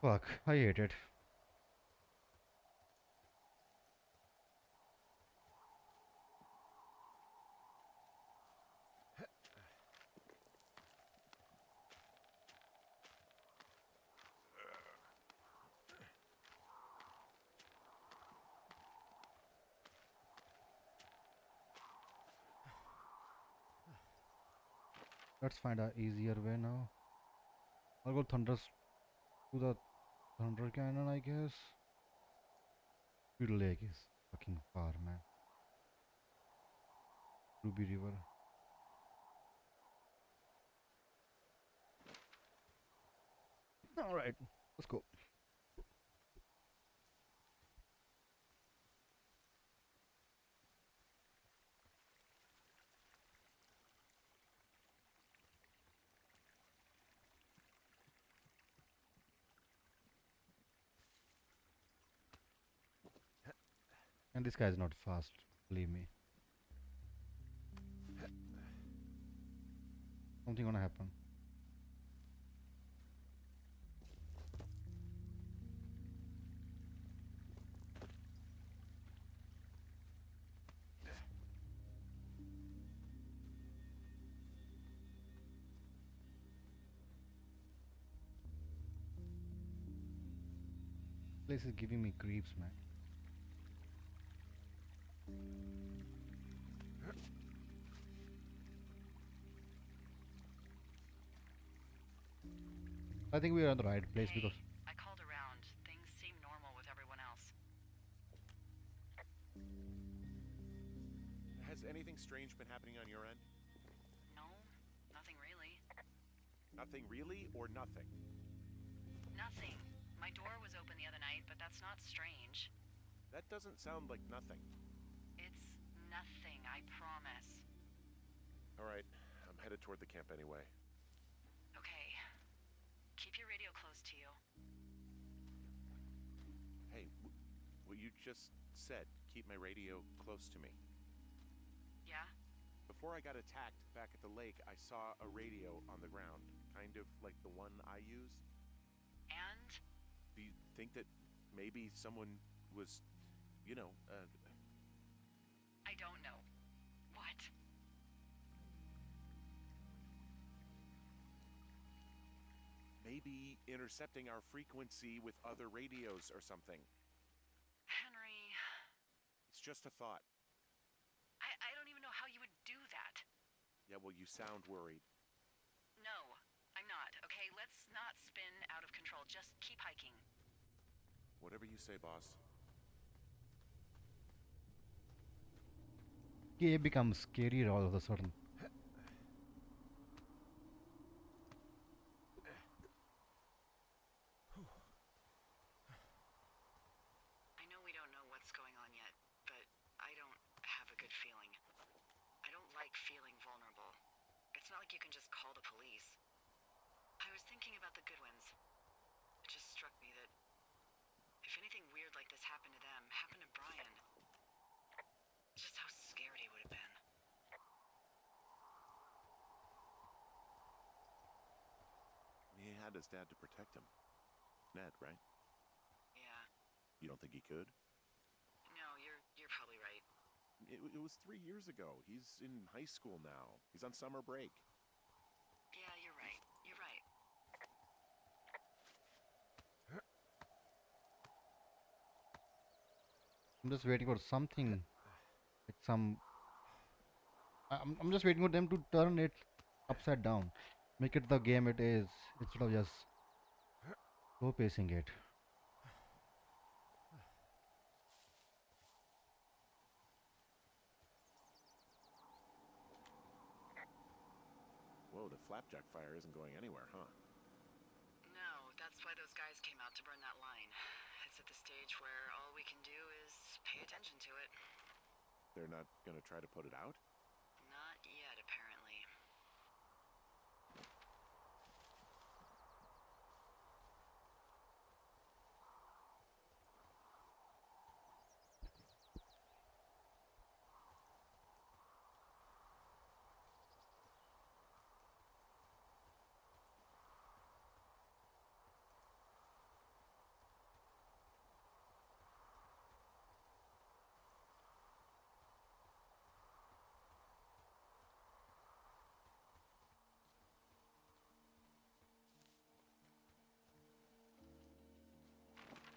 Fuck, I hate it. Let's find a easier way now. I'll go thunders to the thunder cannon, I guess. Speed Lake is fucking far, man. Ruby River. Alright, let's go. And this guy is not fast, believe me. Something gonna happen. place is giving me creeps, man. I think we are in the right place Hey, because I called around. Things seem normal with everyone else. Has anything strange been happening on your end? No, nothing really. Nothing really, or nothing? Nothing. My door was open the other night, but that's not strange. That doesn't sound like nothing. It's nothing, I promise. All right, I'm headed toward the camp anyway. Okay. Keep your radio close to you. Hey, what you just said, keep my radio close to me. Yeah? Before I got attacked back at the lake, I saw a radio on the ground, kind of like the one I use. And? Do you think that maybe someone was, I don't know. What? maybe intercepting our frequency with other radios or something? Henry, It's just a thought. I don't even know how you would do that. Yeah, well, you sound worried. No, I'm not. Okay, let's not spin out of control. Just keep hiking. Whatever you say, boss. it becomes scarier all of a sudden. I know we don't know what's going on yet, but I don't have a good feeling. I don't like feeling vulnerable. It's not like you can just call the police. I was thinking about the Goodwins. It just struck me that if anything weird like this happened to them, happened to Brian, just how scared he would have been. He had his dad to protect him. Ned, right? Yeah. You don't think he could? No, you're probably right. It was 3 years ago. He's in high school now. He's on summer break. Yeah, you're right. You're right. I'm just waiting for something, like some. I'm just waiting for them to turn it upside down, make it the game it is instead of just slow pacing it. Whoa, the flapjack fire isn't going anywhere, huh? No, that's why those guys came out to burn that line. It's at the stage where all we can do is pay attention to it. They're not gonna try to put it out? Not yet, apparently.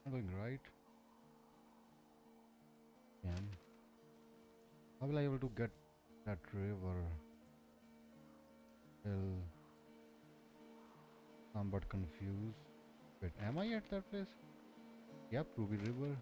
I'm going right. Yeah. How will I able to get that river? Still somewhat confused. Wait, am I at that place? Yep, Ruby River.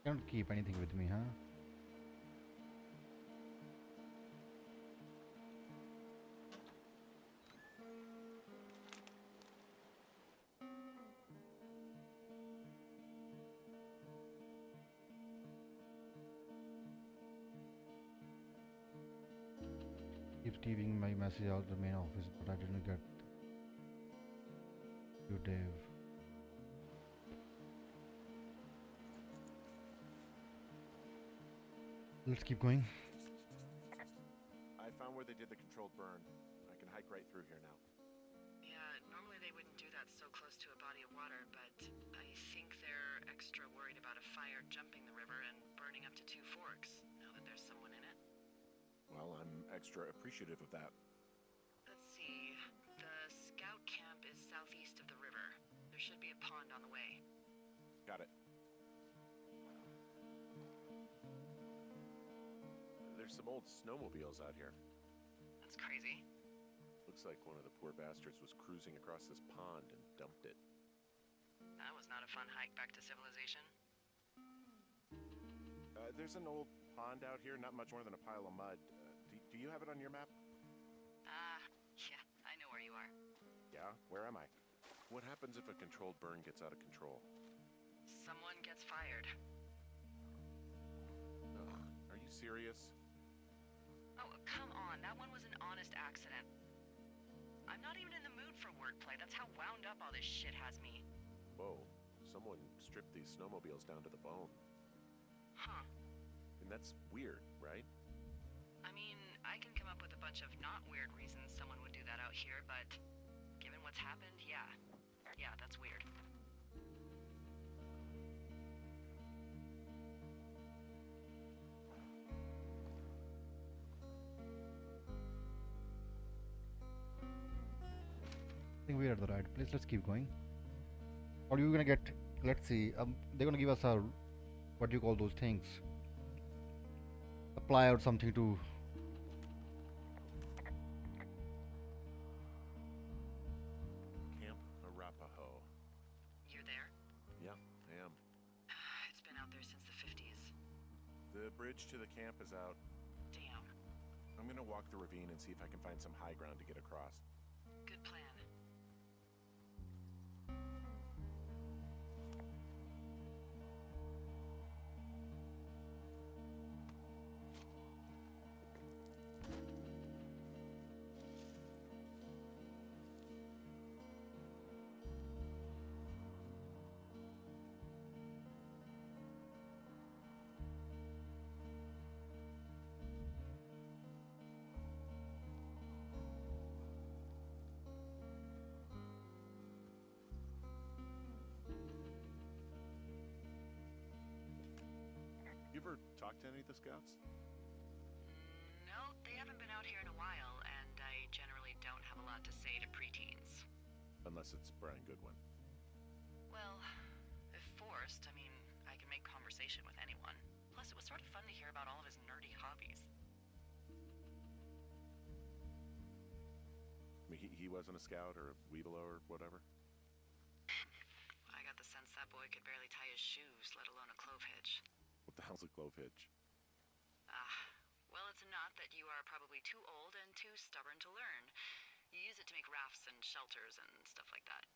Can't keep anything with me, huh? keeps typing my message out the main office, but I didn't get you, Dave. Let's keep going. I found where they did the controlled burn. I can hike right through here now. Yeah, normally they wouldn't do that so close to a body of water, but I think they're extra worried about a fire jumping the river and burning up to 2 forks, now that there's someone in it. Well, I'm extra appreciative of that. Let's see. The scout camp is southeast of the river. There should be a pond on the way. Got it. There's some old snowmobiles out here. That's crazy. Looks like one of the poor bastards was cruising across this pond and dumped it. That was not a fun hike back to civilization. There's an old pond out here, not much more than a pile of mud. Do you have it on your map? Yeah, I know where you are. Yeah? Where am I? What happens if a controlled burn gets out of control? Someone gets fired. Ugh, are you serious? Oh, come on. That one was an honest accident. I'm not even in the mood for wordplay. That's how wound up all this shit has me. Whoa, someone stripped these snowmobiles down to the bone. Huh. And that's weird, right? I mean, I can come up with a bunch of not weird reasons someone would do that out here, but given what's happened, yeah. Yeah, that's weird. I think we're at the right place. Let's keep going. What are you gonna get? Let's see. They're gonna give us a, what do you call those things? Apply or something to. Camp Arapaho. You're there? Yeah, I am. It's been out there since the 50s. The bridge to the camp is out. Damn. I'm gonna walk the ravine and see if I can find some high ground to get across. Good plan. You ever talk to any of the scouts? No, they haven't been out here in a while, and I generally don't have a lot to say to preteens. Unless it's Brian Goodwin. Well, if forced, I mean, I can make conversation with anyone. Plus, it was sort of fun to hear about all of his nerdy hobbies. I mean, he wasn't a scout or a Weebelo or whatever? I got the sense that boy could barely tie his shoes, let alone a clove hitch. What the hell's a clove hitch? Well, it's a knot that you are probably too old and too stubborn to learn. You use it to make rafts and shelters and stuff like that.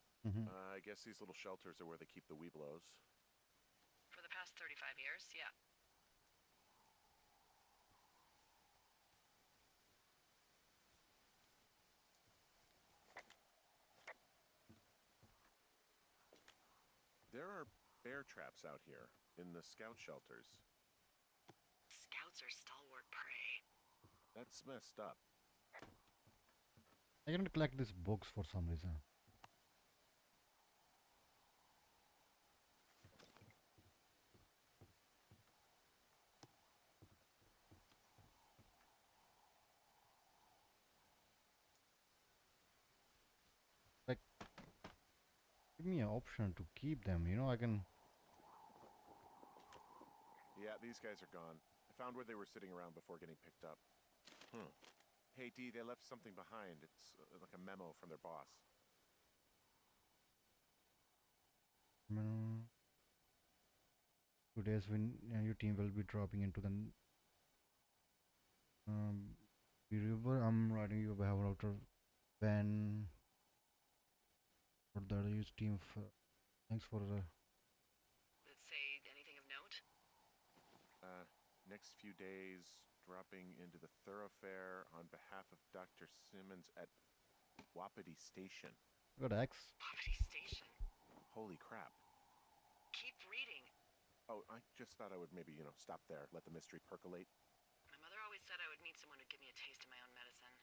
I guess these little shelters are where they keep the Weebelos. For the past 35 years, yeah. There are bear traps out here in the scout shelters. Scouts are stalwart prey. That's messed up. I cannot collect these books for some reason. Like, give me an option to keep them. You know, I can. Yeah, these guys are gone. I found where they were sitting around before getting picked up. Hey, D, they left something behind. It's like a memo from their boss. 2 days when your team will be dropping into the river. I'm writing you a router when for the use team. Thanks for the. Let's say anything of note? Next few days, dropping into the thoroughfare on behalf of Dr. Simmons at Wapiti Station. Good X. Wapiti Station. Holy crap. Keep reading. Oh, I just thought I would maybe, stop there, let the mystery percolate. My mother always said I would meet someone who'd give me a taste of my own medicine.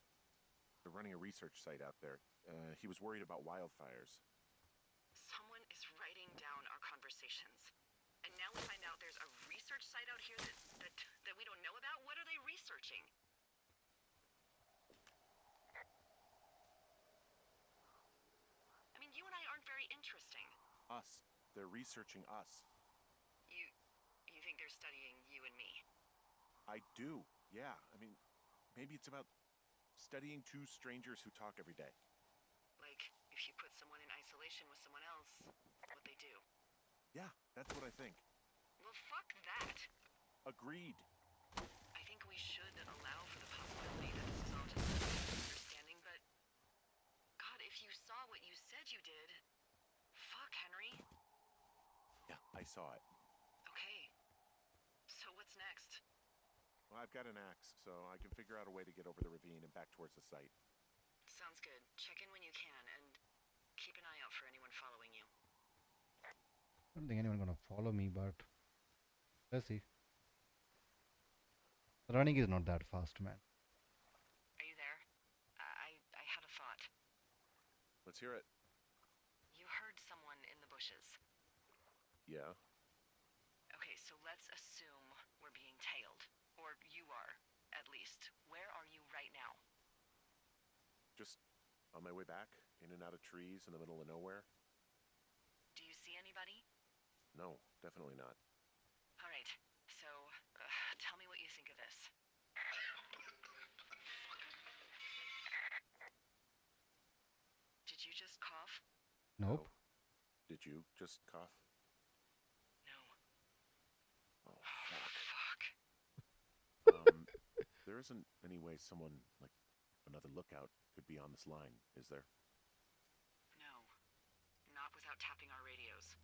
They're running a research site out there. He was worried about wildfires. Someone is writing down our conversations. And now we find out there's a research site out here that we don't know about? What are they researching? I mean, you and I aren't very interesting. Us. They're researching us. You think they're studying you and me? I do, yeah. I mean, maybe it's about studying two strangers who talk every day. Like, if you put someone in isolation with someone else, what they do. Yeah, that's what I think. Well, fuck that. Agreed. I think we should allow for the possibility that this is all just a misunderstanding, but... God, if you saw what you said you did... Fuck, Henry. Yeah, I saw it. Okay. So what's next? Well, I've got an axe, so I can figure out a way to get over the ravine and back towards the site. Sounds good. Check in when you can, and keep an eye out for anyone following you. I don't think anyone gonna follow me, but let's see. Running is not that fast, man. Are you there? I had a thought. Let's hear it. You heard someone in the bushes. Yeah. Okay, so let's assume we're being tailed. Or you are, at least. Where are you right now? Just on my way back, in and out of trees in the middle of nowhere. Do you see anybody? No, definitely not. All right, so tell me what you think of this. Did you just cough? Nope. No. Did you just cough? No. Oh, fuck. Fuck. There isn't any way someone, like another lookout, could be on this line, is there? No. Not without tapping our radios.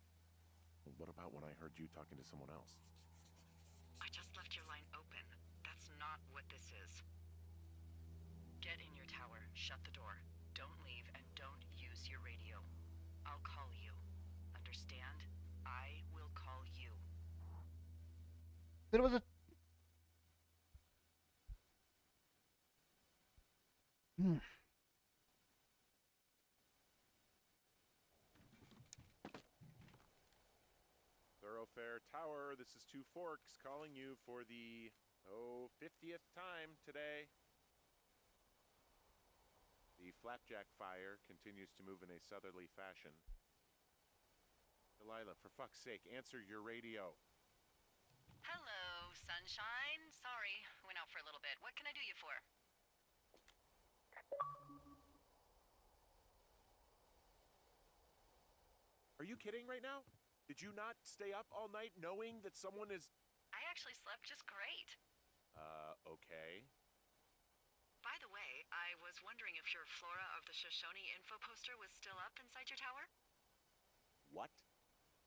Well, what about when I heard you talking to someone else? I just left your line open. That's not what this is. Get in your tower, shut the door. Don't leave, and don't use your radio. I'll call you. Understand? I will call you. There was a... Thoroughfare Tower, this is Two Forks calling you for the, 50th time today. The flapjack fire continues to move in a southerly fashion. Delilah, for fuck's sake, answer your radio. Hello, sunshine. Sorry, went out for a little bit. What can I do you for? Are you kidding right now? Did you not stay up all night knowing that someone is... I actually slept just great. Okay. By the way, I was wondering if your Flora of the Shoshone info poster was still up inside your tower? What?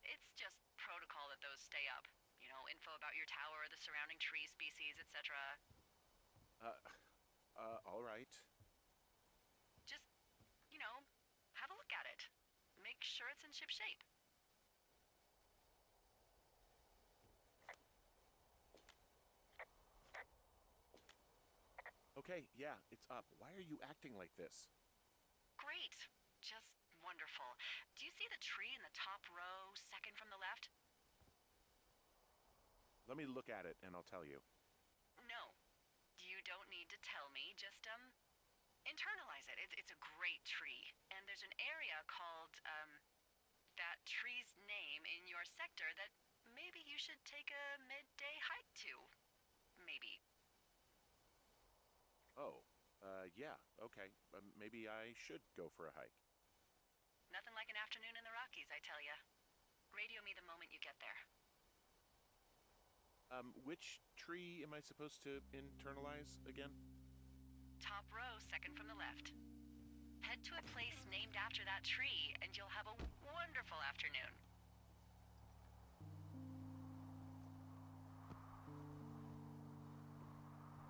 It's just protocol that those stay up. You know, info about your tower, the surrounding tree species, etc. All right. Just, have a look at it. Make sure it's in ship shape. Okay, yeah, it's up. Why are you acting like this? Great. Just wonderful. Do you see the tree in the top row, second from the left? Let me look at it and I'll tell you. No. You don't need to tell me. Just, internalize it. It's a great tree. And there's an area called, that tree's name in your sector that maybe you should take a midday hike to. Maybe. Oh, yeah, okay. Maybe I should go for a hike. Nothing like an afternoon in the Rockies, I tell ya. Radio me the moment you get there. Which tree am I supposed to internalize again? Top row, second from the left. Head to a place named after that tree, and you'll have a wonderful afternoon.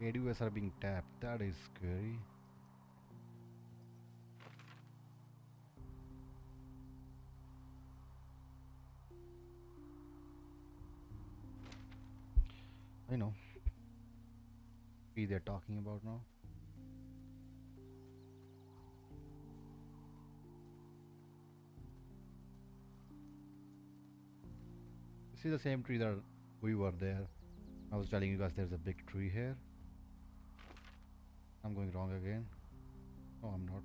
ADUs are being tapped. That is scary. I know. Who they're talking about now. This is the same tree that we were there. I was telling you guys there's a big tree here. I'm going wrong again. No, I'm not.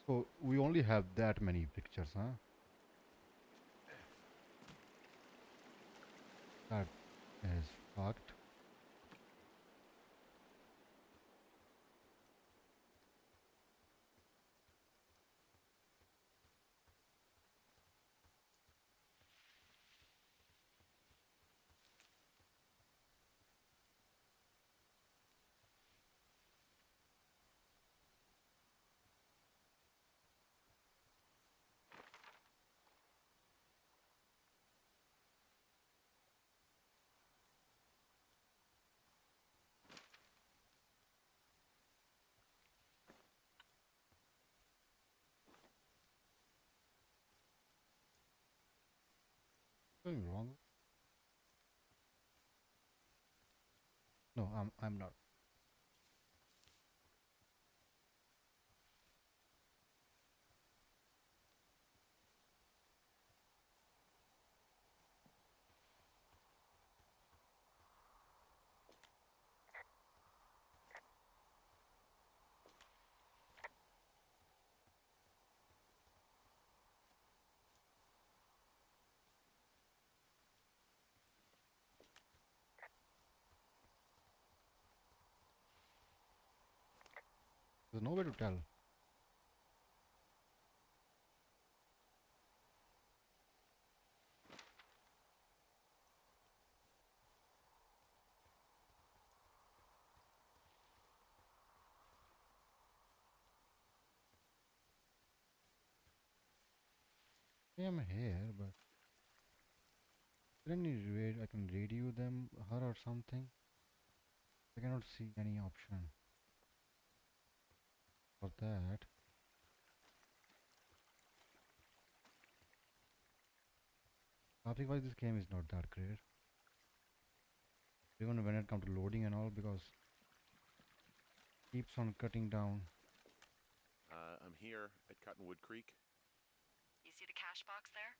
So we only have that many pictures, huh? That is fucked. Going wrong? No, I'm not. There's no way to tell. I am here, but is there any way I can radio them, her or something? I cannot see any option for that. Graphic wise, this game is not that great. Even when it comes to loading and all, because it keeps on cutting down. I'm here at Cottonwood Creek. You see the cash box there?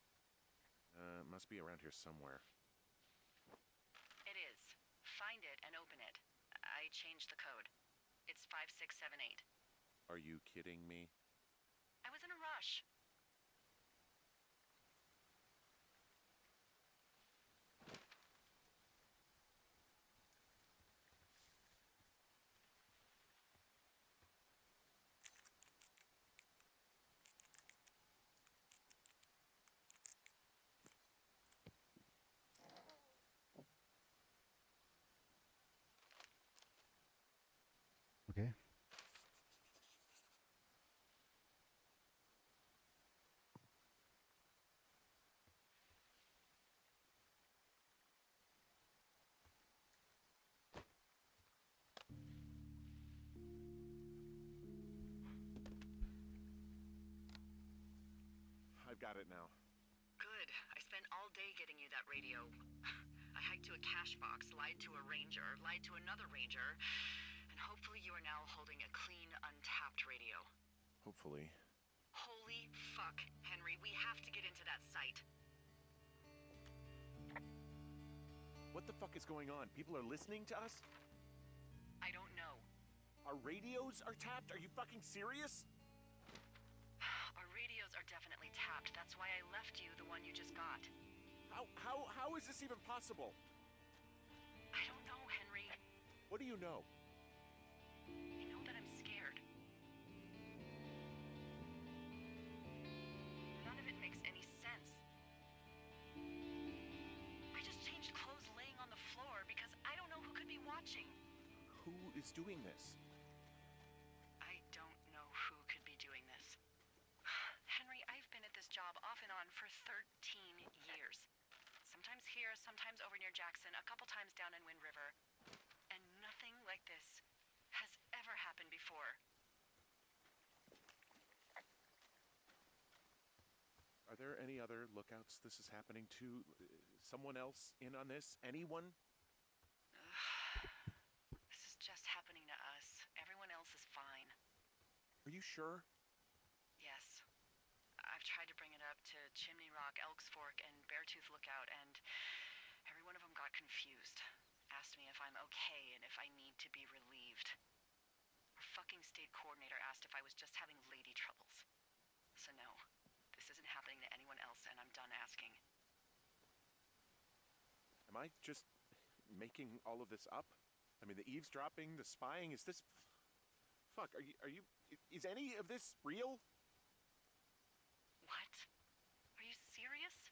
Must be around here somewhere. It is. Find it and open it. I changed the code. It's 5678. Are you kidding me? I was in a rush. Okay. I've got it now. Good. I spent all day getting you that radio. I hiked to a cash box, lied to a ranger, lied to another ranger, and hopefully you are now holding a clean, untapped radio. Hopefully. Holy fuck, Henry, we have to get into that site. What the fuck is going on? People are listening to us? I don't know. Our radios are tapped? Are you fucking serious? Our radios are definitely tapped. That's why I left you the one you just got. How is this even possible? I don't know, Henry. What do you know? You know that I'm scared. None of it makes any sense. I just changed clothes laying on the floor because I don't know who could be watching. Who is doing this? I don't know who could be doing this. Henry, I've been at this job off and on for 13 years. Sometimes here, sometimes over near Jackson, a couple times down in Wind River. And nothing like this has ever happened before. Are there any other lookouts this is happening to? Someone else in on this? Anyone? This is just happening to us. Everyone else is fine. Are you sure? Yes. I've tried to bring it up to Chimney Rock, Elks Fork, and Beartooth Lookout, and every one of them got confused. Asked me if I'm okay and if I need to be relieved. Our fucking state coordinator asked if I was just having lady troubles. So no, this isn't happening to anyone else, and I'm done asking. Am I just making all of this up? I mean, the eavesdropping, the spying, is this... Fuck, is any of this real? What? Are you serious?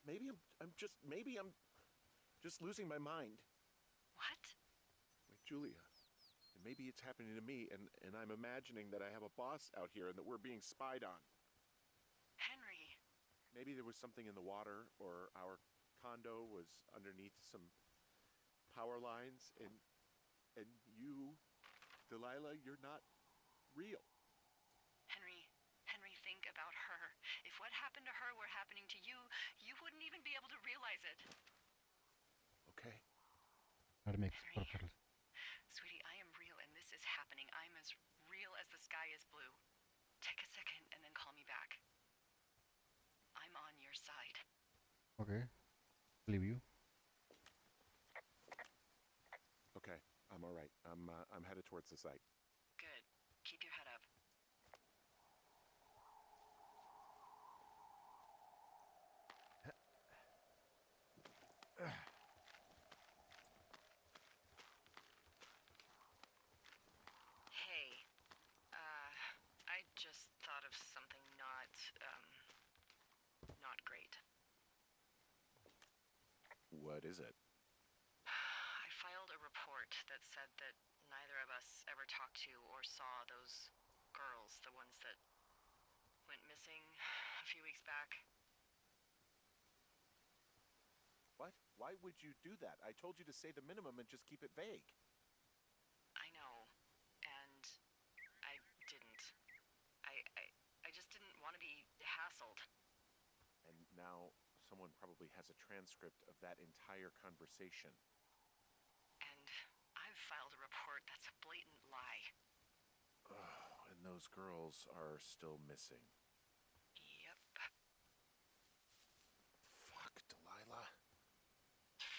Maybe I'm just losing my mind. What? Like Julia. And maybe it's happening to me, and I'm imagining that I have a boss out here and that we're being spied on. Henry. Maybe there was something in the water, or our condo was underneath some power lines, and you, Delilah, you're not real. Henry, think about her. If what happened to her were happening to you, you wouldn't even be able to realize it. Okay. That makes Henry, perfect. sweetie, I am real and this is happening. I'm as real as the sky is blue. Take a second and then call me back. I'm on your side. Okay. Believe you. Okay, I'm all right. I'm headed towards the site. Good. Keep your head up. Hey, I just thought of something not great. What is it? I filed a report that said that neither of us ever talked to or saw those girls, the ones that went missing a few weeks back. What? Why would you do that? I told you to say the minimum and just keep it vague. I know, and I didn't. I just didn't want to be hassled. And now someone probably has a transcript of that entire conversation. And I've filed a report that's a blatant lie. Oh, and those girls are still missing. Yep. Fuck, Delilah.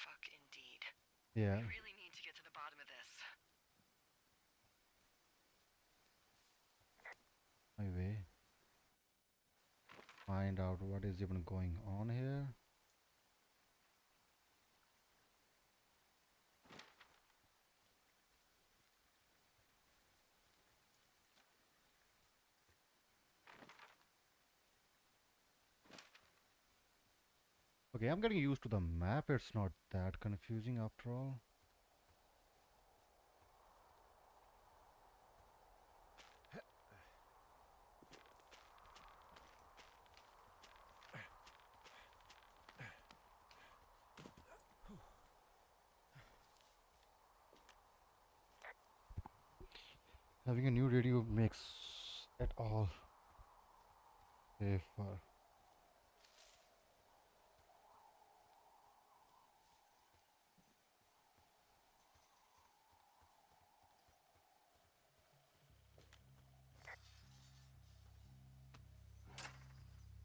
Fuck indeed. Yeah. We really need to get to the bottom of this. Highway. Find out what is even going on here. Okay, I'm getting used to the map. It's not that confusing after all. Having a new radio makes it all safer.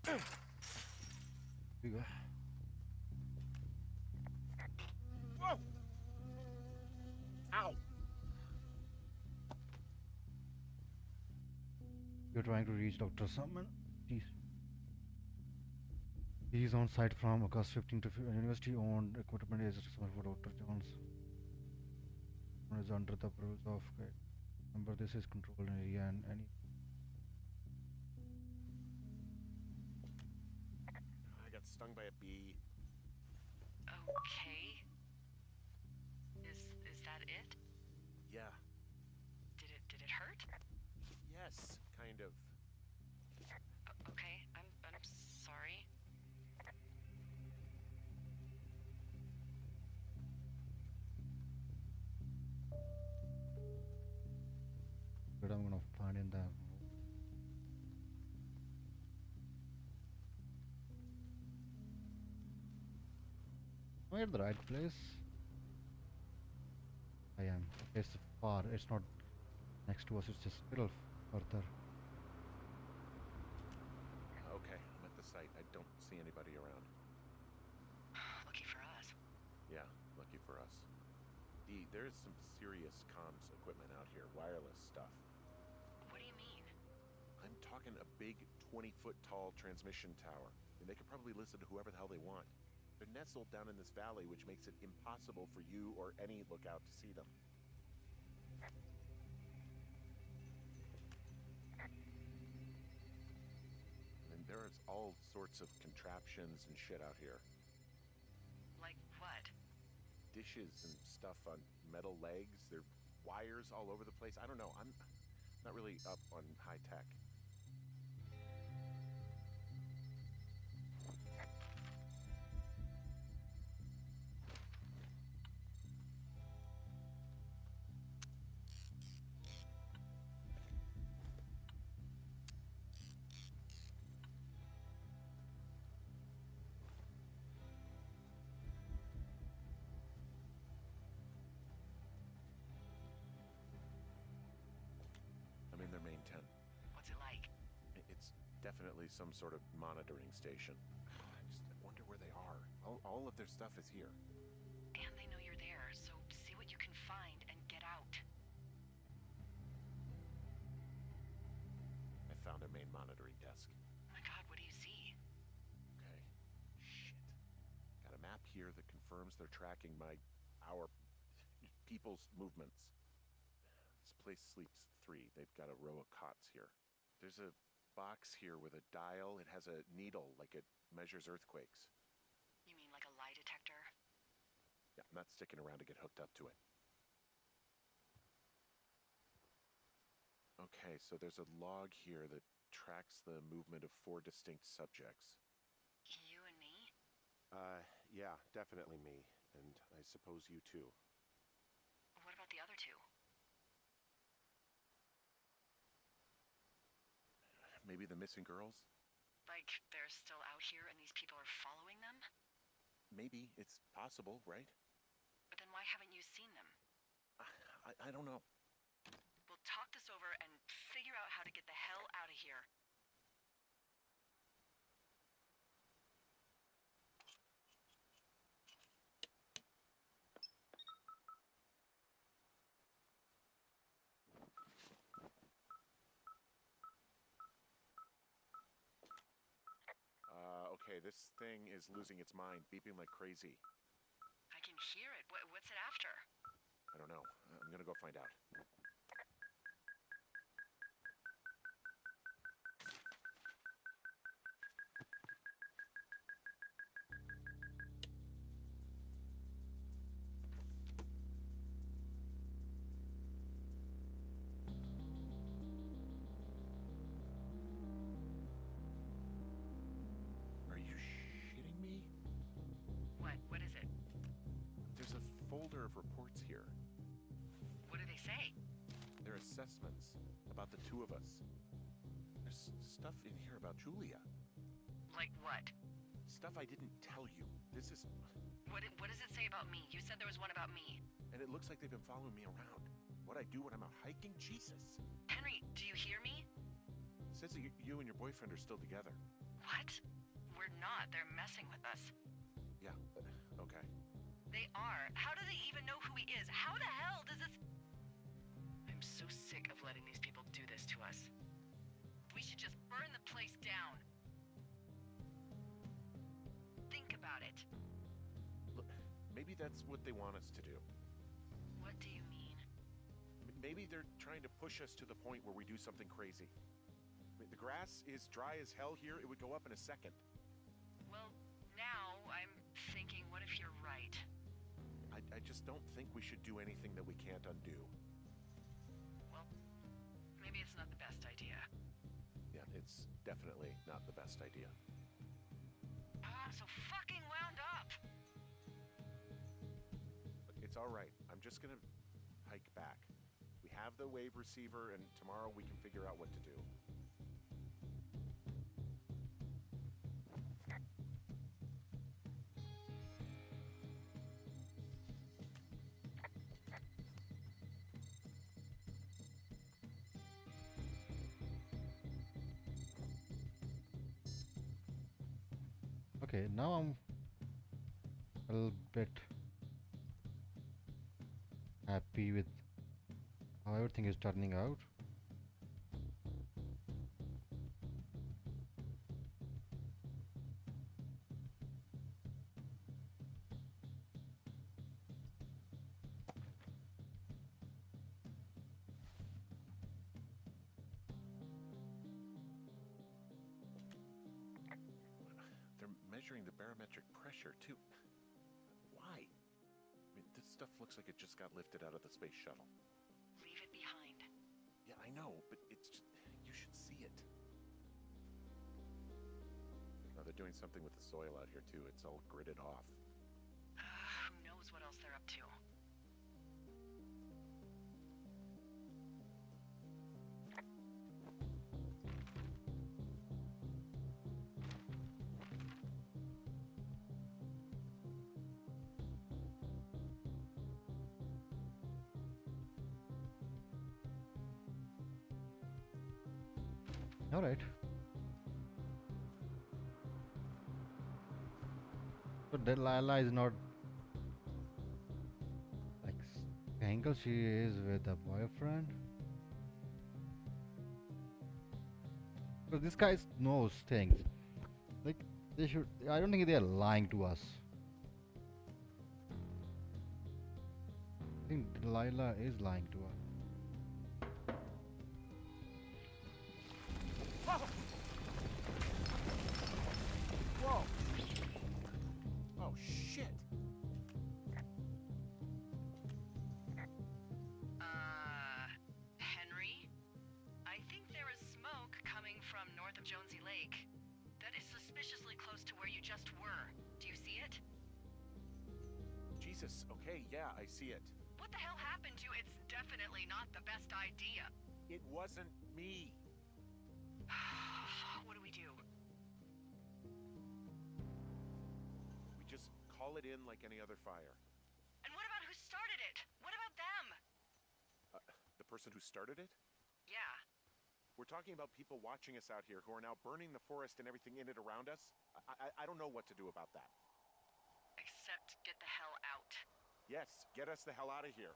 Here we go. Whoa! Ow! You're trying to reach Dr. Salman. He's on site from August 15 to university owned equipment is responsible for Dr. Jones. Is under the rules of Remember, this is control area and any. I got stung by a bee. Okay. Is that it? Yeah. Did it hurt? Yes, kind of. Okay, I'm sorry. But I'm gonna find in the. Am I at the right place? I am. It's far. It's not next to us. It's just a little further. Okay, I'm at the site. I don't see anybody around. Lucky for us. Yeah, lucky for us. There's some serious comms equipment out here, wireless stuff. What do you mean? I'm talking a big 20-foot tall transmission tower, and they could probably listen to whoever the hell they want. They're nestled down in this valley, which makes it impossible for you or any lookout to see them. And there's all sorts of contraptions and shit out here. Like what? Dishes and stuff on metal legs. There are wires all over the place. I don't know. I'm not really up on high tech. I'm in their main tent. What's it like? It's definitely some sort of monitoring station. I wonder where they are. All of their stuff is here. And they know you're there, so see what you can find and get out. I found their main monitoring desk. Oh my god, what do you see? Okay. Shit. Got a map here that confirms they're tracking our people's movements. This place sleeps 3. They've got a row of cots here. There's a box here with a dial. It has a needle, like it measures earthquakes. You mean like a lie detector? Yeah, I'm not sticking around to get hooked up to it. Okay, so there's a log here that tracks the movement of 4 distinct subjects. You and me? Yeah, definitely me. And I suppose you too. What about the other 2? Maybe the missing girls? Like, they're still out here and these people are following them? Maybe. It's possible, right? But then why haven't you seen them? I don't know. We'll talk this over and figure out how to get the hell out of here. Okay, this thing is losing its mind, beeping like crazy. I can hear it. What's it after? I don't know. I'm gonna go find out. Are you shitting me? What is it? There's a folder of reports here. What do they say? They're assessments about the 2 of us. There's stuff in here about Julia. Like what? Stuff I didn't tell you. This is... What does it say about me? You said there was one about me. And it looks like they've been following me around. What I do when I'm out hiking? Jesus. Henry, do you hear me? It says that you and your boyfriend are still together. What? We're not. They're messing with us. Yeah, okay. They are. How do they even know who he is? How the hell does this... I'm so sick of letting these people do this to us. We should just burn the place down. Think about it. Look, maybe that's what they want us to do. What do you mean? maybe they're trying to push us to the point where we do something crazy. I mean, the grass is dry as hell here. It would go up in a second. Well, now I'm thinking, what if you're right? I just don't think we should do anything that we can't undo. Well, maybe it's not the best idea. Yeah, it's definitely not the best idea. I'm so fucking wound up! It's all right. I'm just gonna hike back. We have the wave receiver, and tomorrow we can figure out what to do. Okay, now I'm a little bit happy with how everything is turning out. They're measuring the barometric pressure, too. Why? I mean, this stuff looks like it just got lifted out of the space shuttle. Leave it behind. Yeah, I know, but it's just... You should see it. Now, they're doing something with the soil out here, too. It's all gridded off. Who knows what else they're up to? All right. So Delilah is not like Angle. She is with a boyfriend. Because this guy knows things. Like they should. I don't think they are lying to us. I think Delilah is lying to us. Whoa! Oh, shit! Henry? I think there is smoke coming from north of Jonesy Lake. That is suspiciously close to where you just were. Do you see it? Jesus, okay, yeah, I see it. What the hell happened to you? It's definitely not the best idea. It wasn't me. What do we do? We just call it in like any other fire. And what about who started it? What about them? The person who started it? Yeah. We're talking about people watching us out here who are now burning the forest and everything in it around us. I don't know what to do about that. Except get the hell out. Yes, get us the hell out of here.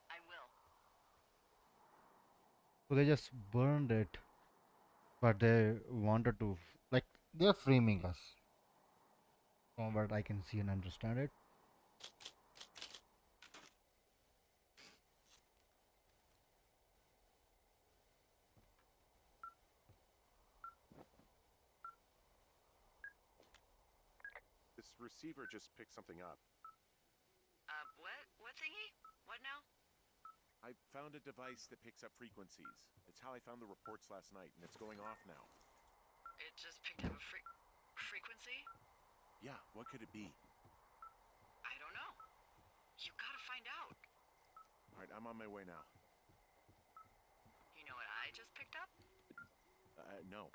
I will. So they just burned it, but they wanted to like they're framing us. From what I can see and understand it. This receiver just picked something up. What? What thingy? What now? I found a device that picks up frequencies. It's how I found the reports last night, and it's going off now. It just picked up a frequency? Yeah, what could it be? I don't know. You gotta find out. All right, I'm on my way now. You know what I just picked up? No.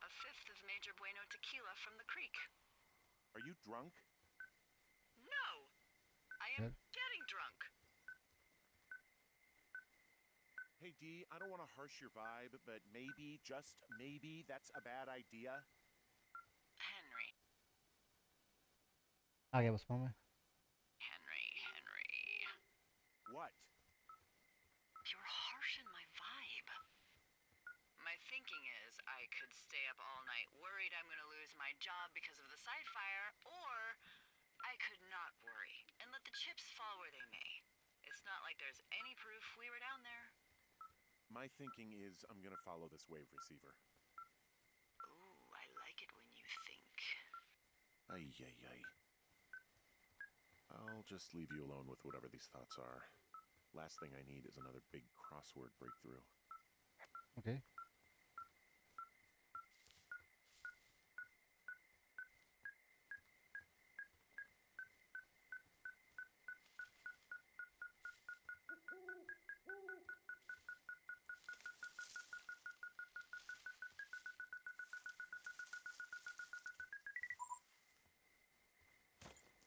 A fifth of Major Bueno tequila from the creek. Are you drunk? No! I am Yes. getting drunk. Hey, D, I don't want to harsh your vibe, but maybe, just maybe, that's a bad idea. Henry. आगे बस मामा. Henry. What? You're harshing my vibe. My thinking is I could stay up all night worried I'm gonna lose my job because of the side fire, or I could not worry and let the chips fall where they may. It's not like there's any proof we were down there. My thinking is I'm gonna follow this wave receiver. Ooh, I like it when you think. Ay, ay, ay. I'll just leave you alone with whatever these thoughts are. Last thing I need is another big crossword breakthrough. Okay.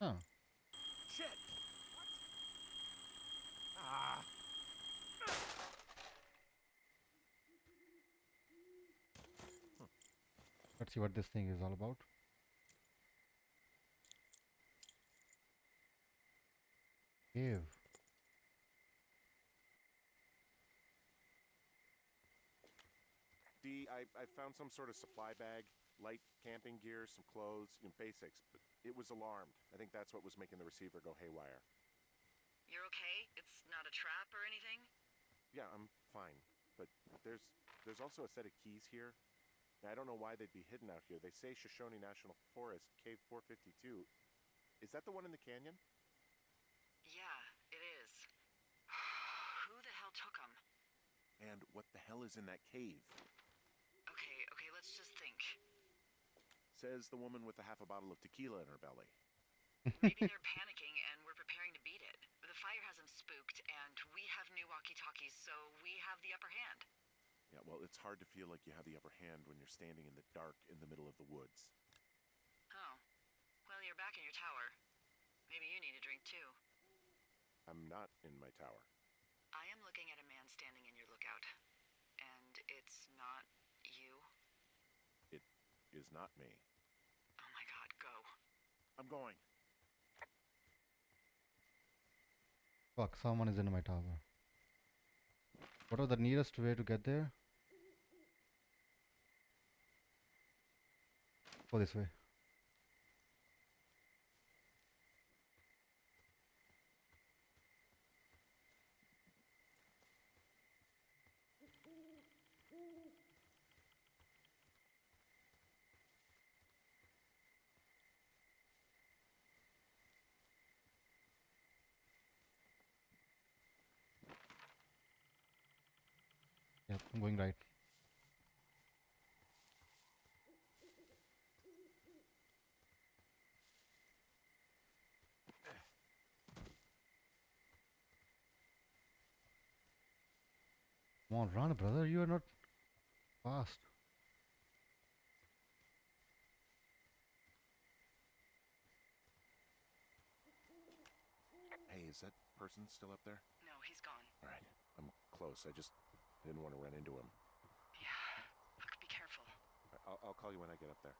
Huh. Shit! Ah! Let's see what this thing is all about. Cave. I found some sort of supply bag, light camping gear, some clothes, basics, but it was alarmed. I think that's what was making the receiver go haywire. You're okay? It's not a trap or anything? Yeah, I'm fine. But there's also a set of keys here. Now, I don't know why they'd be hidden out here. They say Shoshone National Forest, Cave 452. Is that the one in the canyon? Yeah, it is. Who the hell took them? And what the hell is in that cave? Okay, let's just think. Says the woman with a half a bottle of tequila in her belly. Maybe they're panicking and we're preparing to beat it. The fire has them spooked, and we have new walkie-talkies, so we have the upper hand. Yeah, well, it's hard to feel like you have the upper hand when you're standing in the dark in the middle of the woods. Oh. Well, you're back in your tower. Maybe you need a drink, too. I'm not in my tower. I am looking at a man standing in your lookout. And it's not you? It is not me. Oh my god, go. I'm going. Fuck, someone is in my tower. What was the nearest way to get there? Go this way. Yep, I'm going right. Come on, run, brother. You are not fast. Hey, is that person still up there? No, he's gone. All right, I'm close. I just didn't want to run into him. Yeah. Look, be careful. I'll call you when I get up there.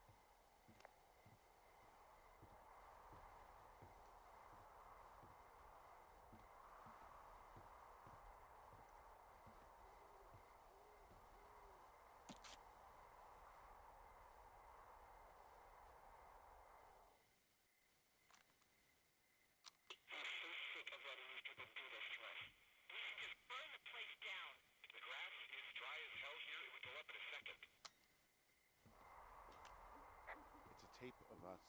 It's a tape of us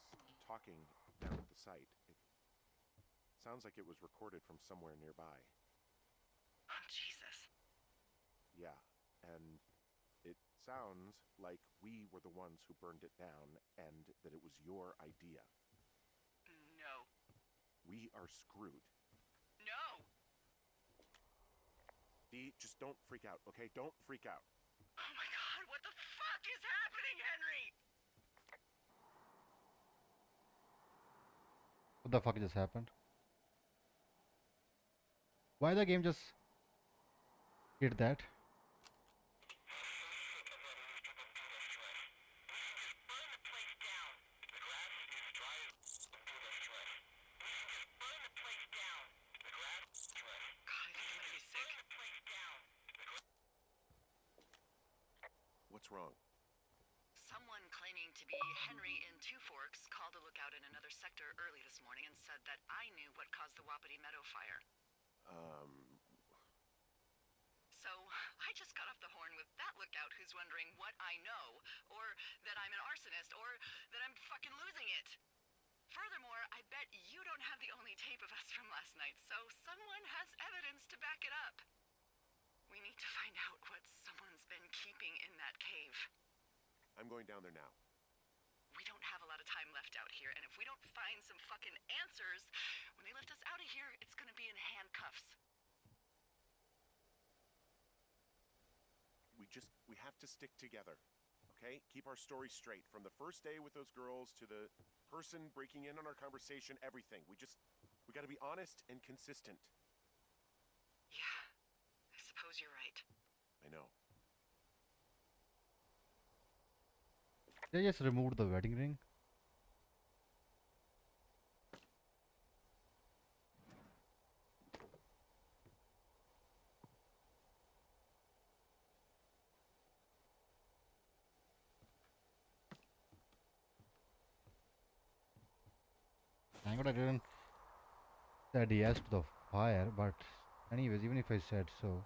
talking down at the site. It sounds like it was recorded from somewhere nearby. Oh, Jesus. Yeah, and it sounds like we were the ones who burned it down and that it was your idea. No. We are screwed. No! Dee, just don't freak out, okay? Don't freak out. Oh my god, what the fuck is happening, Henry? What the fuck just happened? Why the game just did that? God, I think I'm gonna be sick. What's wrong? Someone claiming to be Henry in Two Forks called a lookout in another sector early this morning and said that I knew what caused the Wapiti Meadow fire. So, I just got off the horn with that lookout who's wondering what I know, or that I'm an arsonist, or that I'm fucking losing it. Furthermore, I bet you don't have the only tape of us from last night, so someone has evidence to back it up. We need to find out what someone's been keeping in that cave. I'm going down there now. We don't have a lot of time left out here, and if we don't find some fucking answers, when they lift us out of here, it's gonna be in handcuffs. We have to stick together, okay? Keep our story straight. From the first day with those girls to the person breaking in on our conversation, everything. We gotta be honest and consistent. Yeah, I suppose you're right. I know. They just removed the wedding ring. Thank God I didn't said yes to the fire, but anyways, even if I said so,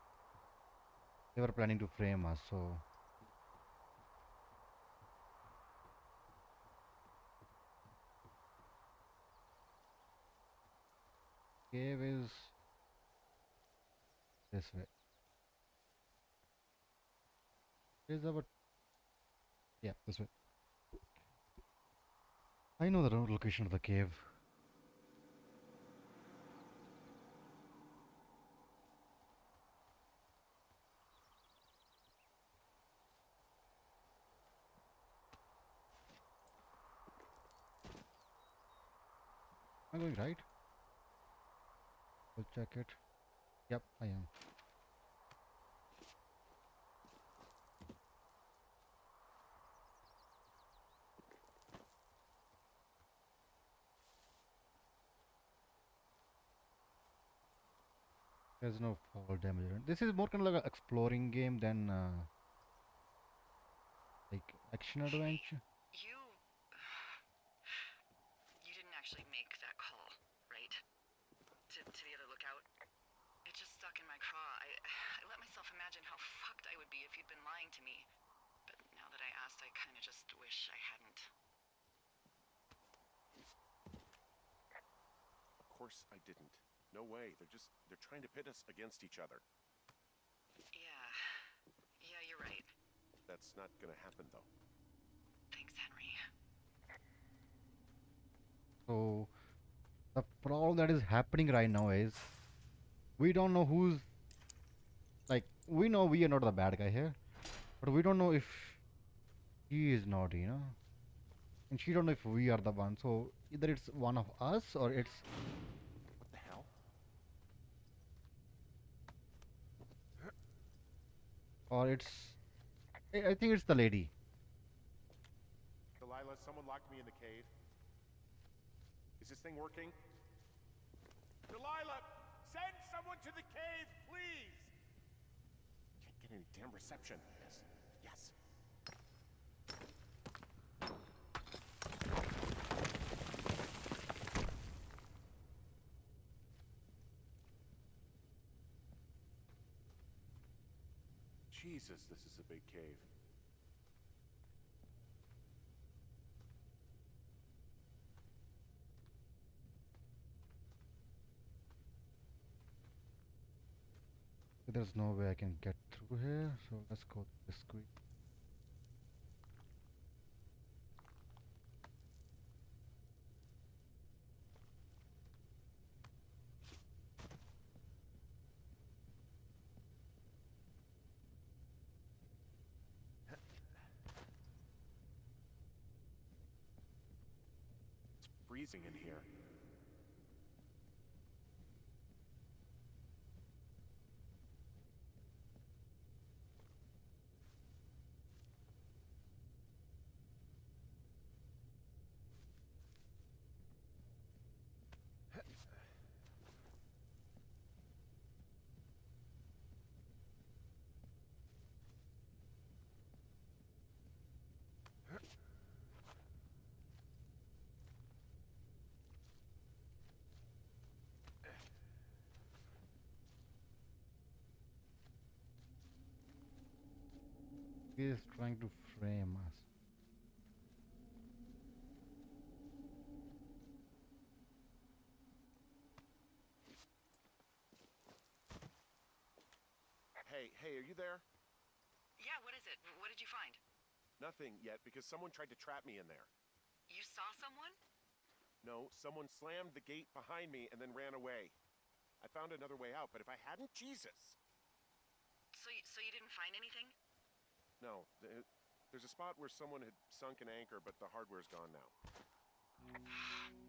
they were planning to frame us, so cave is this way. Is our yeah, this way. I know the location of the cave. Am I going right? We'll check it. Yep, I am. There's no fall damage. This is more kind of like an exploring game than like action adventure. You didn't actually make that call, right? To the other lookout? It just stuck in my craw. I let myself imagine how fucked I would be if you'd been lying to me. But now that I asked, I kind of just wish I hadn't. Of course I didn't. No way. They're trying to pit us against each other. Yeah, you're right. That's not gonna happen, though. Thanks, Henry. So the problem that is happening right now is we don't know who's like we know we are not the bad guy here, but we don't know if he is not, and she don't know if we are the one. So either it's one of us or it's What the hell? I think it's the lady. Delilah, someone locked me in the cave. Is this thing working? Delilah, send someone to the cave, please! Can't get any damn reception. Yes. Jesus, this is a big cave. There's no way I can get through here, so let's go this way. It's freezing in here. He is trying to frame us. Hey, are you there? Yeah, what is it? What did you find? Nothing yet, because someone tried to trap me in there. You saw someone? No, someone slammed the gate behind me and then ran away. I found another way out, but if I hadn't, Jesus! So you didn't find anything? No, there's a spot where someone had sunk an anchor, but the hardware's gone now.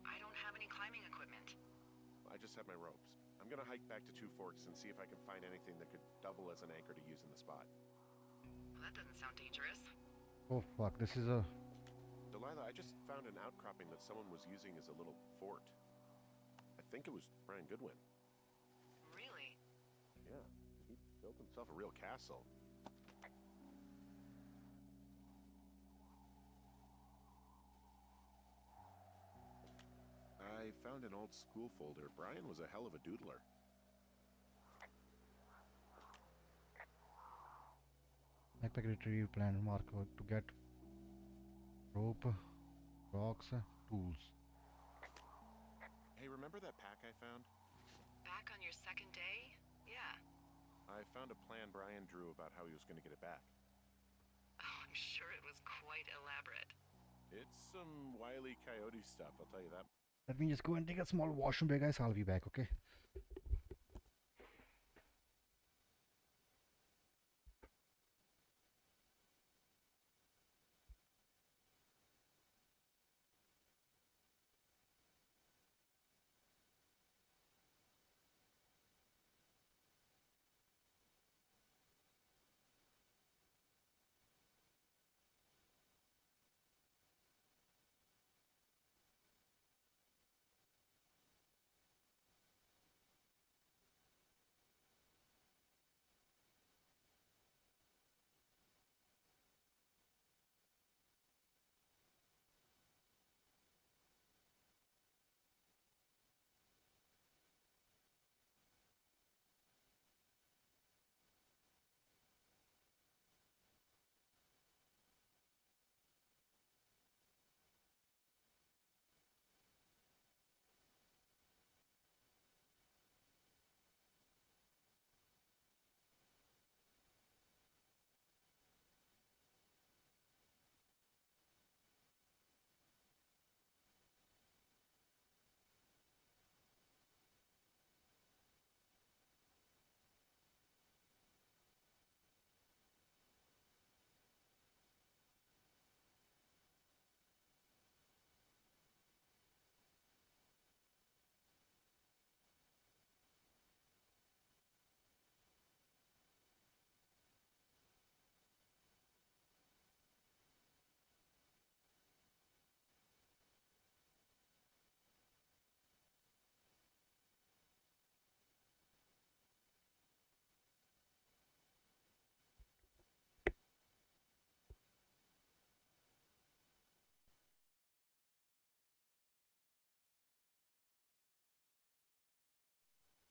I don't have any climbing equipment. I just have my ropes. I'm gonna hike back to Two Forks and see if I can find anything that could double as an anchor to use in the spot. Well, that doesn't sound dangerous. Oh fuck, this is a... Delilah, I just found an outcropping that someone was using as a little fort. I think it was Brian Goodwin. Really? Yeah, he built himself a real castle. I found an old school folder. Brian was a hell of a doodler. Backpack retrieve plan marker to get rope, rocks, tools. Hey, remember that pack I found? Back on your second day? Yeah. I found a plan Brian drew about how he was going to get it back. Oh, I'm sure it was quite elaborate. It's some Wile E. Coyote stuff, I'll tell you that. Let me just go and take a small washroom break, guys. I'll be back, okay?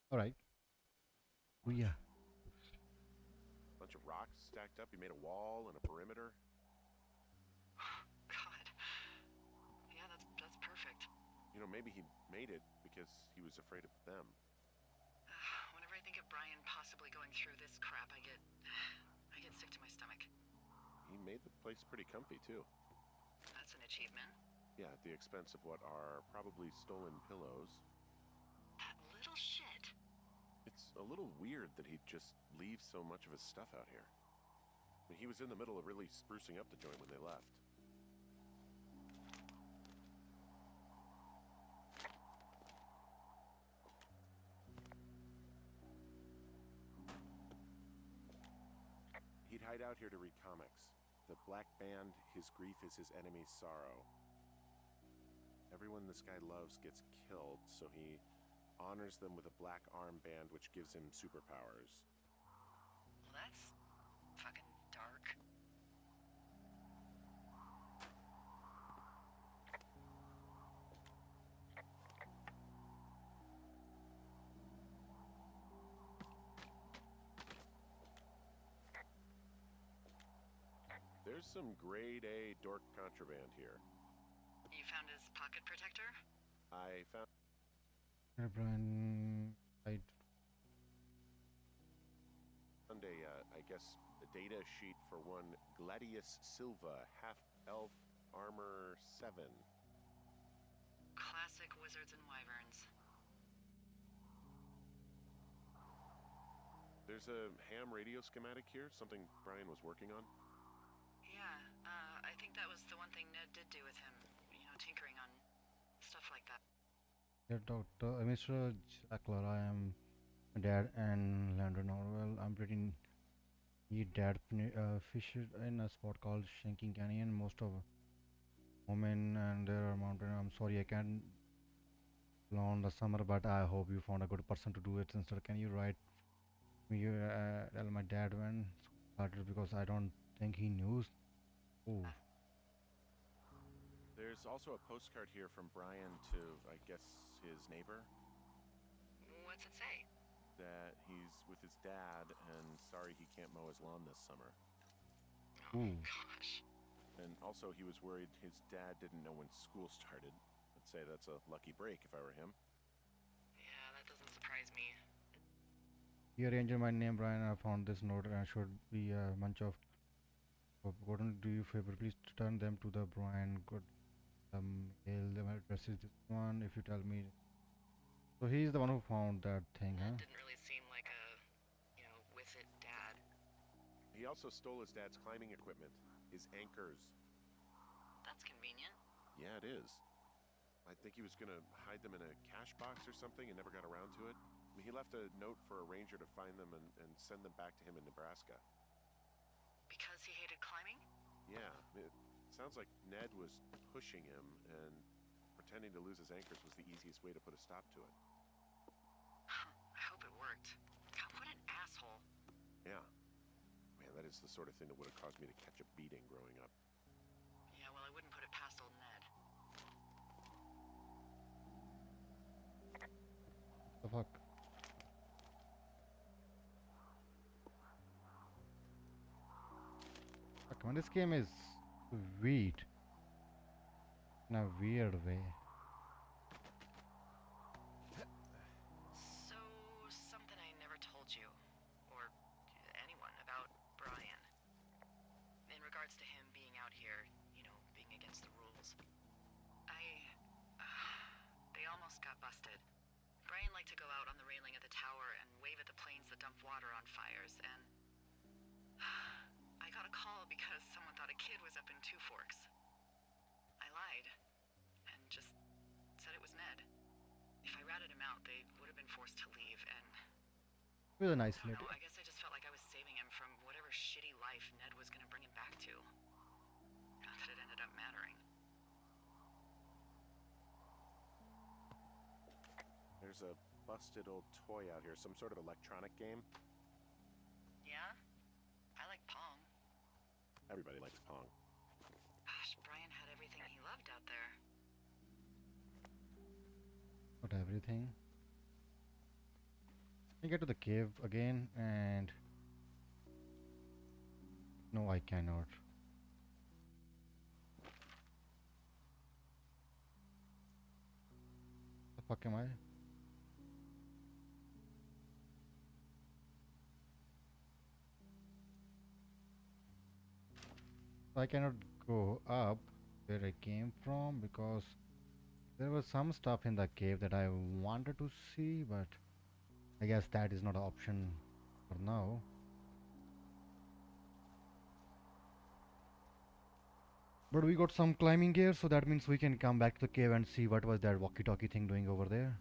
Alright. Oh yeah. Bunch of rocks stacked up. He made a wall and a perimeter. God. Yeah, that's perfect. You know, maybe he made it because he was afraid of them. Whenever I think of Brian possibly going through this crap, I get sick to my stomach. He made the place pretty comfy, too. That's an achievement. Yeah, at the expense of what are probably stolen pillows. That little shit. It's a little weird that he'd just leave so much of his stuff out here. I mean, he was in the middle of really sprucing up the joint when they left. He'd hide out here to read comics. The Black Band, his grief is his enemy's sorrow. Everyone this guy loves gets killed, so he honors them with a black armband which gives him superpowers. Well, that's fucking dark. There's some grade A dork contraband here. You found his pocket protector? I found Brian, I guess, a data sheet for one Gladius Silva, half-elf armor 7. Classic wizards and wyverns. There's a ham radio schematic here, something Brian was working on. Yeah, I think that was the one thing Ned did do with him. You know, tinkering on stuff like that. yeah, Doctor, Mr. Jackler, I am Dad and Landon Orwell. I'm pretty neat dad fished in a spot called Shanking Canyon. Most of women and there are mountain. I'm sorry I can't long the summer, but I hope you found a good person to do it. Instead, can you write me tell my dad when started because I don't think he knows. Oh, There's also a postcard here from Brian to, I guess, his neighbor. What's it say? That he's with his dad and sorry he can't mow his lawn this summer. Oh Ooh. my gosh. And also he was worried his dad didn't know when school started. I'd say that's a lucky break if I were him. Yeah, that doesn't surprise me. Dear Angel, my name Brian. I found this note and should be a bunch of Gordon. Do you favor please turn them to the Brian? Good. Mail them address is this one. If you tell me. So he's the one who found that thing, huh? That didn't really seem like a, with it dad. He also stole his dad's climbing equipment, his anchors. That's convenient. Yeah, it is. I think he was gonna hide them in a cash box or something and never got around to it. I mean, he left a note for a ranger to find them and send them back to him in Nebraska. Because he hated climbing? Yeah, it sounds like Ned was pushing him, and pretending to lose his anchors was the easiest way to put a stop to it. I hope it worked. God, what an asshole. Yeah. Man, that is the sort of thing that would have caused me to catch a beating growing up. Yeah, well, I wouldn't put it past old Ned. The fuck? Fuck, man, this game is sweet in a weird way. So, something I never told you, or anyone, about Brian. In regards to him being out here, being against the rules. They almost got busted. Brian liked to go out on the railing of the tower and wave at the planes that dump water on fires, and I got a call because someone thought a kid was up in Two Forks. I lied, and just said it was Ned. If I ratted him out, they would have been forced to leave, and With a nice I lady. don't know, I guess I just felt like I was saving him from whatever shitty life Ned was gonna bring him back to. Not that it ended up mattering. There's a busted old toy out here, some sort of electronic game. Yeah? I like Pong. Everybody likes Pong. Gosh, Brian had everything he loved out there. Not everything. I get to the cave again and no, I cannot. The fuck am I? I cannot go up where I came from because there was some stuff in the cave that I wanted to see, but I guess that is not an option for now. But we got some climbing gear, so that means we can come back to the cave and see what was that walkie-talkie thing doing over there.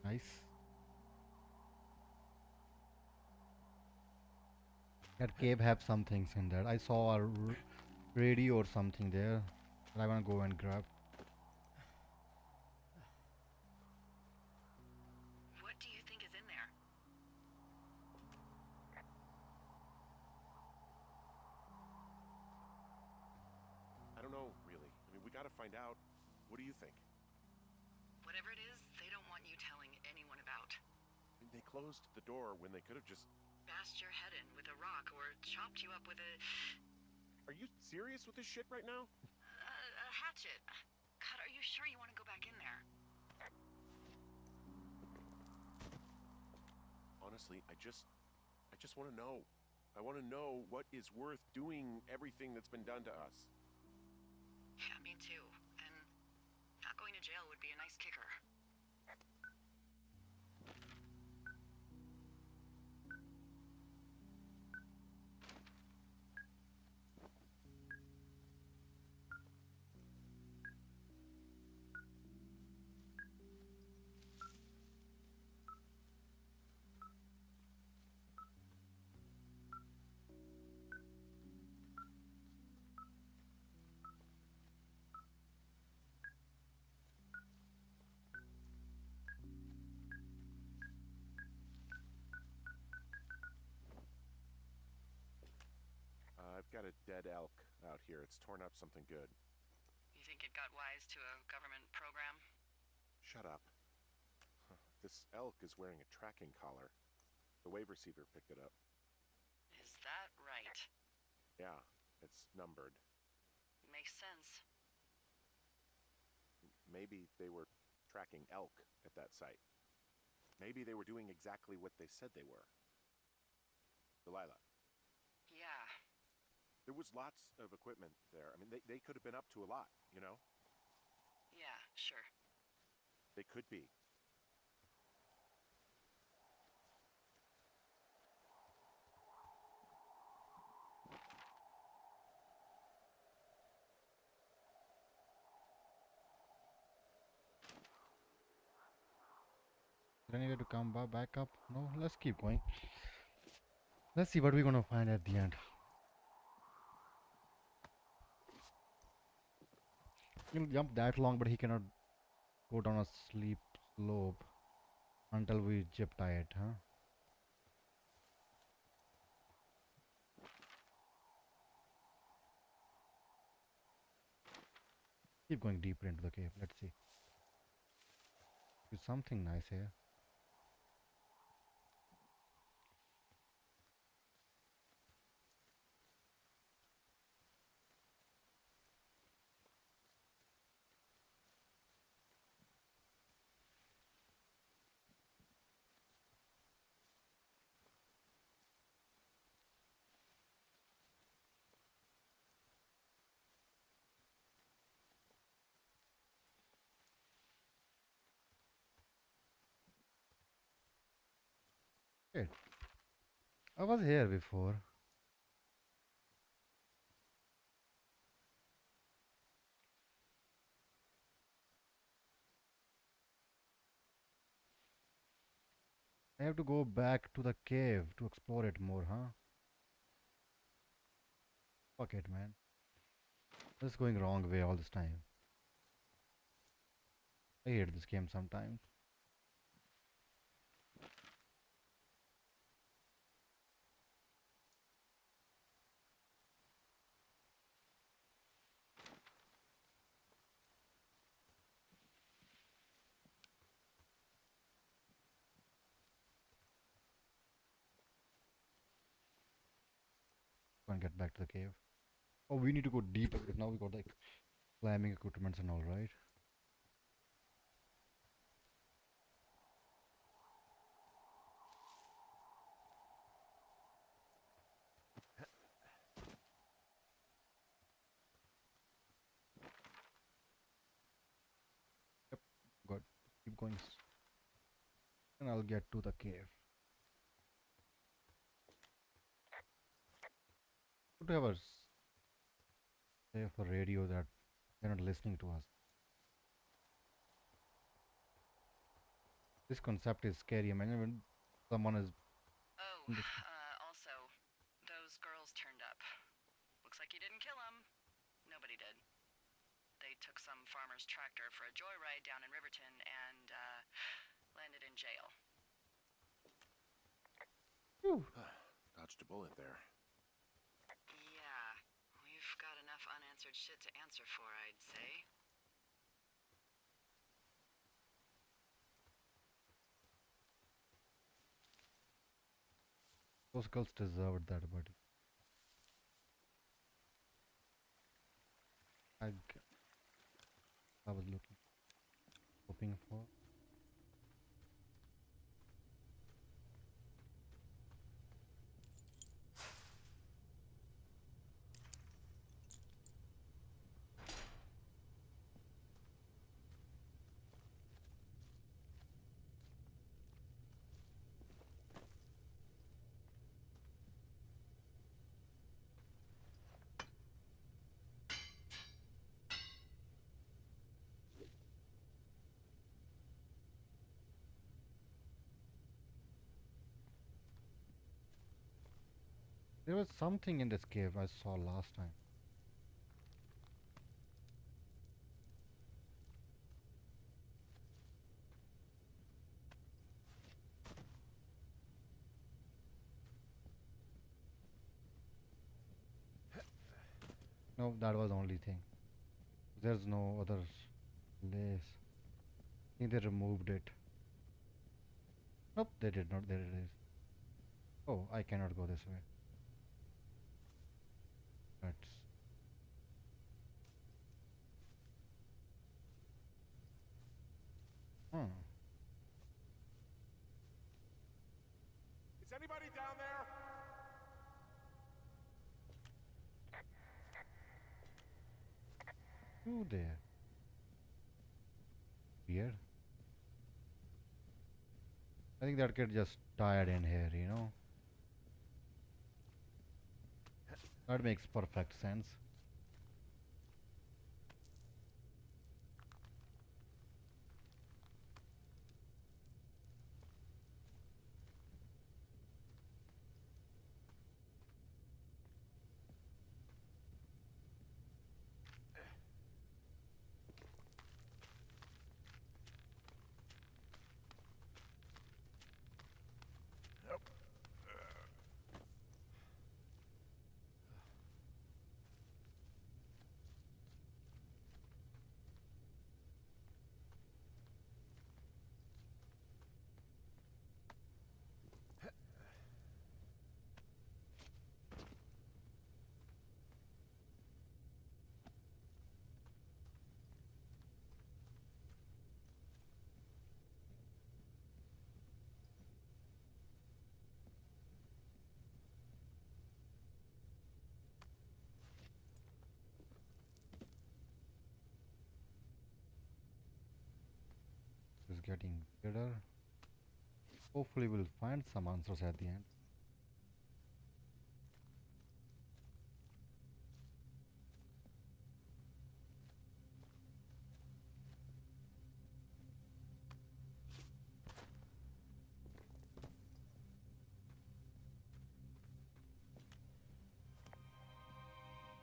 Nice. That cave have some things in there. I saw a radio or something there that I wanna go and grab. find out. What do you think? Whatever it is, they don't want you telling anyone about. I mean, they closed the door when they could have just... Bashed your head in with a rock or chopped you up with a... Are you serious with this shit right now? a hatchet. God, are you sure you want to go back in there? Honestly, I just want to know. I want to know what is worth doing everything that's been done to us. Yeah, me too. And not going to jail would be a nice kicker. I've got a dead elk out here. It's torn up something good. You think it got wise to a government program? Shut up. Huh. This elk is wearing a tracking collar. The wave receiver picked it up. Is that right? Yeah, it's numbered. Makes sense. Maybe they were tracking elk at that site. Maybe they were doing exactly what they said they were. Delilah. Yeah. There was lots of equipment there. I mean, they could have been up to a lot, you know? Yeah, sure. They could be. Is there any way to come back up? No, let's keep going. Let's see what we're gonna find at the end. He'll jump that long, but he cannot go down a steep slope until we zip tie it, huh? Keep going deeper into the cave. Let's see. There's something nice here. Wait, I was here before. I have to go back to the cave to explore it more, huh? Fuck it, man. This is going wrong way all this time. I hate this game sometimes. Go and get back to the cave. Oh, we need to go deeper because now we got like climbing equipments and all, right? Yep, good. Keep going. And I'll get to the cave. Good to have a safe radio that they're not listening to us. This concept is scary. Imagine when someone is. Oh, also, those girls turned up. Looks like you didn't kill them. Nobody did. They took some farmer's tractor for a joyride down in Riverton and, landed in jail. Whew. Dodged a bullet there. Yeah, we've got enough unanswered shit to answer for, I'd say. Those girls deserved that, but I was hoping for. There was something in this cave I saw last time. No, that was the only thing. There's no other place. I think they removed it. Nope, they did not. There it is. Oh, I cannot go this way. That's... Hmm. Is anybody down there? Who there? Weird. I think that kid just died in here, you know? That makes perfect sense. It's getting better. Hopefully we'll find some answers at the end.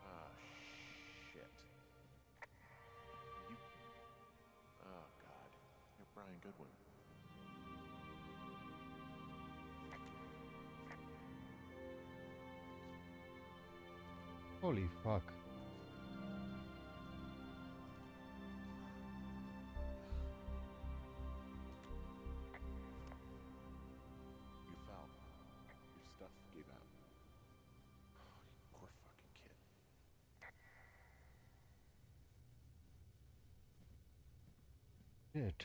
Ah, shit. You... Oh, God. You're Brian Goodwin. Holy fuck. You fell. Your stuff gave out. Oh, you poor fucking kid. Shit.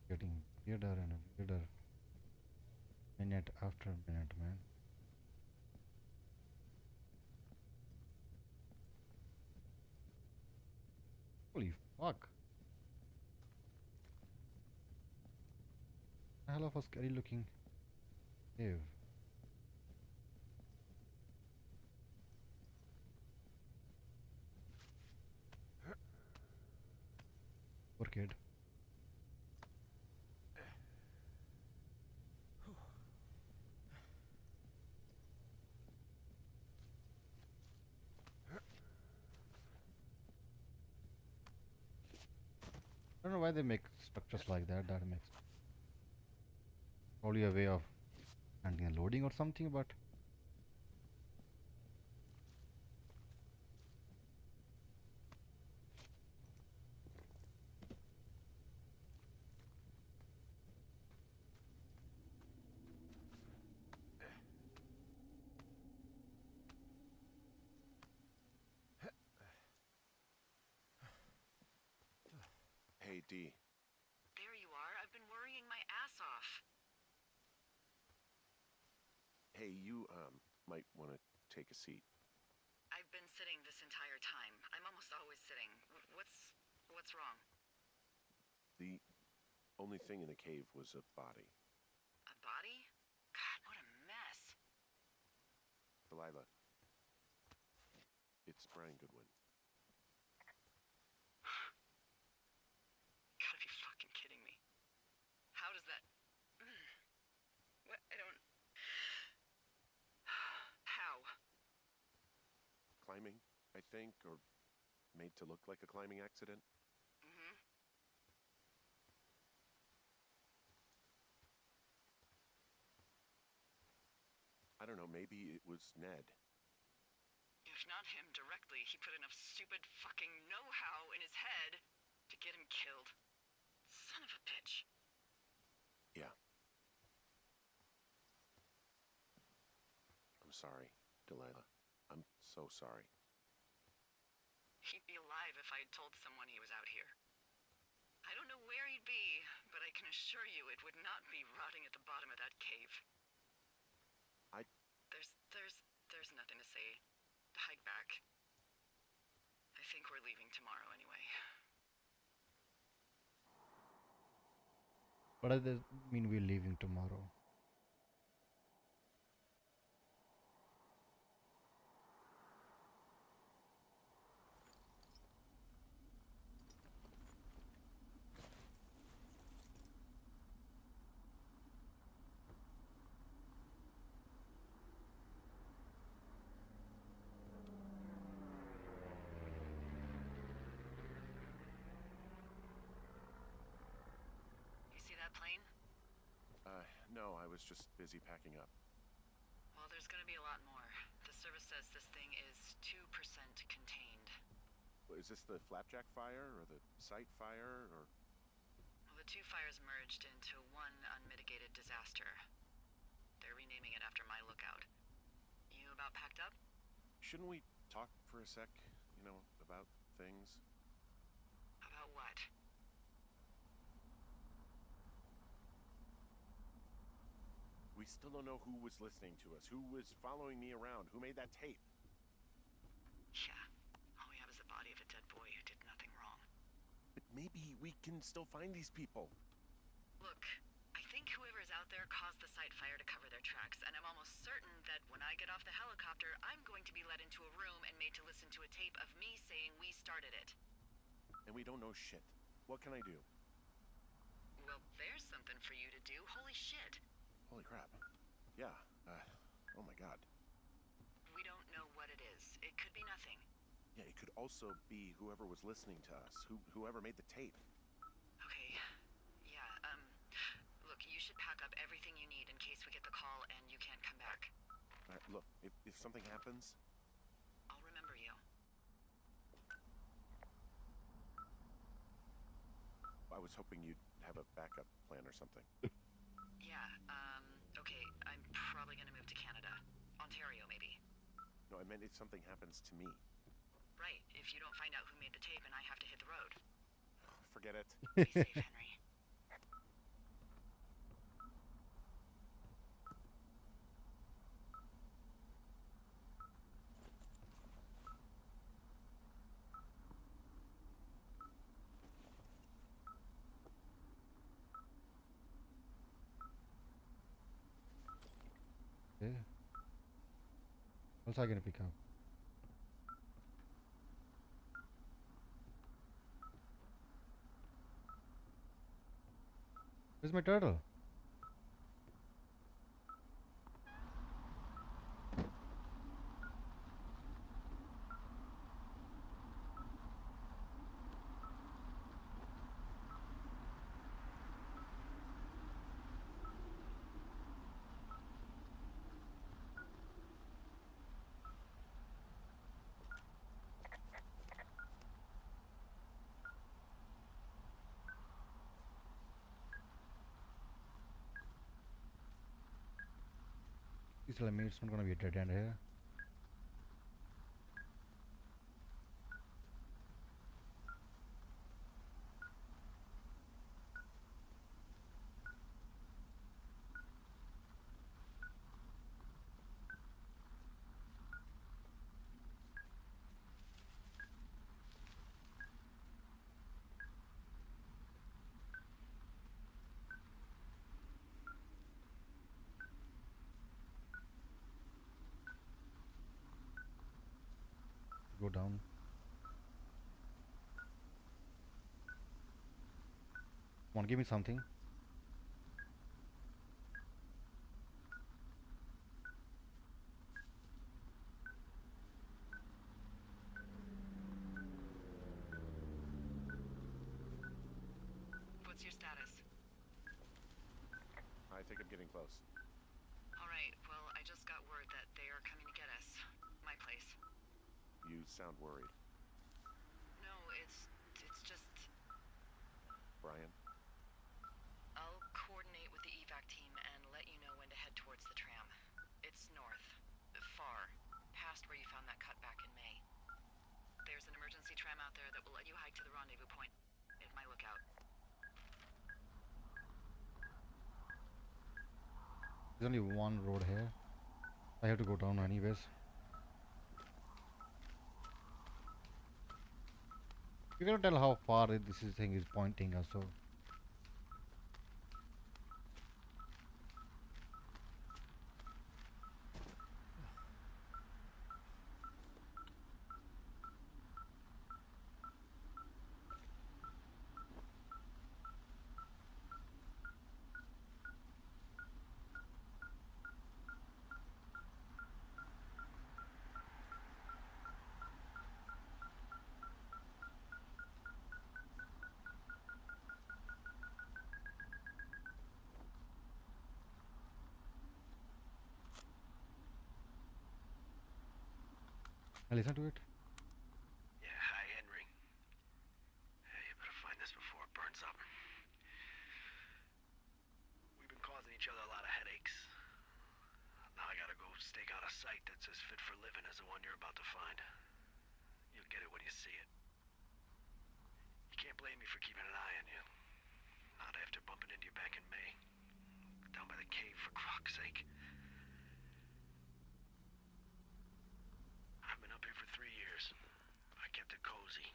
Getting weirder and weirder. Minute after minute, man. Holy fuck. A hell of a scary looking cave. Poor kid. I don't know why they make structures like that. That makes probably a way of handling a loading or something, but Hey, D. There you are. I've been worrying my ass off. Hey, you, might want to take a seat. I've been sitting this entire time. I'm almost always sitting. What's wrong? The only thing in the cave was a body. A body? God, what a mess. Delilah. It's Brian Goodwin. Gotta be fucking kidding me. How does that... What? I don't... How? Climbing, I think, or made to look like a climbing accident. Mm-hmm. I don't know, maybe it was Ned. If not him directly, he put enough stupid fucking know-how in his head to get him killed. Son of a bitch. Yeah. I'm sorry, Delilah. I'm so sorry. He'd be alive if I had told someone he was out here. I don't know where he'd be, but I can assure you it would not be rotting at the bottom of that cave. There's nothing to say. Hike back. I think we're leaving tomorrow anyway. what does that mean we're leaving tomorrow? You see that plane? No, I was just busy packing up. Well, there's gonna be a lot more. The service says this thing is 2% contained. Is this the Flapjack fire, or the site fire, or... Well, the two fires merged into one unmitigated disaster. They're renaming it after my lookout. You about packed up? Shouldn't we talk for a sec, about things? About what? We still don't know who was listening to us, who was following me around, who made that tape. Yeah. All we have is the body of a dead boy who did nothing wrong. But maybe we can still find these people. Look, I think whoever's out there caused the site fire to cover their tracks, and I'm almost certain that when I get off the helicopter, I'm going to be led into a room and made to listen to a tape of me saying we started it. And we don't know shit. What can I do? Well, there's something for you to do. Holy shit. Holy crap. Yeah, oh my god. We don't know what it is. It could be nothing. Yeah, it could also be whoever was listening to us, whoever made the tape. Okay. Yeah, look, you should pack up everything you need in case we get the call and you can't come back. All right, look, if something happens... I'll remember you. I was hoping you'd have a backup plan or something. Yeah, okay, I'm probably gonna move to Canada. Ontario, maybe. No, I meant if something happens to me. Right, if you don't find out who made the tape and I have to hit the road. Forget it. Be safe, Henry. Yeah. What's I gonna pick up? Where's my turtle? Please tell me it's not gonna be a dead end here. Go down. Come on, give me something. What's your status? I think I'm getting close. Alright, well, I just got word that they are coming to get us. My place. You sound worried. No, it's just... Brian? I'll coordinate with the evac team and let you know when to head towards the tram. It's north. Far. Past where you found that cut back in May. There's an emergency tram out there that will let you hike to the rendezvous point. It might look out. There's only one road here. I have to go down anyways. You cannot tell how far thing is pointing us, so I listen to it. Yeah, hi, Henry. Hey, you better find this before it burns up. We've been causing each other a lot of headaches. Now I gotta go stake out a site that's as fit for living as the one you're about to find. You'll get it when you see it. You can't blame me for keeping an eye on you. Not after bumping into you back in May. Down by the cave, for croc's sake. I've been up here for 3 years. I kept it cozy.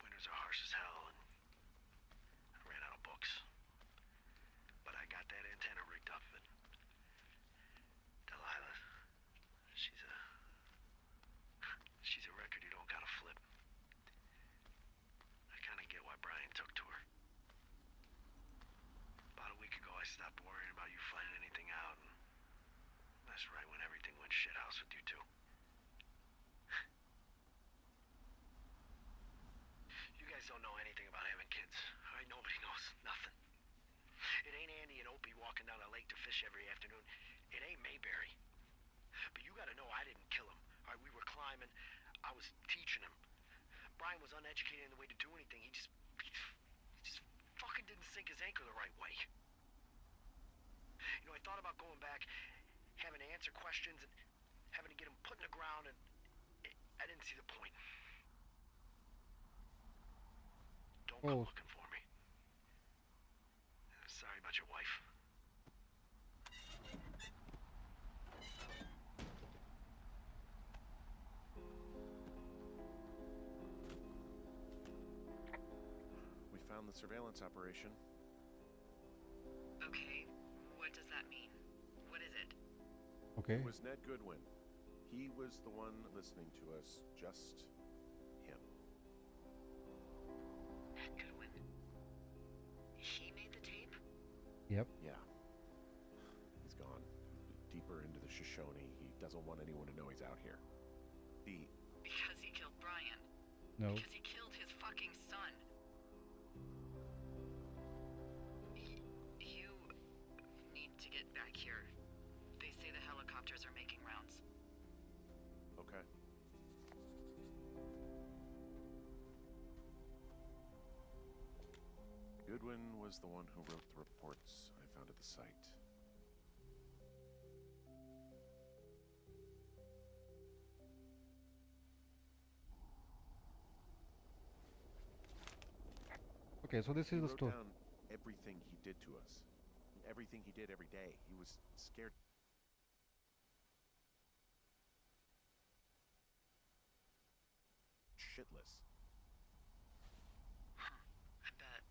Winters are harsh as hell, and I ran out of books. But I got that antenna rigged up, and Delilah, she's a record you don't gotta flip. I kinda get why Brian took to her. About a week ago, I stopped worrying about you finding anything out, and that's right when everything went shithouse with you two. You guys don't know anything about having kids. All right, nobody knows nothing. It ain't Andy and Opie walking down the lake to fish every afternoon. It ain't Mayberry. But you gotta know I didn't kill him. All right, we were climbing. I was teaching him. Brian was uneducated in the way to do anything. He just fucking didn't sink his anchor the right way. You know, I thought about going back, having to answer questions, and having to get him put in the ground, and I didn't see the point. Don't come looking for me. Sorry about your wife. We found the surveillance operation. Okay, what does that mean? What is it? Okay. It was Ned Goodwin. He was the one listening to us. Just him. Ned Goodwin. He made the tape? Yep. Yeah. He's gone. Deeper into the Shoshone. He doesn't want anyone to know he's out here. Because he killed Brian. No. Because he killed his fucking son. You need to get back here. They say the helicopters are making rounds. Okay. Goodwin was the one who wrote the reports I found at the site. Okay, so this He is the wrote story. down everything he did to us, and everything he did every day. He was scared shitless. I bet.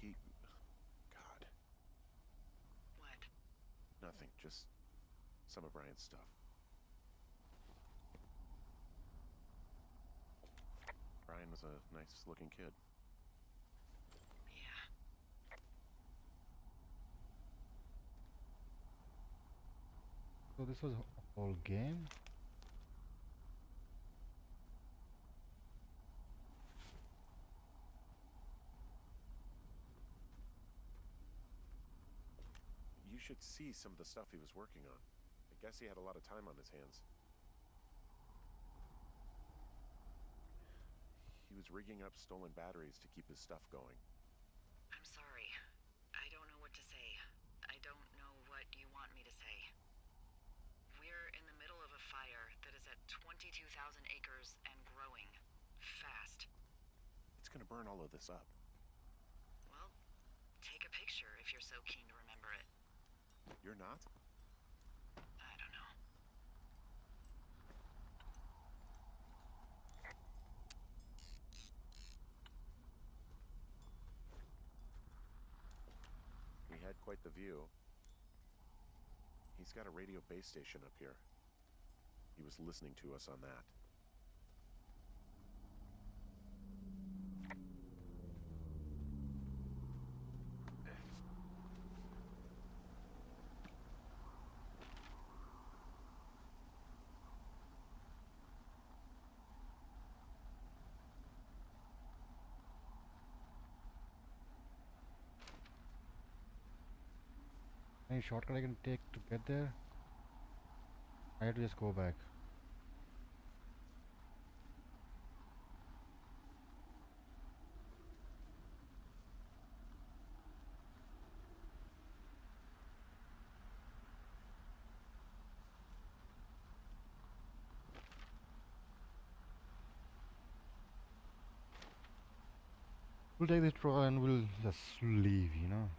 He, God, What? nothing. Just some of Brian's stuff. Brian was a nice-looking kid. Yeah. So this was a whole game. You should see some of the stuff he was working on. I guess he had a lot of time on his hands. He was rigging up stolen batteries to keep his stuff going. I'm sorry. I don't know what to say. I don't know what you want me to say. We're in the middle of a fire that is at 22,000 acres and growing. Fast. It's gonna burn all of this up. Well, take a picture if you're so keen to remember it. You're not? I don't know. We had quite the view. He's got a radio base station up here. He was listening to us on that. Any shortcut I can take to get there? I have to just go back. We'll take this truck and we'll just leave, you know.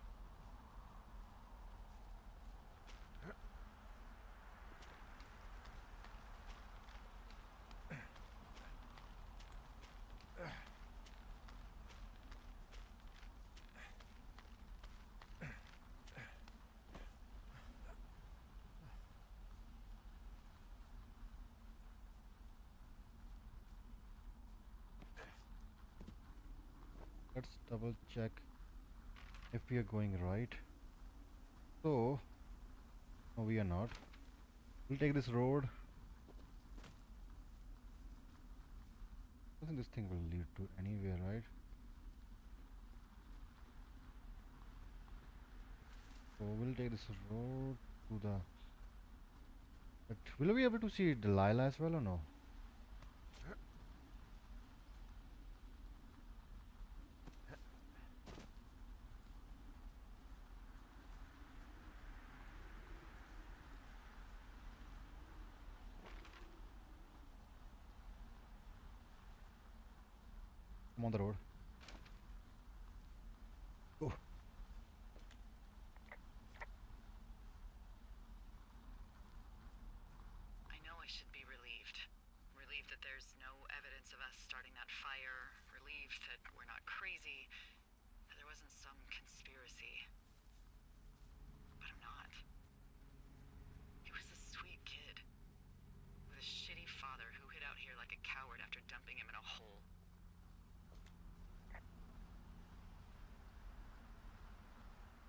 Let's double check if we are going right. So, no, we are not. We'll take this road. I think this thing will lead to anywhere, right? So we'll take this road to the. But will we be able to see Delilah as well or no? I'm on the road. Oh. I know I should be relieved. Relieved that there's no evidence of us starting that fire. Relieved that we're not crazy. That there wasn't some conspiracy. But I'm not. He was a sweet kid. With a shitty father who hid out here like a coward after dumping him in a hole.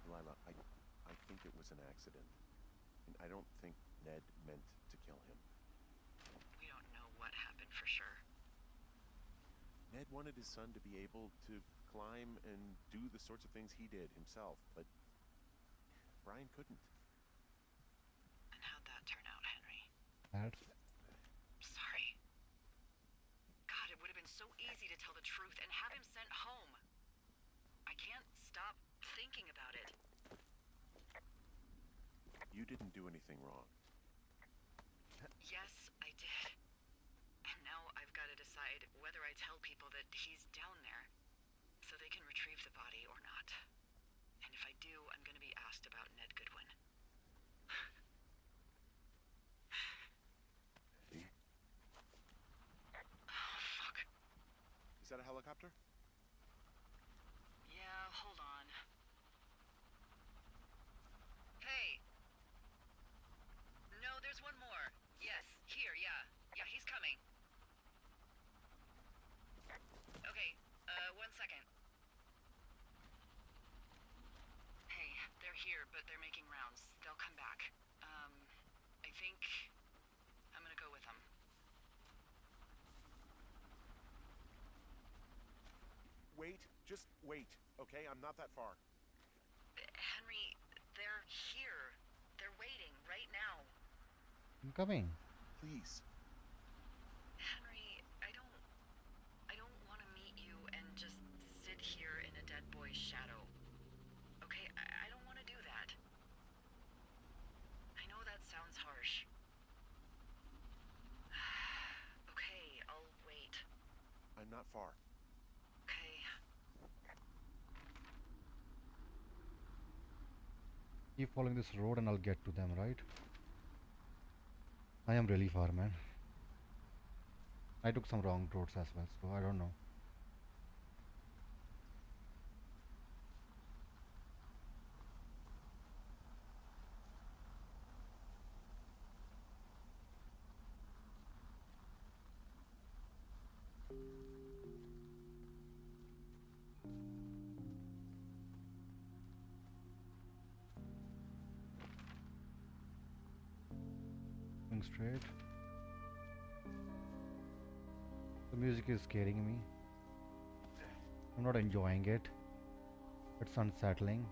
Delilah, I think it was an accident. And I don't think Ned meant to kill him. We don't know what happened for sure. Ned wanted his son to be able to climb and do the sorts of things he did himself, but Brian couldn't. That's Sorry. God, it would have been so easy to tell the truth and have him sent home. I can't stop thinking about it. You didn't do anything wrong. Yes, I did. And now I've got to decide whether I tell people that he's down there so they can retrieve the body or not. And if I do, I'm going to be asked about Ned Goodwin. Oh, fuck. Is that a helicopter? Yeah, hold on. Hey! No, there's one more. Yes, here, yeah. Yeah, he's coming. Okay, 1 second. Hey, they're here, but they're making rounds. They'll come back. I think I'm gonna go with them. Wait, just wait, okay? I'm not that far. Henry, they're here. They're waiting right now. I'm coming. Please. Henry, I don't want to meet you and just sit here in a dead boy's shadow. Okay, I don't want to do that. I know that sounds harsh. Okay, I'll wait. I'm not far. Okay. Keep following this road and I'll get to them, right? I am really far, man. I took some wrong roads as well, so I don't know. Going straight. The music is scaring me. I'm not enjoying it. It's unsettling.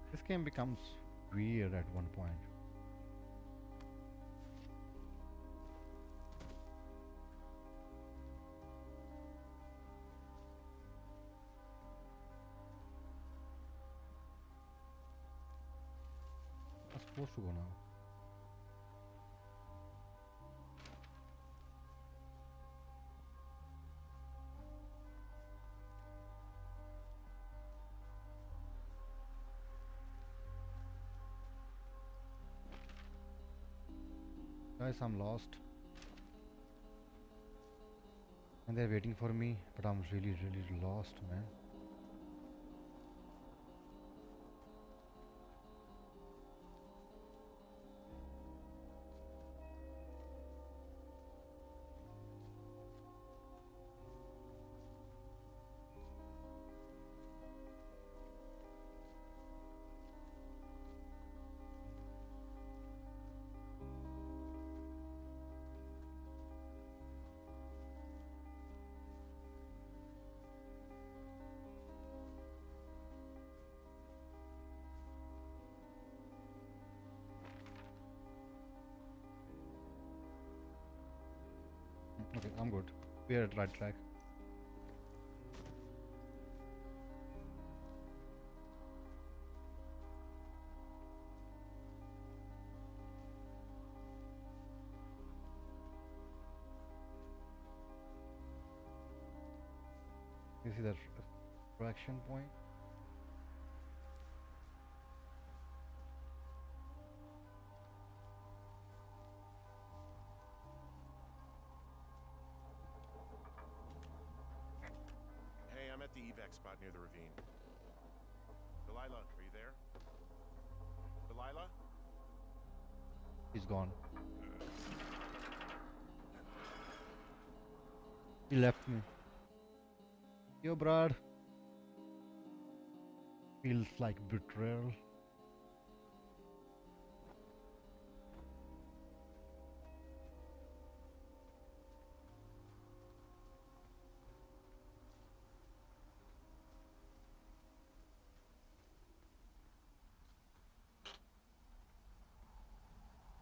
This game becomes weird at one point. I'm supposed to go now. Guys, I'm lost. And they're waiting for me, but I'm really lost, man. Okay, I'm good. We're at right track. You see that fraction point? Hey, I'm at the evac spot near the ravine. Delilah, are you there? Delilah? He's gone. He left me. Yo, Brad. Feels like betrayal.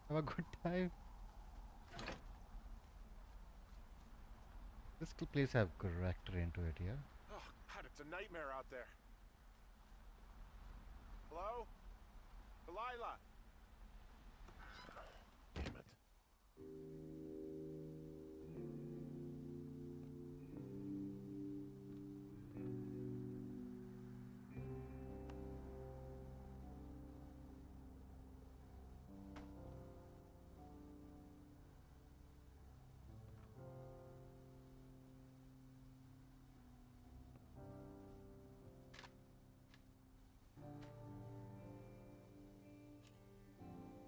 Have a good time. This place have character into it, yeah? Oh, God, it's a nightmare out there. Hello? Delilah? Damn it.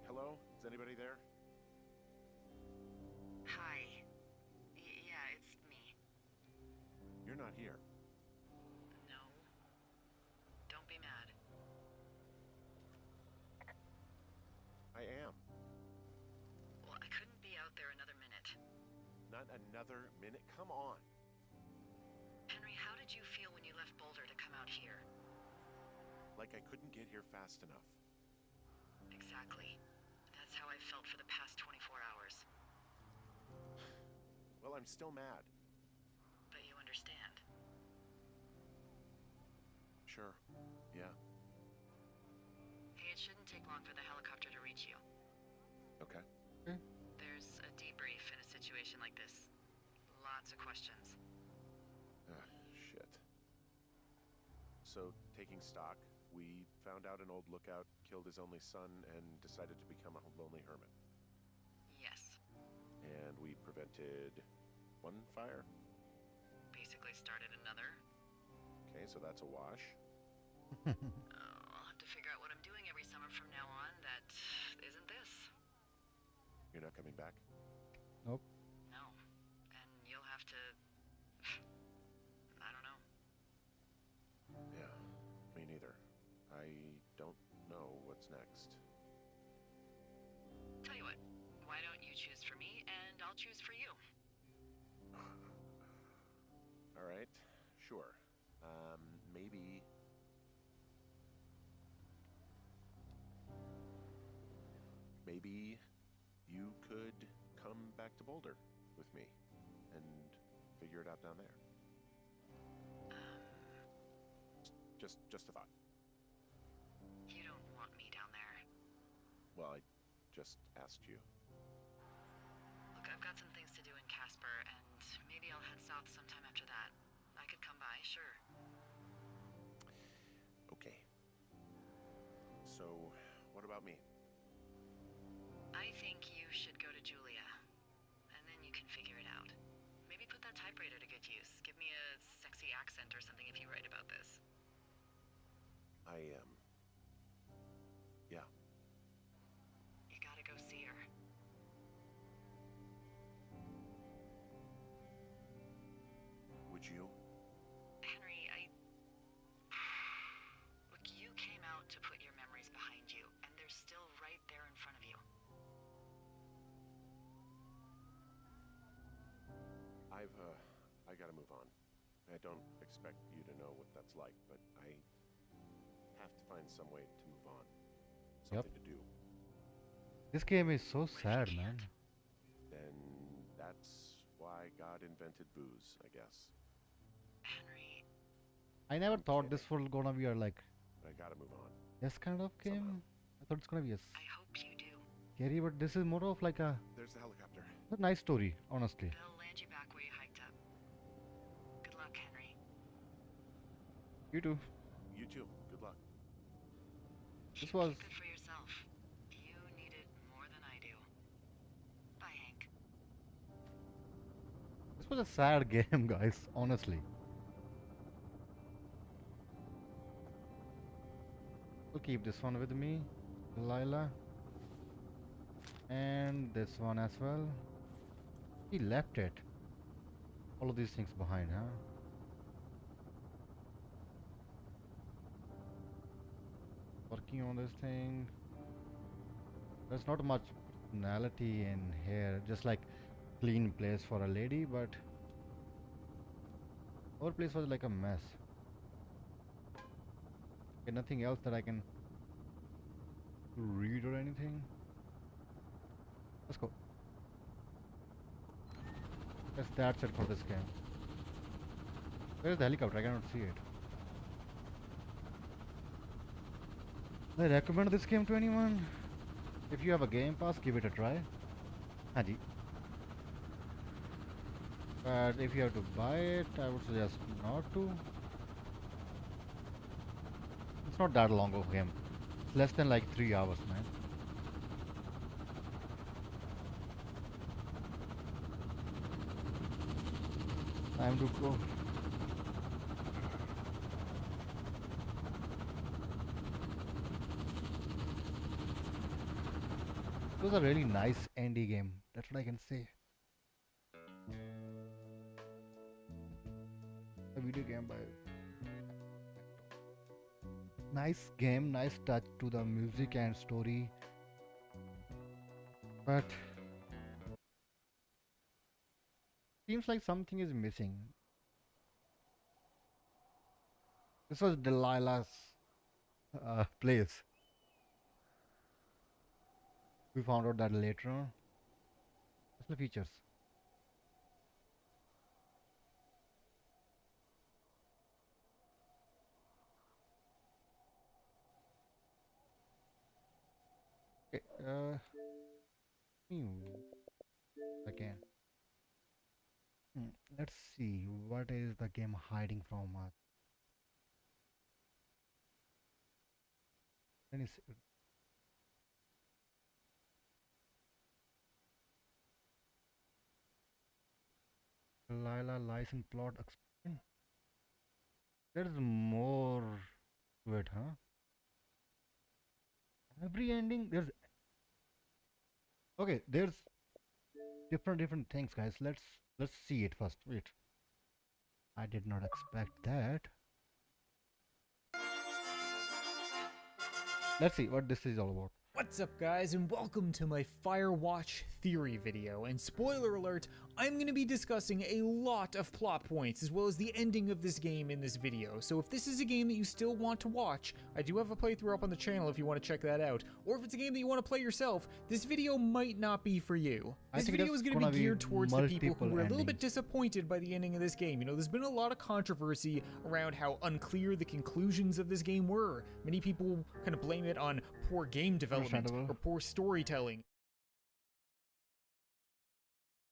Hello? Is anybody there? Hi. Yeah, it's me. You're not here. No. Don't be mad. I am. Well, I couldn't be out there another minute. Not another minute. Come on. Henry, how did you feel when you left Boulder to come out here? Like I couldn't get here fast enough. Exactly. That's how I felt for the past 24 hours. Well, I'm still mad. But you understand. Sure. Yeah. Hey, it shouldn't take long for the helicopter to reach you. Okay. There's a debrief in a situation like this. Lots of questions. Shit. So, taking stock, we found out an old lookout killed his only son and decided to become a lonely hermit. Yes. And we prevented one fire. Basically started another. Okay, so that's a wash. I'll have to figure out what I'm doing every summer from now on that isn't this. You're not coming back? Nope. No. And you'll have to... I don't know. Yeah, me neither. I don't know what's next. Tell you what, why don't you choose for me and I'll choose for you? All right, sure. Maybe... Maybe you could come back to Boulder with me and figure it out down there. Just a thought. You don't want me down there. Well, I just asked you. Look, I've got some things to do in Casper, and maybe I'll head south sometime after that. I could come by, sure. Okay. So, what about me? I think you should go to Julia, and then you can figure it out. Maybe put that typewriter to good use. Give me a sexy accent or something if you write about this. Yeah. You gotta go see her. Would you? Henry, Look, you came out to put your memories behind you, and they're still right there in front of you. I gotta move on. I don't expect you to know what that's like, but I have to find some way to move on. Something to do. This game is so sad, man. Then that's why God invented booze, I guess. Henry, I never thought this was gonna be a like I gotta move on. this kind of game. Somehow. I thought it's gonna be a I hope you do. scary, but this is more of like a There's the helicopter. nice story, honestly. They'll land you back where you hiked up. Good luck, Henry. You too. You too. Good luck. This You was keep it for yourself. You need it more than I do. Bye, Hank. this was a sad game, guys. Honestly. I'll keep this one with me. Lila. And this one as well. He left it. All of these things behind, huh? Working on this thing. There's not much personality in here. Just like clean place for a lady, but our place was like a mess. Okay, nothing else that I can read or anything. Let's go. Yes, that's it for this game. Where is the helicopter? I cannot see it. I recommend this game to anyone. If you have a Game Pass, give it a try. Haji. But if you have to buy it, I would suggest not to. It's not that long of a game. It's less than like 3 hours, man. Time to go. It was a really nice indie game. That's what I can say. A video game by nice game, nice touch to the music and story. But seems like something is missing. This was Delilah's place. We found out that later on. What's the features? Okay, again. Let's see, what is the game hiding from us? Let me see. Lila license plot explain. There's more to it, huh? Every ending there's okay. There's different things, guys. Let's see it first. Wait, I did not expect that. Let's see what this is all about. What's up, guys, and welcome to my Firewatch theory video. And spoiler alert, I'm going to be discussing a lot of plot points as well as the ending of this game in this video. So if this is a game that you still want to watch, I do have a playthrough up on the channel if you want to check that out. Or if it's a game that you want to play yourself, this video might not be for you. This video is going to be geared towards the people who were a little bit disappointed by the ending of this game. You know, there's been a lot of controversy around how unclear the conclusions of this game were. Many people kind of blame it on poor game development or poor storytelling.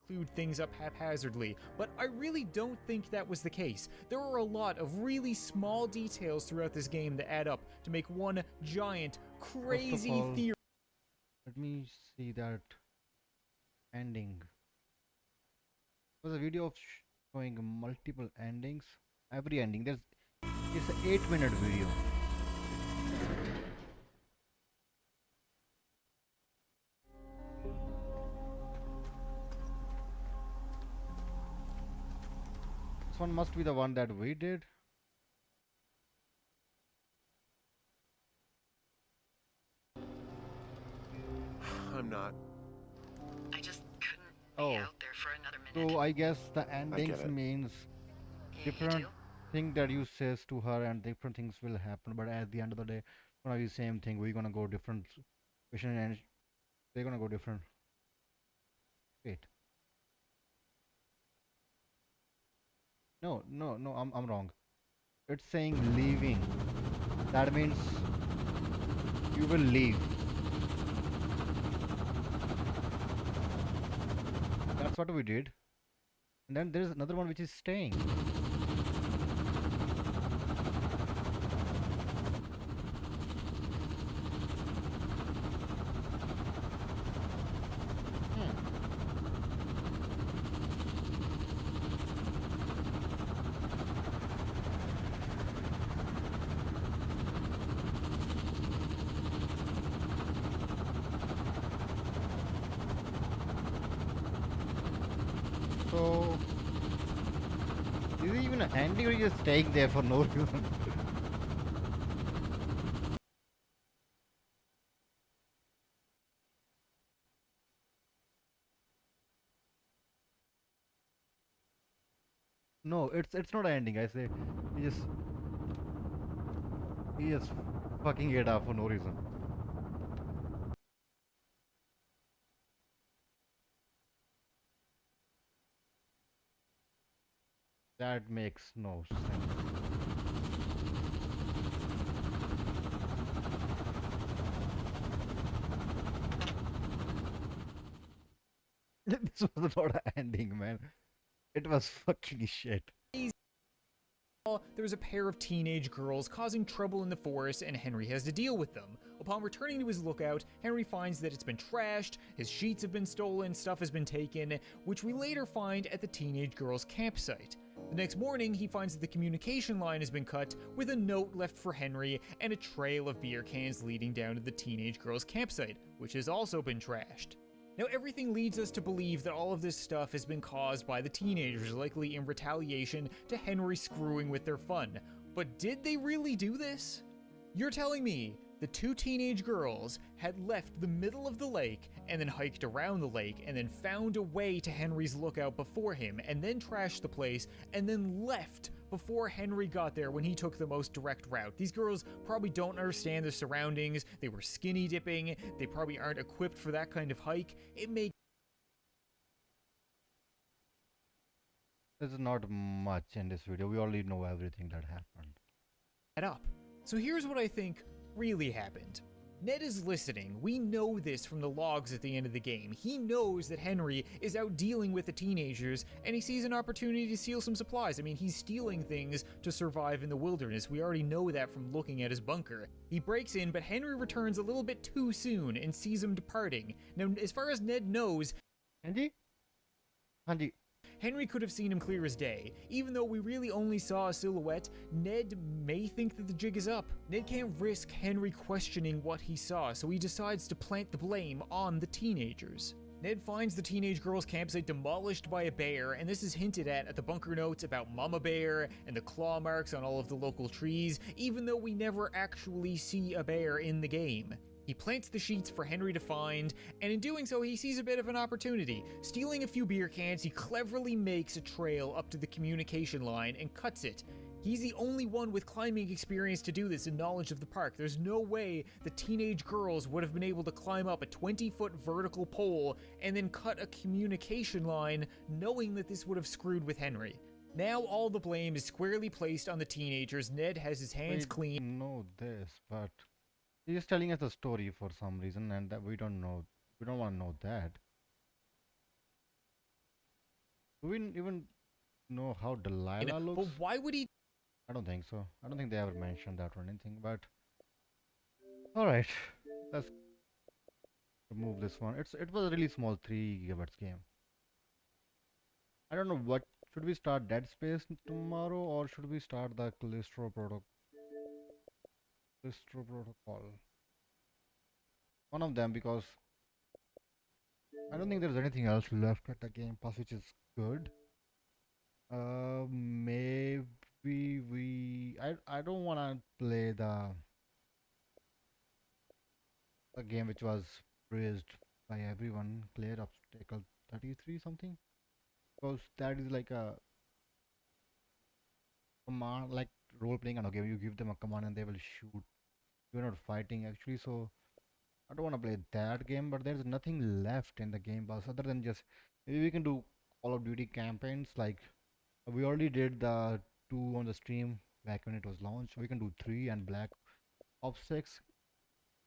Include things up haphazardly, but I really don't think that was the case. There are a lot of really small details throughout this game that add up to make one giant, crazy theory. Let me see that ending. It was a video of showing multiple endings. Every ending, it's an 8-minute video. This one must be the one that we did. I'm not. I just couldn't be out there for another minute. So I guess the endings means different thing that you says to her and different things will happen, but at the end of the day it's gonna be the same thing. We're gonna go different vision and they're gonna go different. Wait. No, I'm wrong. It's saying leaving. That means you will leave. That's what we did. And then there's another one which is staying. And you're just staying there for no reason. No, it's not ending. I say he just he just fucking it up for no reason. That makes no sense. This was not an ending, man. It was fucking shit. There's a pair of teenage girls causing trouble in the forest, and Henry has to deal with them. Upon returning to his lookout, Henry finds that it's been trashed, his sheets have been stolen, stuff has been taken, which we later find at the teenage girls' campsite. The next morning, he finds that the communication line has been cut, with a note left for Henry and a trail of beer cans leading down to the teenage girls' campsite, which has also been trashed. Now, everything leads us to believe that all of this stuff has been caused by the teenagers, likely in retaliation to Henry screwing with their fun. But did they really do this? You're telling me the two teenage girls had left the middle of the lake and then hiked around the lake and then found a way to Henry's lookout before him and then trashed the place and then left before Henry got there when he took the most direct route. These girls probably don't understand the surroundings, they were skinny dipping, they probably aren't equipped for that kind of hike. It makes There's not much in this video. We already know everything that happened. that up. So here's what I think really happened. Ned is listening. We know this from the logs at the end of the game. He knows that Henry is out dealing with the teenagers, and he sees an opportunity to steal some supplies. I mean, he's stealing things to survive in the wilderness. We already know that from looking at his bunker. He breaks in, but Henry returns a little bit too soon and sees him departing. Now, as far as Ned knows, Andy? Andy. Henry could have seen him clear as day. Even though we really only saw a silhouette, Ned may think that the jig is up. Ned can't risk Henry questioning what he saw, so he decides to plant the blame on the teenagers. Ned finds the teenage girl's campsite demolished by a bear, and this is hinted at the bunker notes about Mama Bear and the claw marks on all of the local trees, even though we never actually see a bear in the game. He plants the sheets for Henry to find, and in doing so, he sees a bit of an opportunity. Stealing a few beer cans, he cleverly makes a trail up to the communication line and cuts it. He's the only one with climbing experience to do this and knowledge of the park. There's no way the teenage girls would have been able to climb up a 20-foot vertical pole and then cut a communication line, knowing that this would have screwed with Henry. Now all the blame is squarely placed on the teenagers. Ned has his hands clean. Know this, but he's telling us a story for some reason, and that we don't know. We don't want to know that. Do we even know how Delilah looks? But why would he? I don't think so. I don't think they ever mentioned that or anything. But all right, let's remove this one. It was a really small 3 GB game. I don't know what should we start Dead Space tomorrow, or should we start the Callisto Protocol? One of them, because I don't think there's anything else left at the Game Pass which is good. Maybe I don't wanna play the game which was praised by everyone, Clear Obstacle 33 something, because that is like a command, like role playing kind of game. You give them a command and they will shoot. You're not fighting actually, so I don't want to play that game. But there's nothing left in the Game Pass other than just maybe we can do Call of Duty campaigns. Like we already did the 2 on the stream back when it was launched. We can do 3 and Black Ops 6.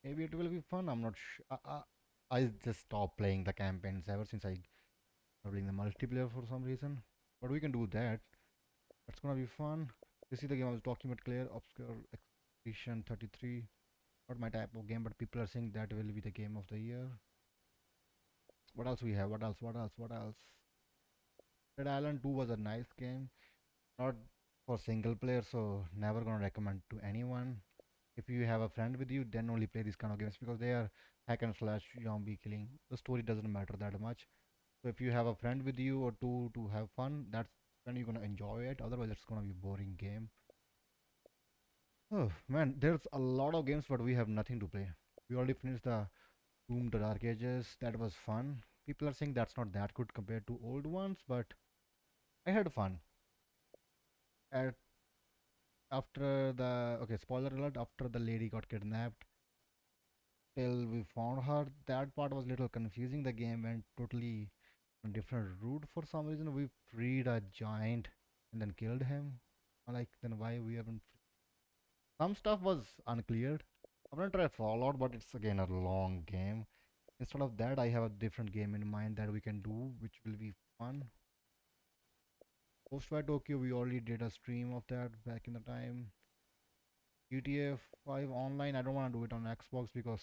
Maybe it will be fun. I'm not sure. I just stopped playing the campaigns ever since I started playing the multiplayer for some reason. But we can do that. That's gonna be fun. This is the game I was talking about, Clear Obscure Expedition 33. Not my type of game, but people are saying that will be the game of the year. What else we have? What else? Dead Island 2 was a nice game. Not for single player, so never gonna recommend to anyone. If you have a friend with you, then only play these kind of games, because they are hack and slash zombie killing. The story doesn't matter that much. So if you have a friend with you or two to have fun, that's then you're gonna enjoy it. Otherwise, it's gonna be a boring game. Oh man, there's a lot of games, but we have nothing to play. We already finished the Doom the Dark Ages. That was fun. People are saying that's not that good compared to old ones, but I had fun. At after the okay, spoiler alert, after the lady got kidnapped till we found her, that part was a little confusing. The game went totally on different route for some reason. We freed a giant and then killed him. I'm like, then why we haven't? Some stuff was uncleared. I'm gonna try Fallout, but it's again a long game. Instead of that, I have a different game in mind that we can do, which will be fun. Ghostwire Tokyo, we already did a stream of that back in the time. GTA 5 online, I don't want to do it on Xbox because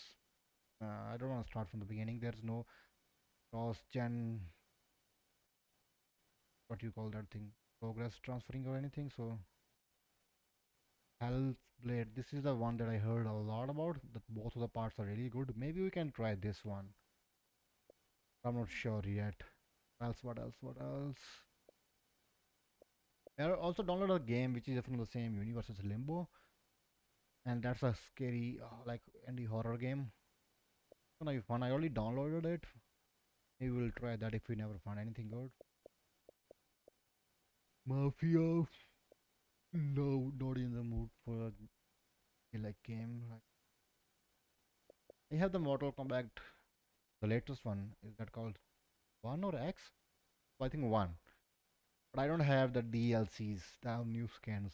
I don't want to start from the beginning. There's no cross-gen, what you call that thing, progress transferring or anything. So Hell's Blade, this is the one that I heard a lot about. That both of the parts are really good. Maybe we can try this one. I'm not sure yet. What else? What else? I also downloaded a game which is from the same universe as Limbo, and that's a scary, like indie horror game. It's gonna be fun. I already downloaded it. Maybe we'll try that if we never find anything good. Mafia. No, not in the mood for a like game. Like I have the Mortal Kombat, the latest one. Is that called one or X? I think one. But I don't have the DLCs, the new skins.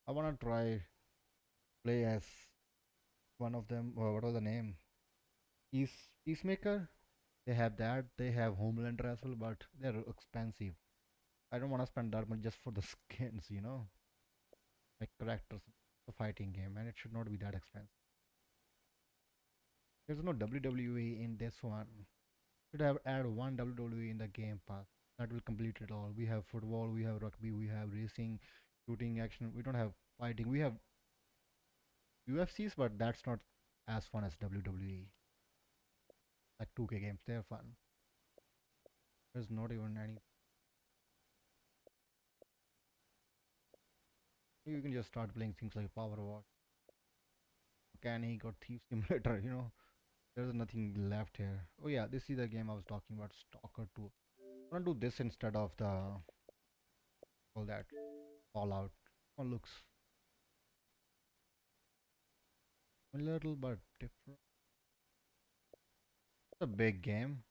I wanna try play as one of them. What was the name? Peacemaker. They have that. They have Homelander as well, but they're expensive. I don't want to spend that much just for the skins, you know, like characters. A fighting game, and it should not be that expensive. There's no WWE in this one. Should have add one WWE in the Game Pass. That will complete it all. We have football, we have rugby, we have racing, shooting, action. We don't have fighting. We have UFCs, but that's not as fun as WWE. Like 2K games, they're fun. There's not even any. You can just start playing things like Powerwatch, Mechanic, or Thief Simulator. You know, there's nothing left here. Oh yeah, this is the game I was talking about, Stalker 2. I'm gonna do this instead of the all that Fallout. One looks a little but different. It's a big game,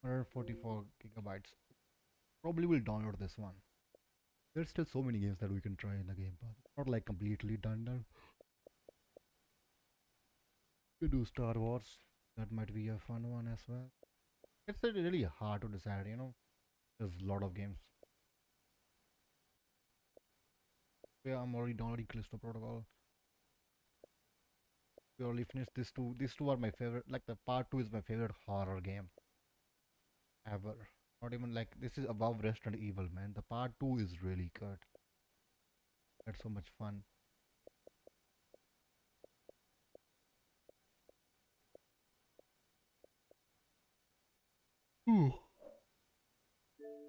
144 gigabytes. Probably will download this one. There's still so many games that we can try in the Game Pass. Not like completely done. We do Star Wars. That might be a fun one as well. It's really hard to decide, you know. There's a lot of games. Yeah, I'm already downloading Callisto Protocol. We already finished this two. These two are my favorite. Like the part 2 is my favorite horror game ever. Not even like this is above Resident Evil, man. The part 2 is really good. That's so much fun.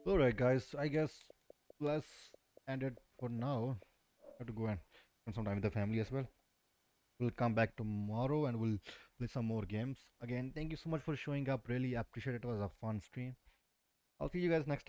Alright guys, I guess let's end it for now. I have to go and spend some time with the family as well. We'll come back tomorrow and we'll play some more games. Again, thank you so much for showing up. Really appreciate it. It was a fun stream. I'll see you guys next time.